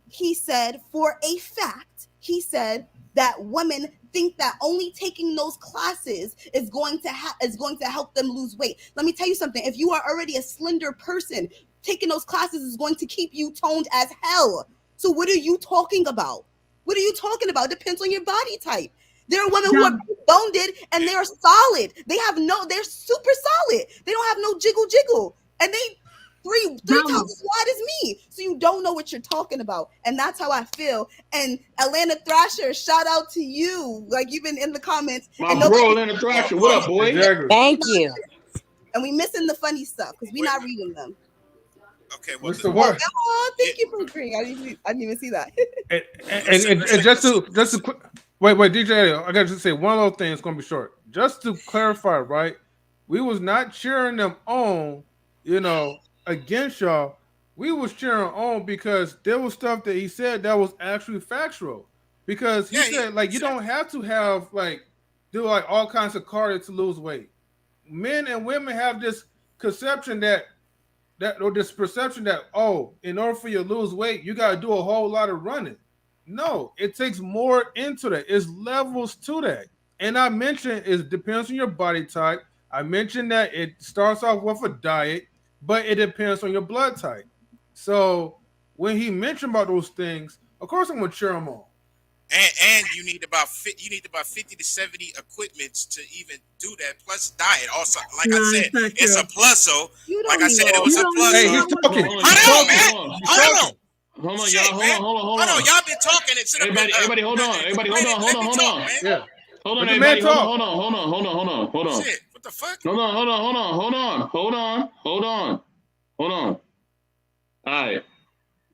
he said for a fact, he said that women think that only taking those classes is going to help them lose weight. Let me tell you something. If you are already a slender person, taking those classes is going to keep you toned as hell. So what are you talking about? What are you talking about? It depends on your body type. There are women who are boned and they are solid. They're super solid. They don't have no jiggle. And they three times as wide as me. So you don't know what you're talking about. And that's how I feel. And Atlanta Thrasher, shout out to you. Like, you've been in the comments. My bro, Atlanta Thrasher, what up, boy? Exactly. Thank you. And we missing the funny stuff because we're not reading them. Okay, what's the word? Oh, thank you for agreeing. I didn't even see that. and just to quick, wait, DJ, I got to say one little thing. It's gonna be short. Just to clarify, right? We was not cheering them on, against y'all. We was cheering on because there was stuff that he said that was actually factual. Because he said you don't have to have do all kinds of cardio to lose weight. Men and women have this conception that this perception that, in order for you to lose weight, you got to do a whole lot of running. No, it takes more into that. It's levels to that. And I mentioned it depends on your body type. I mentioned that it starts off with a diet, but it depends on your blood type. So when he mentioned about those things, of course I'm going to cheer him on. And you need about 50 to 70 equipments to even do that. Plus diet. Also, like I said, it's a plus. So, like I said, it was a plus. Hey, he's talking. Hold on, y'all. Hold on. Y'all been talking. Everybody, hold on. Everybody, hold on. Yeah. Hold on, everybody. Hold on. Shit. What the fuck? Hold on. All right.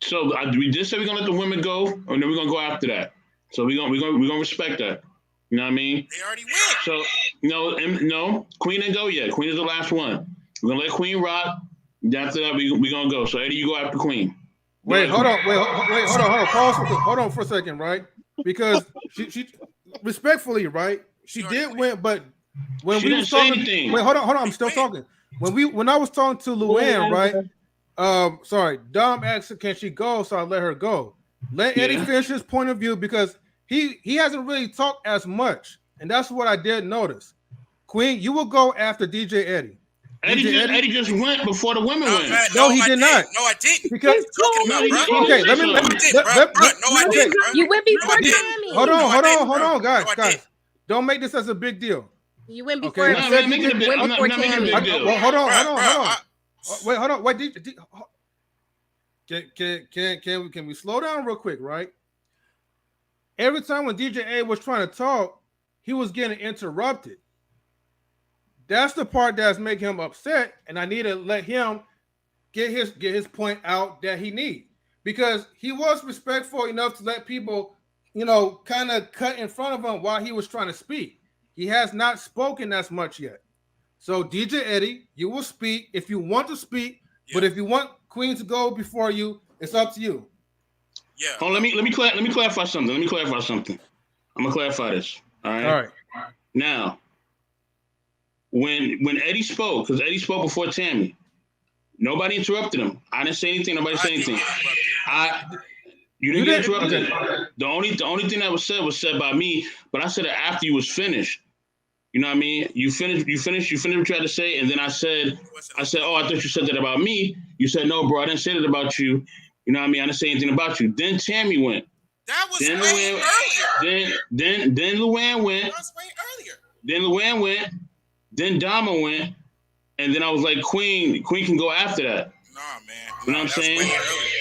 So we just said we're gonna let the women go, and then we're gonna go after that. So we're gonna respect that. You know what I mean? They already went. So no, Queen didn't go yet. Queen is the last one. We're gonna let Queen rock. After that, we're gonna go. So Eddie, you go after Queen. Wait, hold on. Pause. Hold on for a second, right? Because she respectfully, right? She did win, but when we was talking, wait, hold on. I'm still talking. When I was talking to Luann, right? Sorry, Dom asked, "Can she go?" So I let her go. Let Eddie finish his point of view because he hasn't really talked as much, and that's what I did notice. Queen, you will go after DJ Eddie. Eddie just went before the women went. No, he did not. No, I didn't. Because okay, let me. You went before Tammy. Hold on, guys. Don't make this as a big deal. You went before. Okay, I'm not making a big deal. Hold on. Wait, hold on. Wait, can we slow down real quick, right? Every time when DJ A was trying to talk, he was getting interrupted. That's the part that's making him upset, and I need to let him get his point out that he needs, because he was respectful enough to let people, kind of cut in front of him while he was trying to speak. He has not spoken as much yet. So DJ Eddie, you will speak if you want to speak, but if you want Queen to go before you, it's up to you. Yeah. Oh, let me clarify something. I'm gonna clarify this. All right. Now, when Eddie spoke, because Eddie spoke before Tammy, nobody interrupted him. I didn't say anything. Nobody said anything. You didn't get interrupted. The only thing that was said by me, but I said it after you was finished. You know what I mean? You finished what you had to say, and then I said, oh, I thought you said that about me. You said, no, bro, I didn't say that about you. You know what I mean? I didn't say anything about you. Then Tammy went. That was way earlier. Then Luann went. That was way earlier. Then Luann went. Then Dama went. And then I was like, Queen can go after that. Nah, man. You know what I'm saying?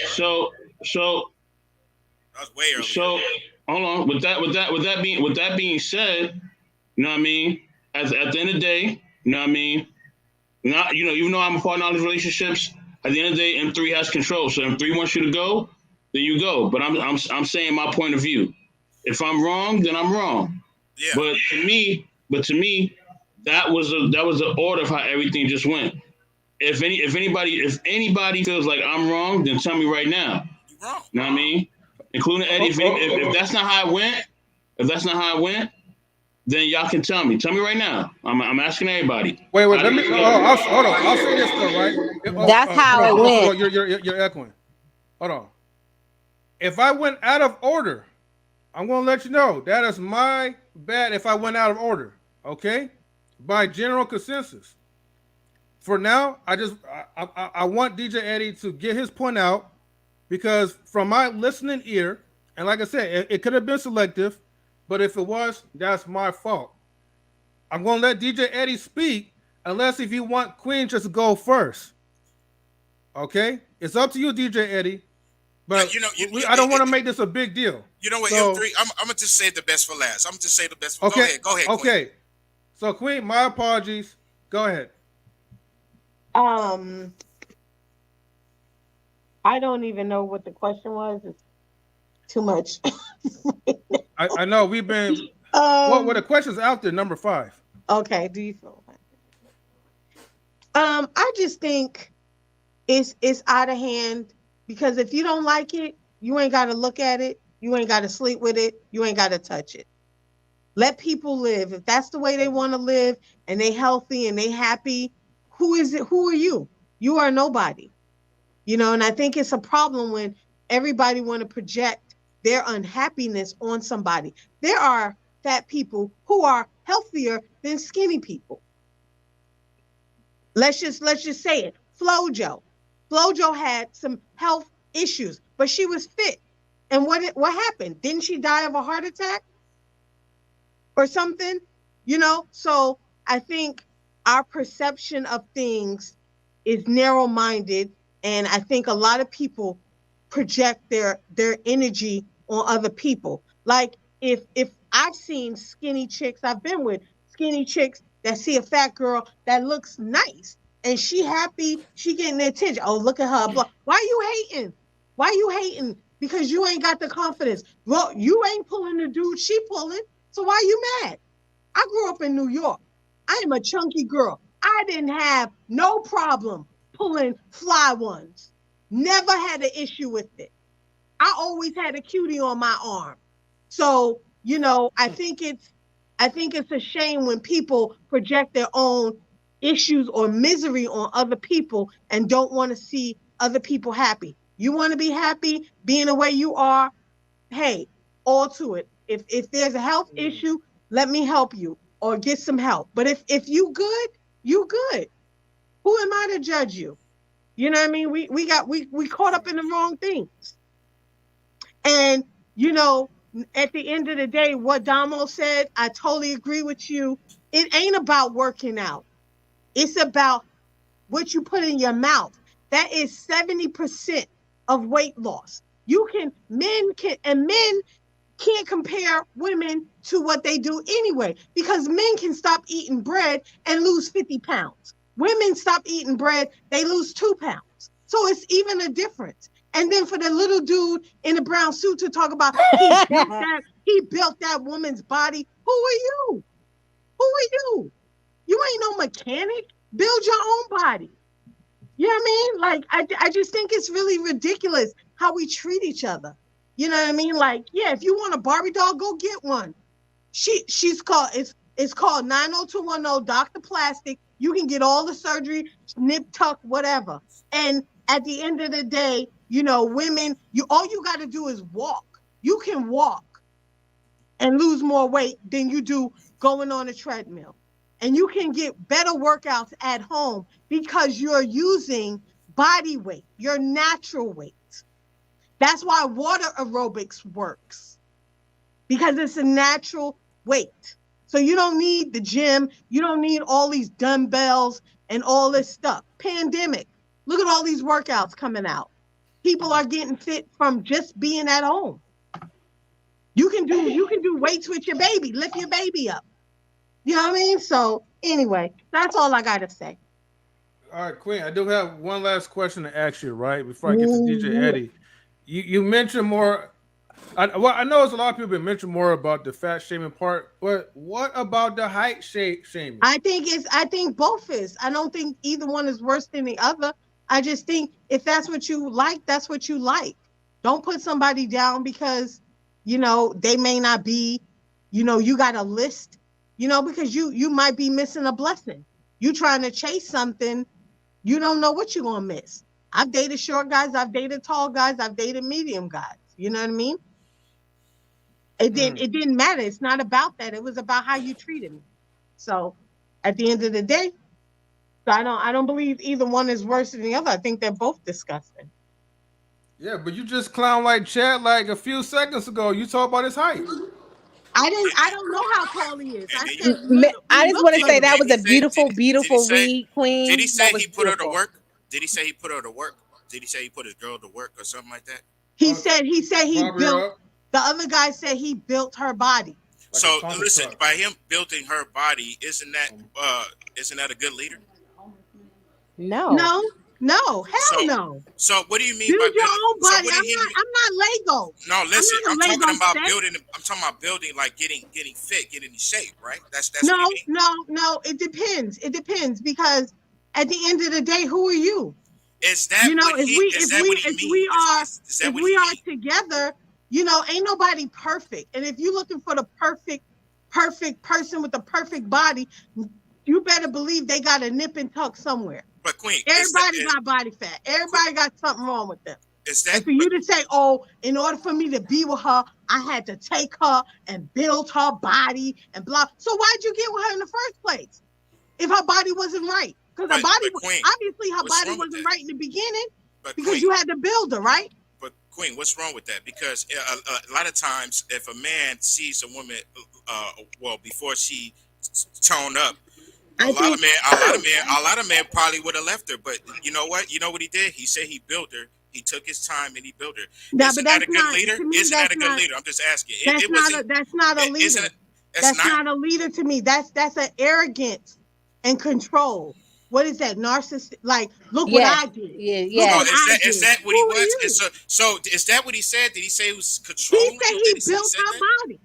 So that was way earlier. So hold on. With that being said, you know what I mean? At the end of the day, you know what I mean? Even though I'm a part of all these relationships, at the end of the day, M3 has control. So M3 wants you to go, then you go. But I'm saying my point of view. If I'm wrong, then I'm wrong. Yeah. But to me, that was the order of how everything just went. If anybody feels like I'm wrong, then tell me right now. You're wrong. You know what I mean? Including Eddie. If that's not how it went, then y'all can tell me. Tell me right now. I'm asking everybody. Wait. Let me. Hold on. I'll say this though, right? That's how it went. You're echoing. Hold on. If I went out of order, I'm gonna let you know that is my bad. If I went out of order, okay, by general consensus. For now, I want DJ Eddie to get his point out, because from my listening ear, and like I said, it could have been selective. But if it was, that's my fault. I'm going to let DJ Eddie speak, unless if you want Queen just to go first. Okay? It's up to you, DJ Eddie. But I don't want to make this a big deal. You know what, M3? I'm going to just say the best for last. Okay. Go ahead. Okay. Queen. So, Queen, my apologies. Go ahead. I don't even know what the question was. It's too much. I know we've been. Well, the question's out there, number 5. Okay. Do you feel? I just think it's out of hand, because if you don't like it, you ain't got to look at it. You ain't got to sleep with it. You ain't got to touch it. Let people live. If that's the way they want to live, and they healthy and they happy, who is it? Who are you? You are nobody. And I think it's a problem when everybody want to project their unhappiness on somebody. There are fat people who are healthier than skinny people. Let's just say it. Flojo had some health issues, but she was fit. And what happened? Didn't she die of a heart attack or something? So I think our perception of things is narrow-minded, and I think a lot of people project their energy on other people. Like if I've seen skinny chicks, I've been with skinny chicks that see a fat girl that looks nice and she happy, she getting the attention. Oh, look at her. Why you hating? Why you hating? Because you ain't got the confidence. Well, you ain't pulling the dude, she pulling. So why you mad? I grew up in New York. I am a chunky girl. I didn't have no problem pulling fly ones. Never had an issue with it. I always had a cutie on my arm. So, you know, I think it's a shame when people project their own issues or misery on other people and don't want to see other people happy. You want to be happy being the way you are? Hey, all to it. If there's a health issue, let me help you or get some help. But if you good, you good. Who am I to judge you? You know what I mean? We caught up in the wrong things. And, you know, at the end of the day, what Damo said, I totally agree with you. It ain't about working out. It's about what you put in your mouth. That is 70% of weight loss. Men can't compare women to what they do anyway, because men can stop eating bread and lose 50 pounds. Women stop eating bread, they lose 2 pounds. So it's even a difference. And then for the little dude in the brown suit to talk about he built that woman's body. Who are you? Who are you? You ain't no mechanic. Build your own body. You know what I mean? Like, I just think it's really ridiculous how we treat each other. You know what I mean? Like, yeah, if you want a Barbie doll, go get one. It's called 90210 Dr. Plastic. You can get all the surgery, nip tuck, whatever. And at the end of the day, you know, women, all you got to do is walk. You can walk and lose more weight than you do going on a treadmill. And you can get better workouts at home because you're using body weight, your natural weight. That's why water aerobics works, because it's a natural weight. So you don't need the gym. You don't need all these dumbbells and all this stuff. Pandemic. Look at all these workouts coming out. People are getting fit from just being at home. You can do weights with your baby, lift your baby up. You know what I mean? So anyway, that's all I got to say. All right, Queen, I do have one last question to ask you, right? Before I get to DJ Eddie. You mentioned more. I know it's a lot of people mention more about the fat shaming part, but what about the height shaming? I think both is. I don't think either one is worse than the other. I just think if that's what you like, that's what you like. Don't put somebody down because, you know, they may not be, you know, you got a list, you know, because you might be missing a blessing. You trying to chase something, you don't know what you're going to miss. I've dated short guys, I've dated tall guys, I've dated medium guys. You know what I mean? It didn't matter. It's not about that. It was about how you treated me. So at the end of the day, I don't believe either one is worse than the other. I think they're both disgusting. Yeah, but you just clown like Chad like a few seconds ago. You talk about his height. I don't know how tall he is. I said I just want to say that was a beautiful read, Queen. Did he say he put her to work? Did he say he put her to work? Did he say he put his girl to work or something like that? He said he built. The other guy said he built her body. Like so listen, by him building her body, isn't that a good leader? No, hell no. So what do you mean build by your own body? So I'm not Lego. No, listen, I'm talking about set. building. I'm talking about building, like getting fit, getting in shape, right? That's no, what you mean. No. It depends. It depends because at the end of the day, who are you? Is that if we are together, you know, ain't nobody perfect. And if you're looking for the perfect person with the perfect body, you better believe they got a nip and tuck somewhere. But Queen, everybody got body fat. Everybody got something wrong with them. And for you to say, oh, in order for me to be with her, I had to take her and build her body and blah. So why'd you get with her in the first place? If her body wasn't right. Because her body, obviously her body wasn't right in the beginning because you had to build her, right? But Queen, what's wrong with that? Because a lot of times if a man sees a woman, before she toned up, a lot of men probably would have left her. But you know what? You know what he did? He said he built her. He took his time and he built her. Isn't that a good leader? Isn't that a good leader? I'm just asking. That's not a leader. That's not a leader to me. That's an arrogance and control. What is that? Narcissist? Like, look what I did. Yeah. Is that what he was? So is that what he said? Did he say he was controlling? He said he built her body.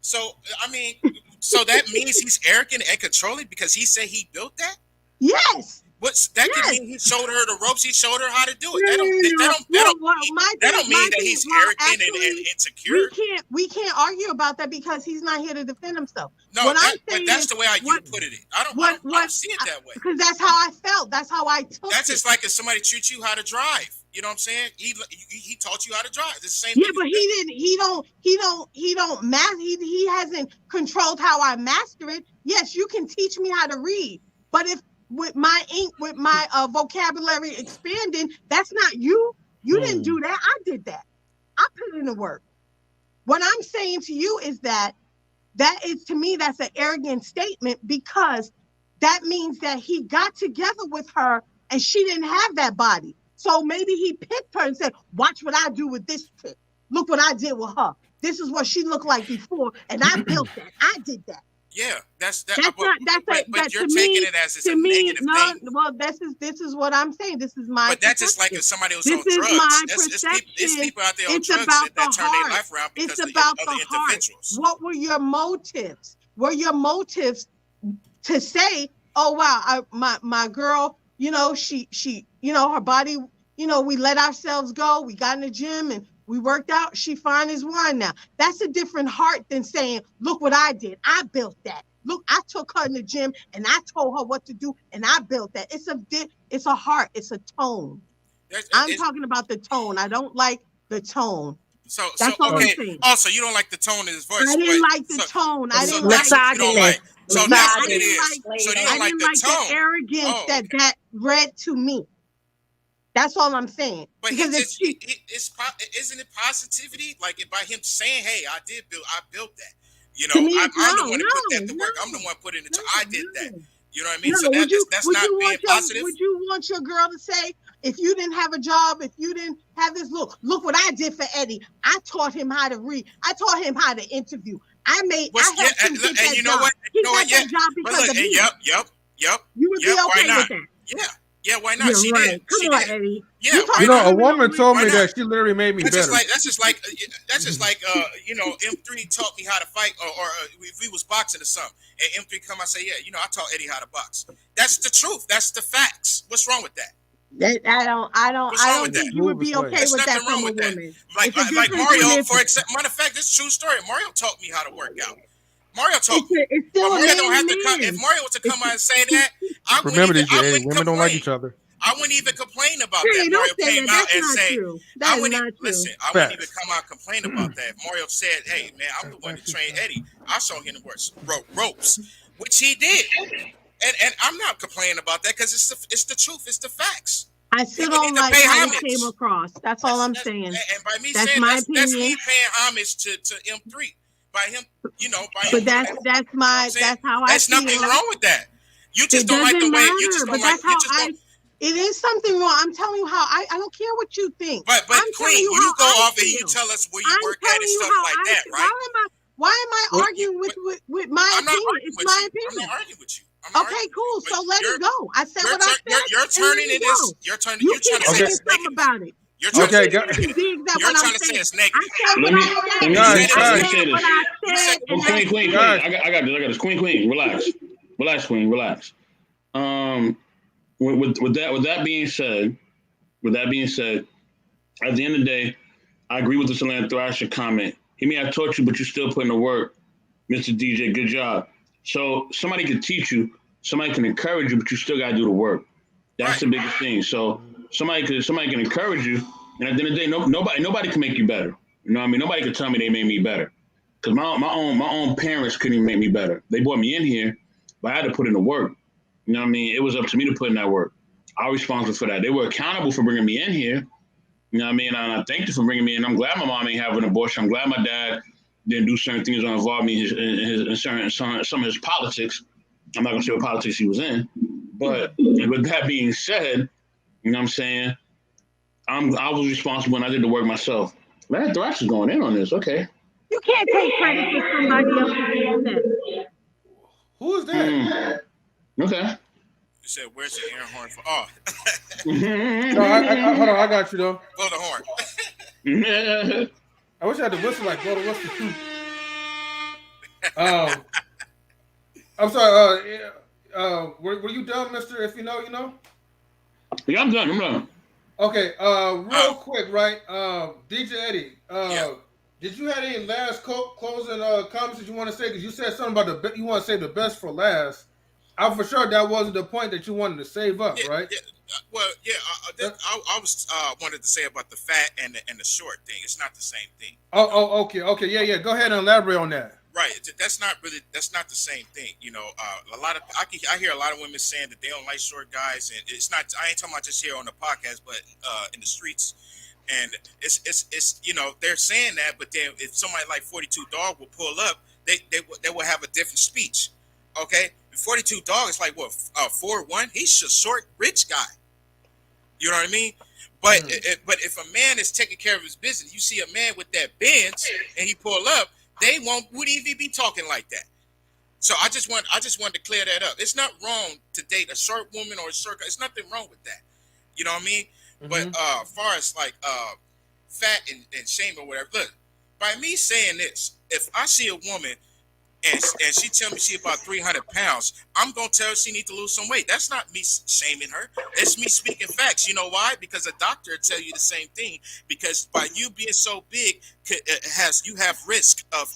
So I mean, so that means he's arrogant and controlling because he said he built that? Yes. That could mean he showed her the ropes. He showed her how to do it. That don't mean that he's arrogant and insecure. We can't argue about that because he's not here to defend himself. No, but that's the way you put it. I don't see it that way. Because that's how I felt. That's how I took it. That's just like if somebody teach you how to drive. You know what I'm saying? He taught you how to drive. It's the same. Yeah, but he don't master. He hasn't controlled how I master it. Yes, you can teach me how to read, but if with my ink, with my vocabulary expanding, that's not you. You didn't do that. I did that. I put in the work. What I'm saying to you is that is, to me, that's an arrogant statement because that means that he got together with her and she didn't have that body. So maybe he picked her and said, watch what I do with this chick. Look what I did with her. This is what she looked like before. And I built that. I did that. Yeah, that's but you're taking it as a negative thing. Well, this is what I'm saying. This is my. But that's just like if somebody was on drugs. It's people out there on drugs that turn their life around because of other individuals. What were your motives? Were your motives to say, "Oh wow, my girl, she her body, we let ourselves go. We got in the gym and we worked out. She fine as wine now." That's a different heart than saying, "Look what I did. I built that. Look, I took her in the gym and I told her what to do and I built that." It's a heart. It's a tone. I'm talking about the tone. I don't like the tone. So okay. Also, you don't like the tone in his voice. I didn't like the tone. I didn't like it. So that's what it is. So you don't like the tone. The arrogance that read to me. That's all I'm saying. But isn't it positivity? Like by him saying, "Hey, I built that." I'm the one who put that to work. I'm the one putting it. I did that. You know what I mean? So that's not being positive. Would you want your girl to say, if you didn't have a job, if you didn't have this, look what I did for Eddie. I taught him how to read. I taught him how to interview. I helped him get that you know job. What? He got that job because of me. Yep. You would be okay with that. Yeah, why not? She did. Come on, Eddie. Yeah, a woman told me that she literally made me better. That's just like M3 taught me how to fight, or if we was boxing or something, and M3 come, I say, yeah, I taught Eddie how to box. That's the truth. That's the facts. What's wrong with that? I don't think you would be okay with that from a woman. Like Mario, for example. Matter of fact, this is a true story. Mario taught me how to work out. Mario told me. Mario don't have to come. If Mario was to come out and say that, women don't like each other. I wouldn't even complain about that. Mario came out and said, I wouldn't even come out and complain about that. Mario said, "Hey man, I'm the one that trained Eddie. I showed him the ropes," which he did. And I'm not complaining about that because it's the truth. It's the facts. I still don't like how it came across. That's all I'm saying. And by me saying that's me paying homage to M3. By him, But that's how I There's nothing wrong with that. You just don't like the way. You just don't like. It is something wrong. I'm telling you how I don't care what you think. But Queen, you go off and you tell us where you work at and stuff like that, right? Why am I arguing with my opinion? It's my opinion. I'm not arguing with you. Okay, cool. So let it go. I said what I said. You're turning it as you're turning. You keep saying something about it. You're trying to say it's negative. Queen, I got this. Queen, relax, Queen, relax. With that being said, at the end of the day, I agree with the Solange Thrasher comment. He may have taught you, but you're still putting the work, Mr. DJ. Good job. So somebody can teach you, somebody can encourage you, but you still gotta do the work. That's the biggest thing. So somebody can encourage you, and at the end of the day, nobody can make you better. You know what I mean? Nobody can tell me they made me better. Because my own parents couldn't even make me better. They brought me in here, but I had to put in the work. You know what I mean? It was up to me to put in that work. I was responsible for that. They were accountable for bringing me in here. You know what I mean? And I thank you for bringing me in. I'm glad my mom ain't having an abortion. I'm glad my dad didn't do certain things that involved me in some of his politics. I'm not going to say what politics he was in. But with that being said, you know what I'm saying? I was responsible and I did the work myself. Man, Thrash is going in on this. Okay. You can't take credit for somebody else. then. Who is that? Okay. You said, "Where's the air horn for?" Oh, No, hold on. I got you though. blow the horn. I wish I had the whistle like blow the whistle. I'm sorry. Were you done, Mister? If you know, you know. Yeah, I'm done. Okay. Real quick, right? DJ Eddie. Did you have any last closing comments that you want to say? Because you said something about you want to save the best for last. I'm for sure that wasn't the point that you wanted to save up, right? Yeah. Well, yeah. I was wanted to say about the fat and the short thing. It's not the same thing. Okay. Yeah. Go ahead and elaborate on that. Right. That's not the same thing. You know, I hear a lot of women saying that they don't like short guys, and it's not. I ain't talking about just here on the podcast, but in the streets. And it's you know, they're saying that, but then if somebody like 42 Dog will pull up, they will have a different speech. Okay, 42 Dog is like what 4'1". He's a short rich guy. You know what I mean? But but if a man is taking care of his business, you see a man with that Benz and he pull up, they wouldn't even be talking like that. So I just wanted to clear that up. It's not wrong to date a short woman or a short guy. There's nothing wrong with that. You know what I mean? But as far as like fat and shame or whatever, look, by me saying this, if I see a woman and she tell me she about 300 pounds, I'm gonna tell her she need to lose some weight. That's not me shaming her. It's me speaking facts. You know why? Because a doctor will tell you the same thing. Because by you being so big, you have risk of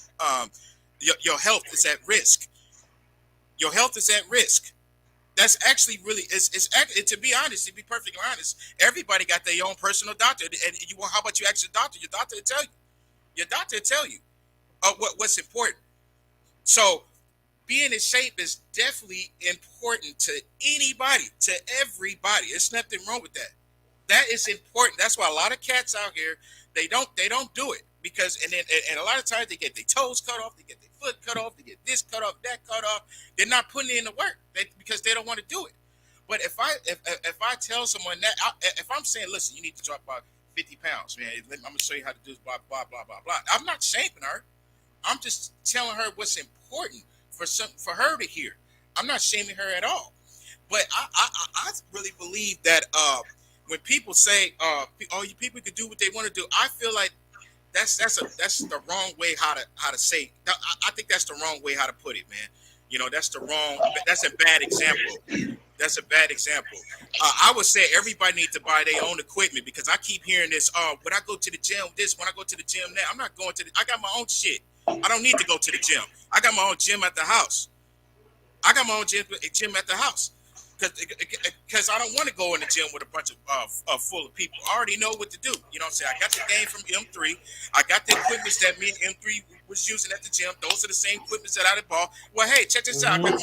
your health is at risk. Your health is at risk. That's actually really to be honest, to be perfectly honest, everybody got their own personal doctor. And how about you ask your doctor? Your doctor will tell you. Your doctor will tell you what's important. So being in shape is definitely important to anybody, to everybody. There's nothing wrong with that. That is important. That's why a lot of cats out here, they don't do it because and a lot of times they get their toes cut off, they get their foot cut off, they get this cut off, that cut off. They're not putting in the work because they don't want to do it. But if I tell someone that, if I'm saying, listen, you need to drop about 50 pounds, man, I'm gonna show you how to do this, blah blah blah blah blah. I'm not shaming her. I'm just telling her what's important for her to hear. I'm not shaming her at all. But I really believe that when people say, "Oh, you people can do what they want to do," I feel like that's the wrong way how to say. I think that's the wrong way how to put it, man. You know, that's a bad example. That's a bad example. I would say everybody needs to buy their own equipment because I keep hearing this. When I go to the gym, when I go to the gym, that I'm not going to. I got my own shit. I don't need to go to the gym. I got my own gym at the house. I got my own gym at the house because I don't want to go in the gym with a bunch of full of people. I already know what to do. You know what I'm saying? I got the game from M3. I got the equipment that me and M3 was using at the gym. Those are the same equipment that I did bought. Well, hey, check this out. I got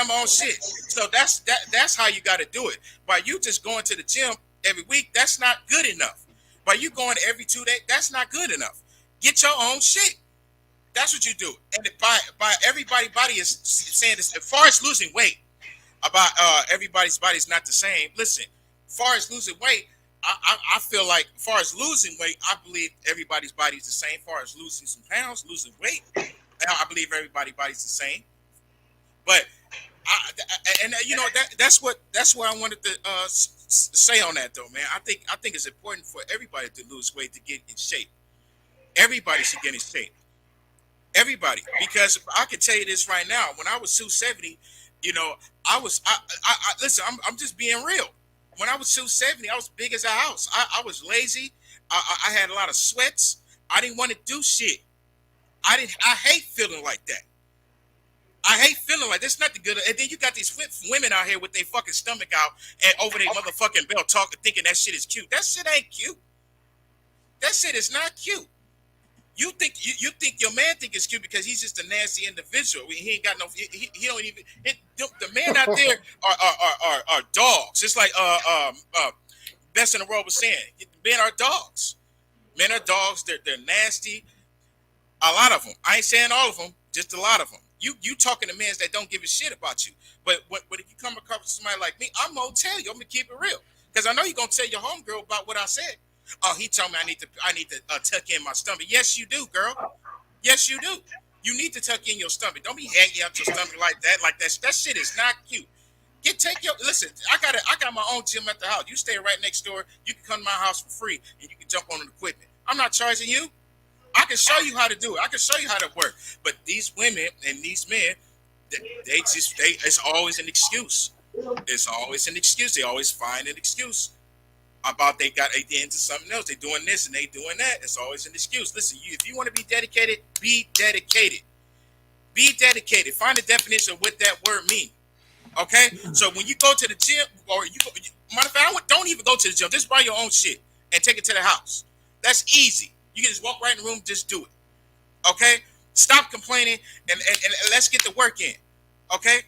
my own shit. So that's how you got to do it. By you just going to the gym every week, that's not good enough. By you going every 2 days, that's not good enough. Get your own shit. That's what you do. And by everybody's body is saying this. As far as losing weight, about everybody's body is not the same. Listen, as far as losing weight, I feel like as far as losing weight, I believe everybody's body is the same. As far as losing some pounds, losing weight, I believe everybody's body's the same. But that's what I wanted to say on that though, man. I think it's important for everybody to lose weight to get in shape. Everybody should get in shape. Everybody, because I can tell you this right now. When I was 270, you know, I listen. I'm just being real. When I was 270, I was big as a house. I was lazy. I had a lot of sweats. I didn't want to do shit. I hate feeling like that. I hate feeling like there's nothing good. And then you got these women out here with their fucking stomach out and over their motherfucking belt talking, thinking that shit is cute. That shit ain't cute. That shit is not cute. You think your man think it's cute because he's just a nasty individual. He ain't got no. He don't even. The men out there are dogs. It's like Best in the World was saying. Men are dogs. Men are dogs. They're nasty. A lot of them. I ain't saying all of them. Just a lot of them. You talking to men that don't give a shit about you. But if you come across somebody like me, I'm gonna tell you. I'm gonna keep it real because I know you're gonna tell your homegirl about what I said. Oh, he told me I need to tuck in my stomach. Yes, you do, girl. Yes, you do. You need to tuck in your stomach. Don't be hanging out your stomach like that. Like that shit is not cute. Listen, I got my own gym at the house. You stay right next door. You can come to my house for free and you can jump on the equipment. I'm not charging you. I can show you how to do it. I can show you how to work. But these women and these men, it's always an excuse. It's always an excuse. They always find an excuse about they into something else. They doing this and they doing that. It's always an excuse. Listen, if you want to be dedicated, be dedicated. Be dedicated. Find the definition of what that word means. Okay? So when you go to the gym, or matter of fact, don't even go to the gym. Just buy your own shit and take it to the house. That's easy. You can just walk right in the room, just do it. Okay? Stop complaining and let's get the work in. Okay?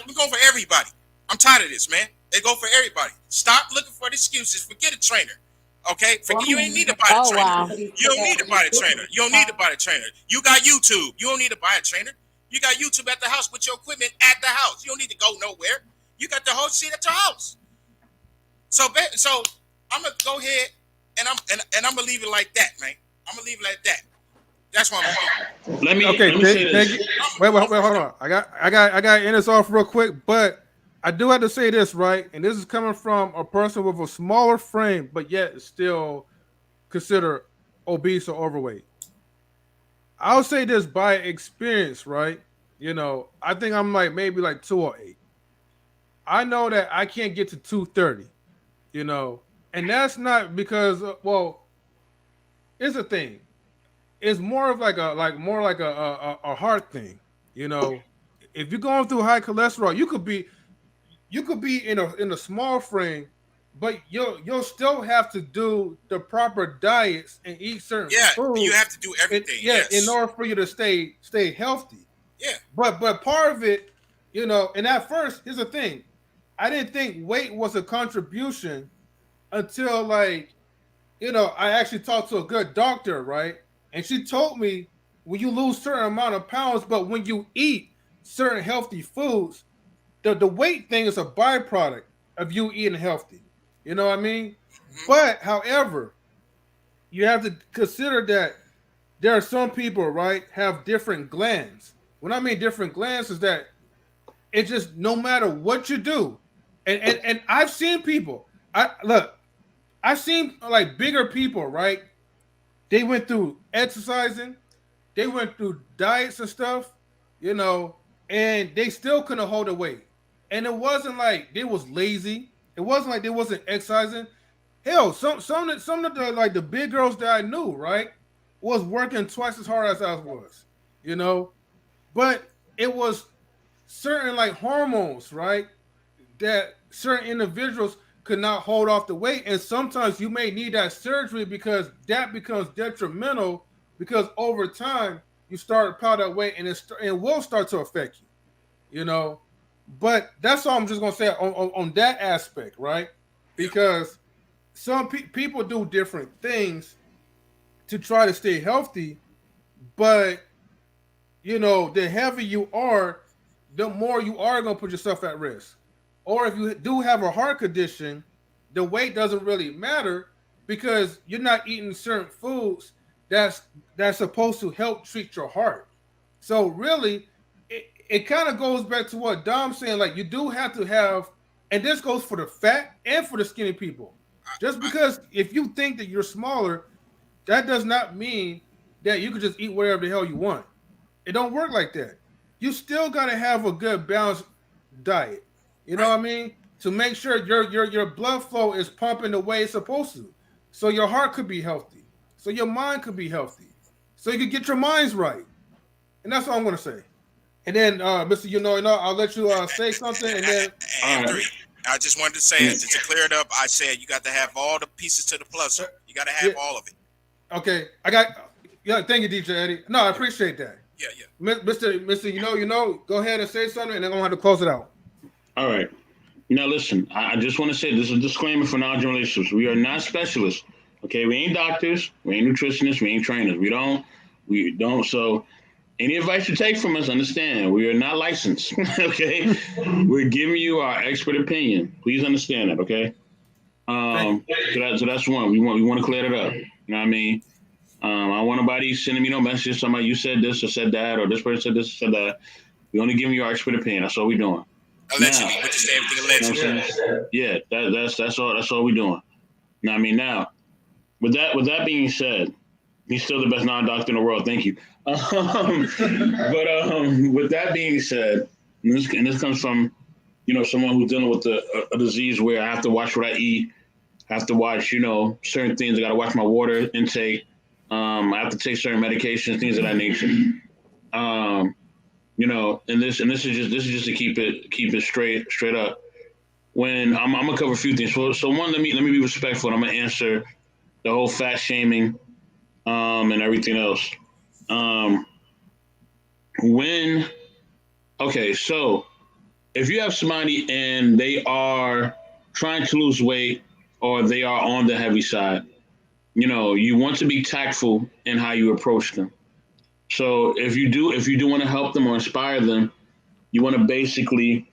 We're going for everybody. I'm tired of this, man. They go for everybody. Stop looking for the excuses. Forget a trainer. Okay? You ain't need to buy a trainer. Wow. You don't need to buy a trainer. You don't need to buy a trainer. You got YouTube. You don't need to buy a trainer. You got YouTube at the house with your equipment at the house. You don't need to go nowhere. You got the whole shit at your house. So I'm gonna go ahead and I'm gonna leave it like that, man. I'm gonna leave it like that. That's what I'm doing. Let me say this. Wait, hold on. I got to end this off real quick, but I do have to say this, right? And this is coming from a person with a smaller frame, but yet still considered obese or overweight. I'll say this by experience, right? You know, I think I'm maybe 208. I know that I can't get to 230, you know, and that's not because, it's a thing. It's more of like a heart thing, you know. If you're going through high cholesterol, you could be in a small frame, but you'll still have to do the proper diets and eat certain foods. You have to do everything. In order for you to stay healthy. Yeah. But part of it, you know, and at first, here's the thing. I didn't think weight was a contribution until I actually talked to a good doctor, right? And she told me when you lose certain amount of pounds, but when you eat certain healthy foods, the weight thing is a byproduct of you eating healthy. You know what I mean? Mm-hmm. But however, you have to consider that there are some people, right, have different glands. When I mean different glands is that it's just no matter what you do. And I've seen people. I've seen bigger people, right? They went through exercising, they went through diets and stuff, you know, and they still couldn't hold the weight. And it wasn't like they was lazy. It wasn't like they wasn't exercising. Hell, some of the big girls that I knew, right, was working twice as hard as I was, you know. But it was certain hormones, right, that certain individuals could not hold off the weight, and sometimes you may need that surgery because that becomes detrimental because over time you start to pile that weight and it will start to affect you, you know. But that's all I'm just gonna say on that aspect, right? Because some people do different things to try to stay healthy, but you know, the heavier you are, the more you are gonna put yourself at risk. Or if you do have a heart condition, the weight doesn't really matter because you're not eating certain foods that's supposed to help treat your heart. So really, it kind of goes back to what Dom's saying. You do have to have, and this goes for the fat and for the skinny people. Just because if you think that you're smaller, that does not mean that you can just eat whatever the hell you want. It don't work like that. You still got to have a good balanced diet. You know what I mean? To make sure your blood flow is pumping the way it's supposed to. So your heart could be healthy. So your mind could be healthy. So you can get your minds right. And that's all I'm going to say. And then, Mr. I'll let you say something. And then, I just wanted to say, to clear it up, I said you got to have all the pieces to the puzzle. You got to have all of it. Okay. Thank you, DJ Eddie. No, I appreciate that. Yeah. Mr. Go ahead and say something, and then I'm going to have to close it out. All right. Now, listen, I just want to say this is a disclaimer for non-general relationships. We are not specialists. Okay. We ain't doctors. We ain't nutritionists. We ain't trainers. We don't. So any advice you take from us, understand, we are not licensed. Okay. We're giving you our expert opinion. Please understand that. Okay. So that's one. We want to clear it up. You know what I mean? I want nobody sending me no message. Somebody, you said this or said that, or this person said this or said that. We only giving you our expert opinion. That's all we doing. Allegedly, but you say everything allegedly. You know what I'm saying? Yeah, that's all. That's all we doing. Now, I mean, now, with that being said, he's still the best non-doctor in the world. Thank you. With that being said, and this comes from, someone who's dealing with a disease where I have to watch what I eat, I have to watch, certain things. I got to watch my water intake. I have to take certain medications, things of that nature. And this is just to keep it straight up. When I'm gonna cover a few things. So one, let me be respectful. And I'm gonna answer the whole fat shaming, and everything else. So if you have somebody and they are trying to lose weight or they are on the heavy side, you want to be tactful in how you approach them. So if you do want to help them or inspire them, you want to basically,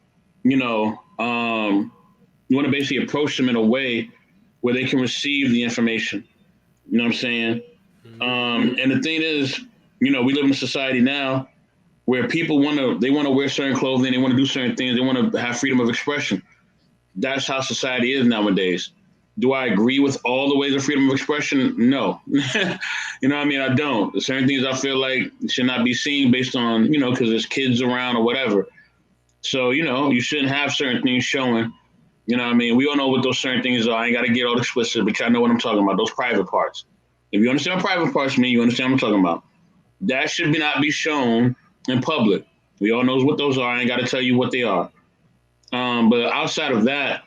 approach them in a way where they can receive the information. You know what I'm saying? And the thing is, we live in a society now where people want to wear certain clothing, they want to do certain things, they want to have freedom of expression. That's how society is nowadays. Do I agree with all the ways of freedom of expression? No. You know what I mean? I don't. There's certain things I feel like should not be seen based on, because there's kids around or whatever. So, you shouldn't have certain things showing. You know what I mean? We all know what those certain things are. I ain't got to get all explicit, but y'all know what I'm talking about, those private parts. If you understand what private parts mean, you understand what I'm talking about. That should not be shown in public. We all know what those are. I ain't got to tell you what they are. But outside of that,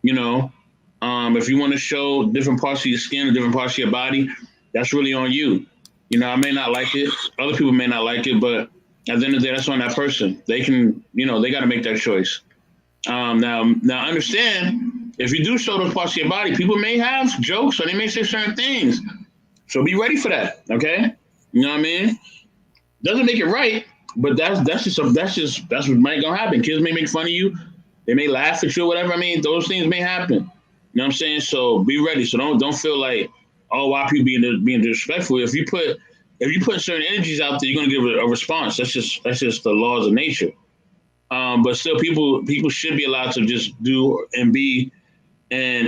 if you want to show different parts of your skin or different parts of your body, that's really on you. I may not like it. Other people may not like it, but at the end of the day, that's on that person. They can, they got to make that choice. Now understand, if you do show those parts of your body, people may have jokes or they may say certain things. So be ready for that, okay? You know what I mean? Doesn't make it right, but that's what might gonna happen. Kids may make fun of you, they may laugh at you or whatever. I mean, those things may happen. You know what I'm saying? So be ready. So don't feel like, oh, why people being disrespectful? If you put certain energies out there, you're gonna give a response. That's just the laws of nature. But still, people should be allowed to just do and be and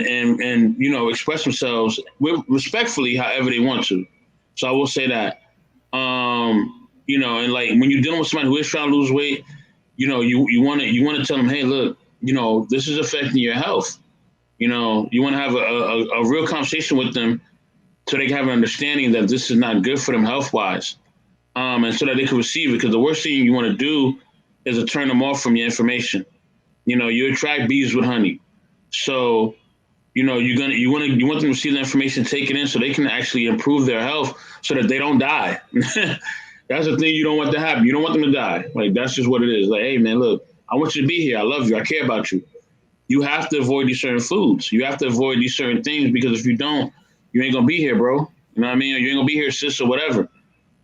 express themselves respectfully however they want to. So I will say that. And like when you're dealing with somebody who is trying to lose weight, you want to tell them, hey, look, this is affecting your health. You want to have a real conversation with them so they can have an understanding that this is not good for them health wise, and so that they can receive it. Because the worst thing you want to do is to turn them off from your information. You attract bees with honey. So, you want them to receive the information, take it in so they can actually improve their health so that they don't die. That's the thing you don't want to happen. You don't want them to die. Like, that's just what it is. Like, hey, man, look, I want you to be here. I love you. I care about you. You have to avoid these certain foods. You have to avoid these certain things because if you don't, you ain't going to be here, bro. You know what I mean? Or you ain't going to be here, sis, or whatever.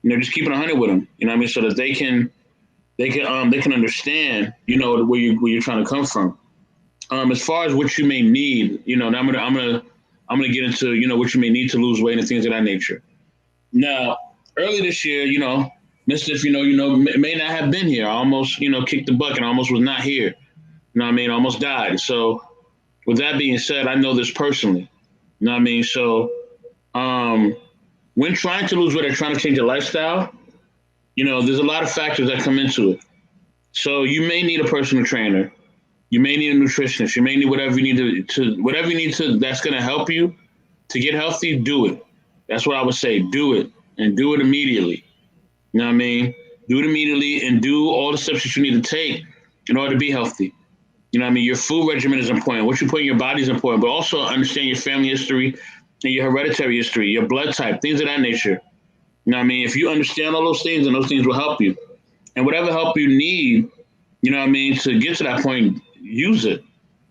Just keep it 100 with them. You know what I mean? So that they can understand, where you're trying to come from. As far as what you may need, now I'm gonna get into what you may need to lose weight and things of that nature. Now, early this year, Mischief, may not have been here. I almost, kicked the bucket. I almost was not here. You know what I mean? I almost died. So, with that being said, I know this personally. You know what I mean? So, when trying to lose weight or trying to change your lifestyle, there's a lot of factors that come into it. So, you may need a personal trainer. You may need a nutritionist. You may need whatever you need to that's going to help you to get healthy. Do it. That's what I would say. Do it and do it immediately. You know what I mean? Do it immediately and do all the steps that you need to take in order to be healthy. You know what I mean? Your food regimen is important. What you put in your body is important, but also understand your family history and your hereditary history, your blood type, things of that nature. You know what I mean? If you understand all those things, then those things will help you. And whatever help you need, you know what I mean, to get to that point, use it.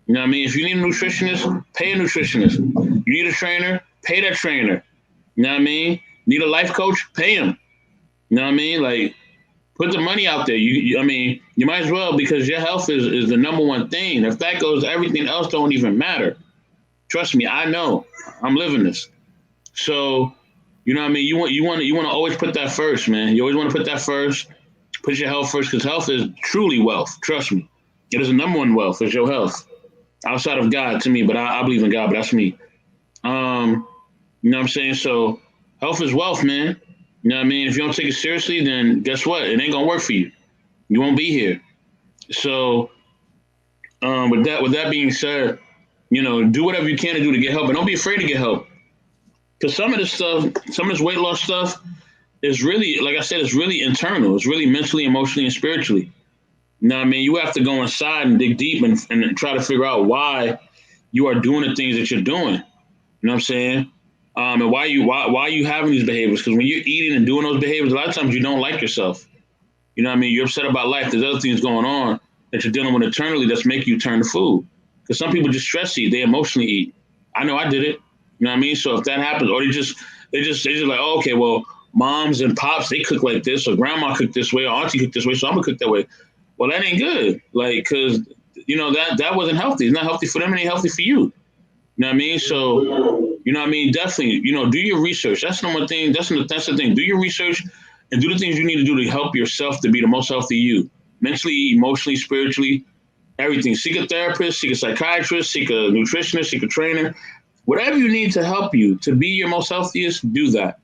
You know what I mean? If you need a nutritionist, pay a nutritionist. You need a trainer, pay that trainer. You know what I mean? Need a life coach, pay him. You know what I mean? Like, put the money out there. You might as well, because your health is the number one thing. If that goes, everything else don't even matter. Trust me, I know. I'm living this. So, You know what I mean? You want to always put that first, man. You always want to put that first. Put your health first, because health is truly wealth. Trust me, it is the number one wealth. Is your health outside of God to me, but I believe in God, but that's me. You know what I'm saying? So health is wealth, man. You know what I mean? If you don't take it seriously, then guess what? It ain't gonna work for you. You won't be here. So with that being said, do whatever you can to do to get help, and don't be afraid to get help. Because some of this stuff, some of this weight loss stuff, is really, like I said, it's really internal. It's really mentally, emotionally, and spiritually. You know what I mean? You have to go inside and dig deep and try to figure out why you are doing the things that you're doing. You know what I'm saying? And why you having these behaviors? Because when you're eating and doing those behaviors, a lot of times you don't like yourself. You know what I mean? You're upset about life. There's other things going on that you're dealing with internally that's making you turn to food. Because some people just stress eat, they emotionally eat. I know I did it. You know what I mean? So if that happens, or they just like, oh, okay, well, moms and pops, they cook like this, or grandma cooked this way, or auntie cooked this way, so I'm gonna cook that way. Well, that ain't good. Like, because that wasn't healthy. It's not healthy for them, and ain't healthy for you. You know what I mean? So, you know what I mean? Definitely, do your research. That's the one thing. That's the thing. Do your research and do the things you need to do to help yourself to be the most healthy you. Mentally, emotionally, spiritually, everything. Seek a therapist, seek a psychiatrist, seek a nutritionist, seek a trainer. Whatever you need to help you to be your most healthiest, do that.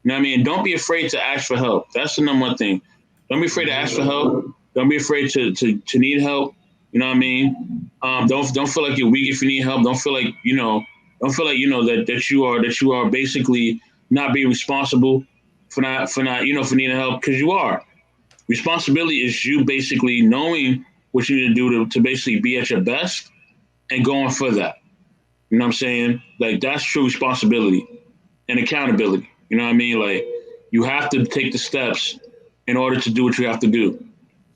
You know what I mean? Don't be afraid to ask for help. That's the number one thing. Don't be afraid to ask for help. Don't be afraid to need help. You know what I mean? Don't feel like you're weak if you need help. Don't feel like that you are basically not being responsible for needing help, because you are. Responsibility is you basically knowing what you need to do to basically be at your best and going for that. You know what I'm saying? Like, that's true responsibility and accountability. You know what I mean? Like, you have to take the steps in order to do what you have to do.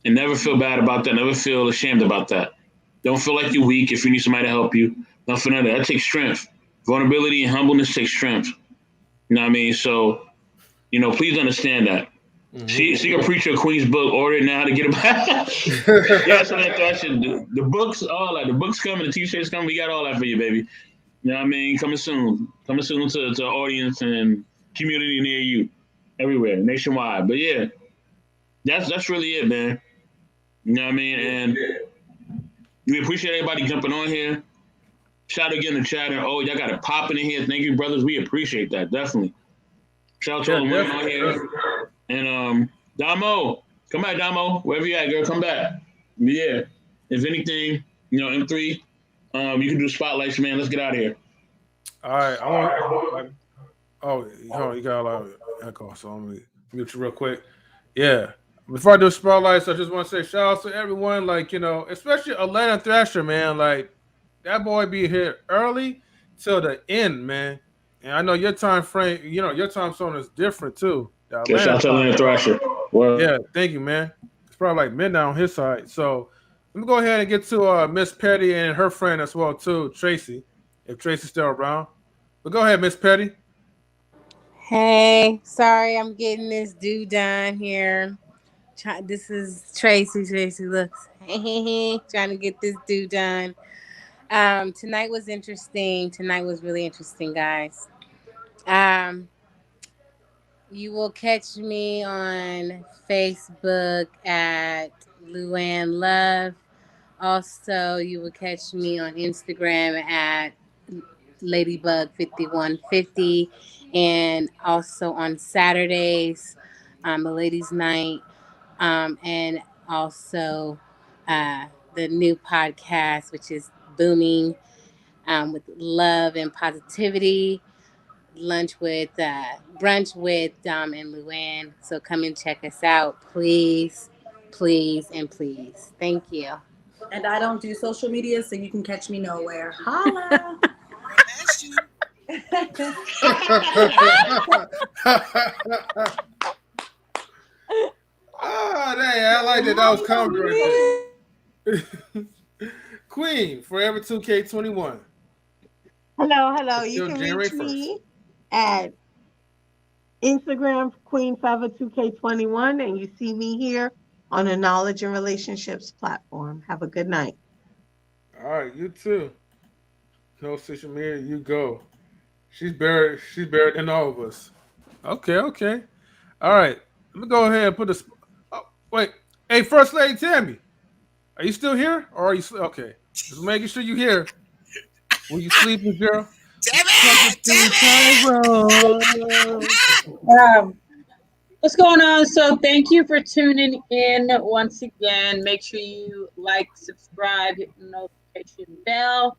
And never feel bad about that. Never feel ashamed about that. Don't feel like you're weak if you need somebody to help you. Don't feel that. That takes strength. Vulnerability and humbleness takes strength. You know what I mean? So, please understand that. Mm-hmm. See a preacher of Queen's book, order it now to get it back. Yeah, so that should do. The books, all that. The books coming, the t-shirts coming. We got all that for you, baby. You know what I mean? Coming soon to an audience and community near you, everywhere, nationwide. But yeah, that's really it, man. You know what I mean? And we appreciate everybody jumping on here. Shout out again to Chatter. Oh, y'all got it popping in here. Thank you, brothers. We appreciate that, definitely. Shout out to all the women on here. And Damo, come back, Damo. Wherever you at, girl, come back. Yeah. If anything, M3, you can do spotlights, man. Let's get out of here. All right. You got a lot of echo, so I'm going to mute you real quick. Yeah. Before I do spotlights, I just want to say shout out to everyone, especially Atlanta Thrasher, man. Like, that boy be here early till the end, man. And I know your time frame, your time zone is different too. Yeah, shout out to Atlanta Thrasher. Well, yeah, thank you, man. It's probably like midnight on his side. So let me go ahead and get to Miss Petty and her friend as well too, Tracy, if Tracy's still around. But go ahead, Miss Petty. Hey, sorry, I'm getting this dude done here. This is Tracy. Tracy looks trying to get this dude done. Tonight was interesting. Tonight was really interesting, guys. You will catch me on Facebook at Luann Love. Also, you will catch me on Instagram at Ladybug5150, and also on Saturdays, a ladies' night, and also the new podcast, which is booming, with love and positivity. Brunch with Dom and Luann. So come and check us out, please, please, and please. Thank you. And I don't do social media, so you can catch me nowhere. Holla. Oh, dang, I like that. That was comedy right there. Queen, Forever 2K21. Hello. You can reach me at Instagram, Queen Forever 2K21, and you see me here on the Knowledge and Relationships platform. Have a good night. All right, you too. No social media, you go. She's buried in all of us. Okay, okay. All right. Let me go ahead and put this. Oh, wait. Hey, First Lady Tammy, are you still here, or are you? Okay, just making sure you here. Were you sleeping, girl? Damn it! Damn it! What's going on? So thank you for tuning in once again. Make sure you like, subscribe, hit the notification bell.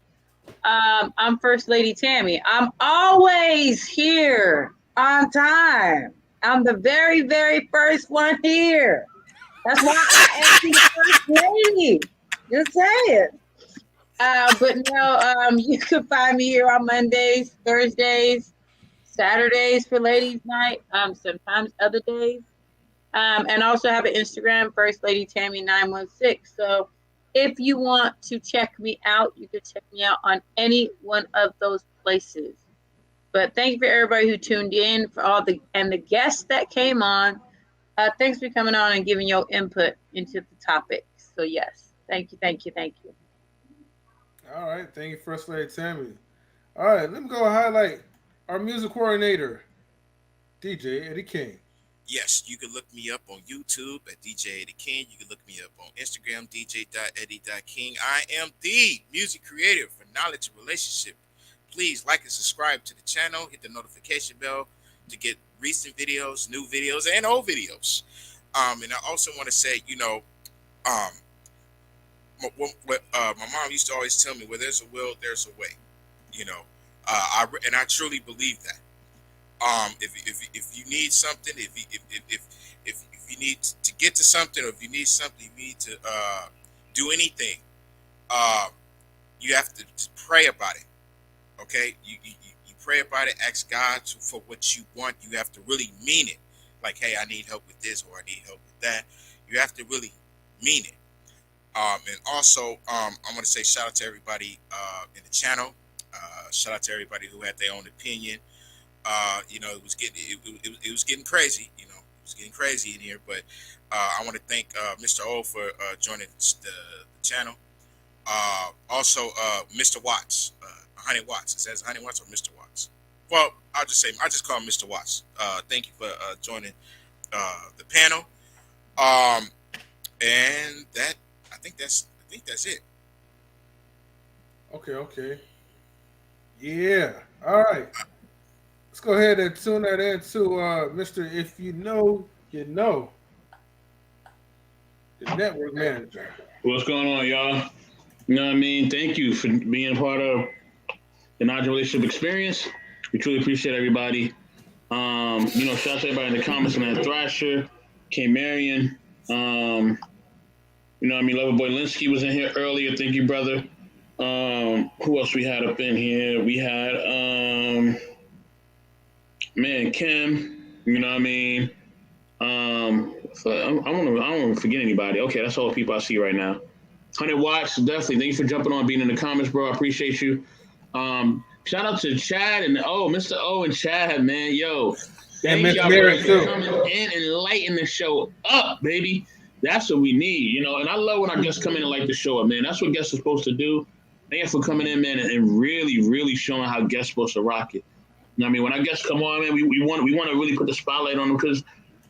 I'm First Lady Tammy. I'm always here on time. I'm the very, very first one here. That's why I asked you the first lady. Just saying. But no, you can find me here on Mondays, Thursdays, Saturdays for ladies' night. Sometimes other days. And also have an Instagram, First Lady Tammy 916. So if you want to check me out, you can check me out on any one of those places. But thank you for everybody who tuned in, for all the guests that came on. Thanks for coming on and giving your input into the topic. So yes, thank you, thank you, thank you. All right. Thank you, First Lady Tammy. All right. Let me go highlight our music coordinator, DJ Eddie King. Yes, you can look me up on YouTube at DJ Eddie King. You can look me up on Instagram, dj.eddie.king. I am the music creator for Knowledge and Relationship. Please like and subscribe to the channel. Hit the notification bell to get recent videos, new videos, and old videos. And I also want to say, my mom used to always tell me, where there's a will, there's a way. I truly believe that. If you need something, if you need to get to something, or if you need something, you need to do anything, you have to pray about it. Okay, you pray about it, ask God for what you want. You have to really mean it. Like, hey, I need help with this, or I need help with that. You have to really mean it. And also, I want to say shout out to everybody in the channel. Shout out to everybody who had their own opinion. It was getting crazy. It was getting crazy in here. But I want to thank Mr. O for joining the channel. Also, Mr. Watts, 100 Watts. It says 100 Watts or Mr. Watts. Well, I just call him Mr. Watts. Thank you for joining the panel. And I think that's it. Okay. Yeah. All right. Let's go ahead and tune that into Mr. If You Know, You Know, the network manager. What's going on, y'all? You know what I mean? Thank you for being part of the Knowledge Relationship Experience. We truly appreciate everybody. Shout out to everybody in the comments, man. Thrasher, K. Marion, Loverboy Linsky was in here earlier. Thank you, brother. Who else we had up in here? We had Kim, you know what I mean? I don't want to forget anybody. Okay, that's all the people I see right now. 100 Watts, definitely. Thank you for jumping on, being in the comments, bro. I appreciate you. Shout out to Chad and Mr. O and Chad, man. Yo, thank y'all for coming in and lighting the show up, baby. That's what we need, And I love when our guests come in and light the show up, man. That's what guests are supposed to do. Thank you for coming in, man, and really, really showing how guests are supposed to rock it. When our guests come on, man, we want to really put the spotlight on them, because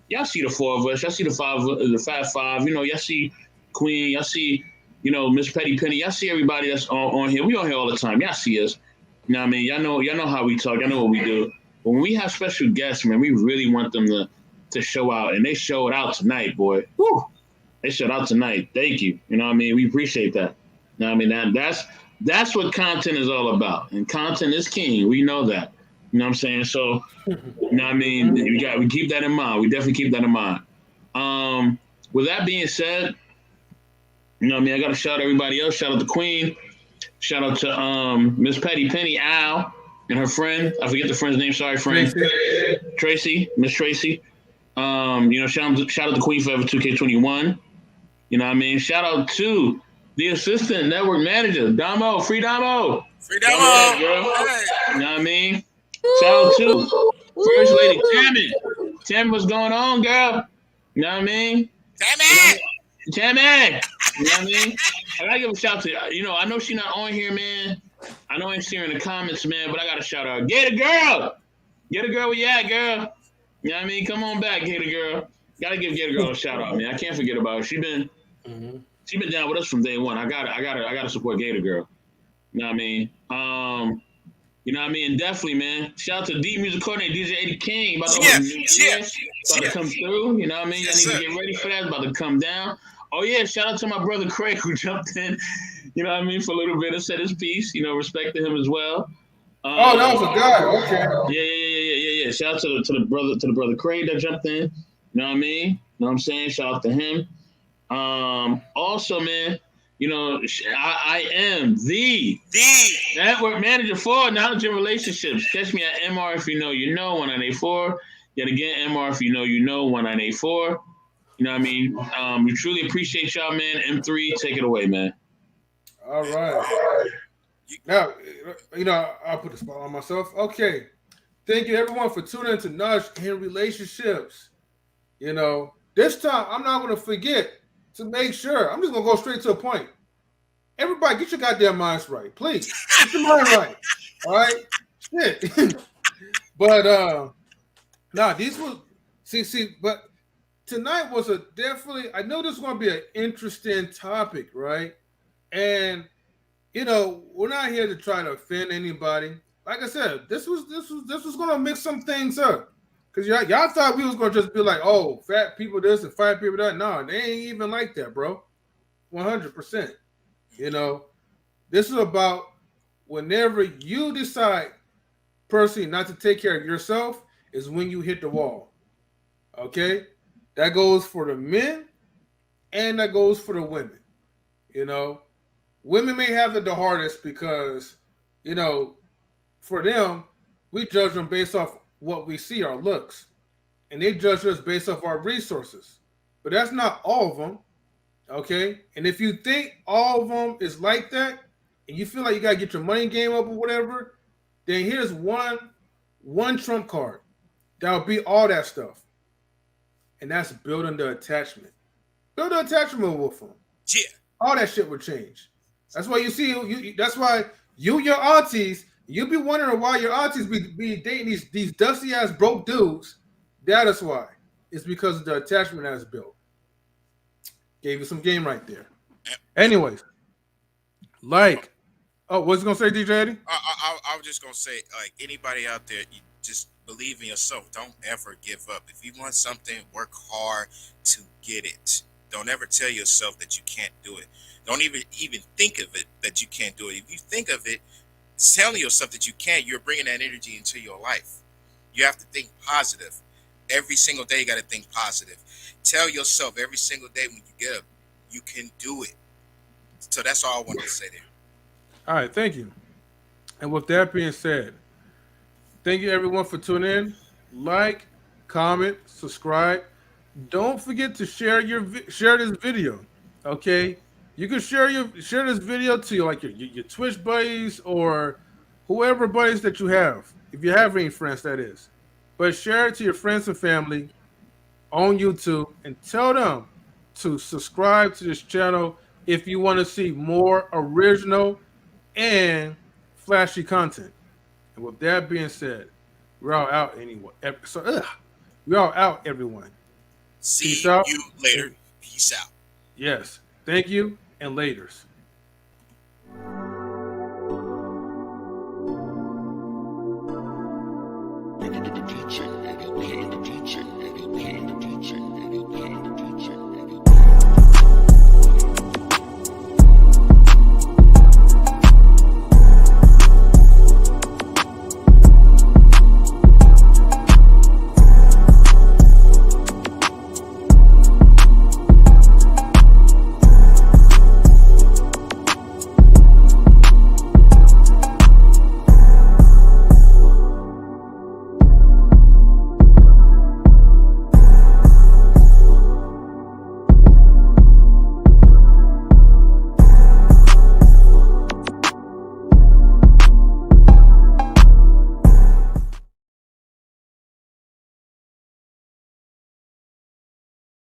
y'all see the four of us, y'all see the Fat Five, y'all see Queen, y'all see, Miss Petty Penny, y'all see everybody that's on here. We on here all the time. Y'all see us. Y'all know how we talk. Y'all know what we do. But when we have special guests, man, we really want them to show out, and they showed out tonight, boy. Woo! They showed out tonight. Thank you. We appreciate that. That's what content is all about, and content is king. We know that. You know what I'm saying? So, we keep that in mind. We definitely keep that in mind. With that being said, I got to shout out everybody else. Shout out to Queen. Shout out to Miss Petty Penny, Al, and her friend. I forget the friend's name. Sorry, friend. Tracy. Miss Tracy. Shout out to Queen Forever 2K21. Shout out to the assistant network manager, Damo. Free Damo. Free Damo. Hey. Shout out to First Lady Tammy. Tammy, what's going on, girl? Tammy. Tammy. I gotta give a shout to, I know she's not on here, man. I ain't see her in the comments, man, but I gotta shout out. Get a girl where you at, girl. You know what I mean? Come on back, Gator Girl. Gotta give Gator Girl a shout out, man. I can't forget about her. She been down with us from day one. I gotta support Gator Girl. You know what I mean? You know what I mean? Definitely, man. Shout out to D Music Coordinator DJ Eddie King about to come through. You know what I mean? I need to get ready for that. About to come down. Oh yeah, shout out to my brother Craig who jumped in. You know what I mean? For a little bit and said his piece. You know, respect to him as well. That was a guy. Okay. Yeah. Shout out to the brother Craig that jumped in. You know what I mean? You know what I'm saying? Shout out to him. Also, man, you know, I am the network manager for knowledge and relationships. Catch me at MR if you know, 1984. Yet again, MR if you know, 1984. You know what I mean? We truly appreciate y'all, man. M3, take it away, man. All right. Now, you know, I'll put the spot on myself. Okay. Thank you, everyone, for tuning in to Knowledge and Relationships. You know, this time, I'm not going to forget to make sure. I'm just going to go straight to the point. Everybody, get your goddamn minds right. Please. Get your mind right. All right? Shit. But, these was, but tonight was I know this is going to be an interesting topic, right? And, you know, we're not here to try to offend anybody. Like I said, this was going to mix some things up. Because y'all thought we was going to just be like, oh, fat people this and fat people that. No, they ain't even like that, bro. 100%. You know, this is about whenever you decide personally not to take care of yourself is when you hit the wall. Okay? That goes for the men and that goes for the women. You know, women may have it the hardest because, you know, for them, we judge them based off what we see, our looks. And they judge us based off our resources. But that's not all of them. Okay? And if you think all of them is like that, and you feel like you got to get your money game up or whatever, then here's one trump card that'll beat all that stuff. And that's building the attachment. Build the attachment with them. Yeah. All that shit would change. That's why you see, that's why your aunties, you be wondering why your aunties be dating these dusty ass broke dudes. That is why. It's because of the attachment that's built. Gave you some game right there. Anyways, what's you gonna say, DJ Eddie? I was just gonna say, like, anybody out there, you just believe in yourself. Don't ever give up. If you want something, work hard to get it. Don't ever tell yourself that you can't do it. Don't even think of it that you can't do it. If you think of it, telling yourself that you can't, you're bringing that energy into your life. You have to think positive. Every single day, you got to think positive. Tell yourself every single day when you get up, you can do it. So that's all I wanted to say there. All right, thank you. And with that being said, thank you everyone for tuning in. Like, comment, subscribe. Don't forget to share this video. Okay, you can share this video to your Twitch buddies or whoever buddies that you have, if you have any friends, that is. But share it to your friends and family on YouTube and tell them to subscribe to this channel if you want to see more original and flashy content. And with that being said, we're all out anyway. We're all out, everyone. See you later. Peace out. Yes. Thank you and laters.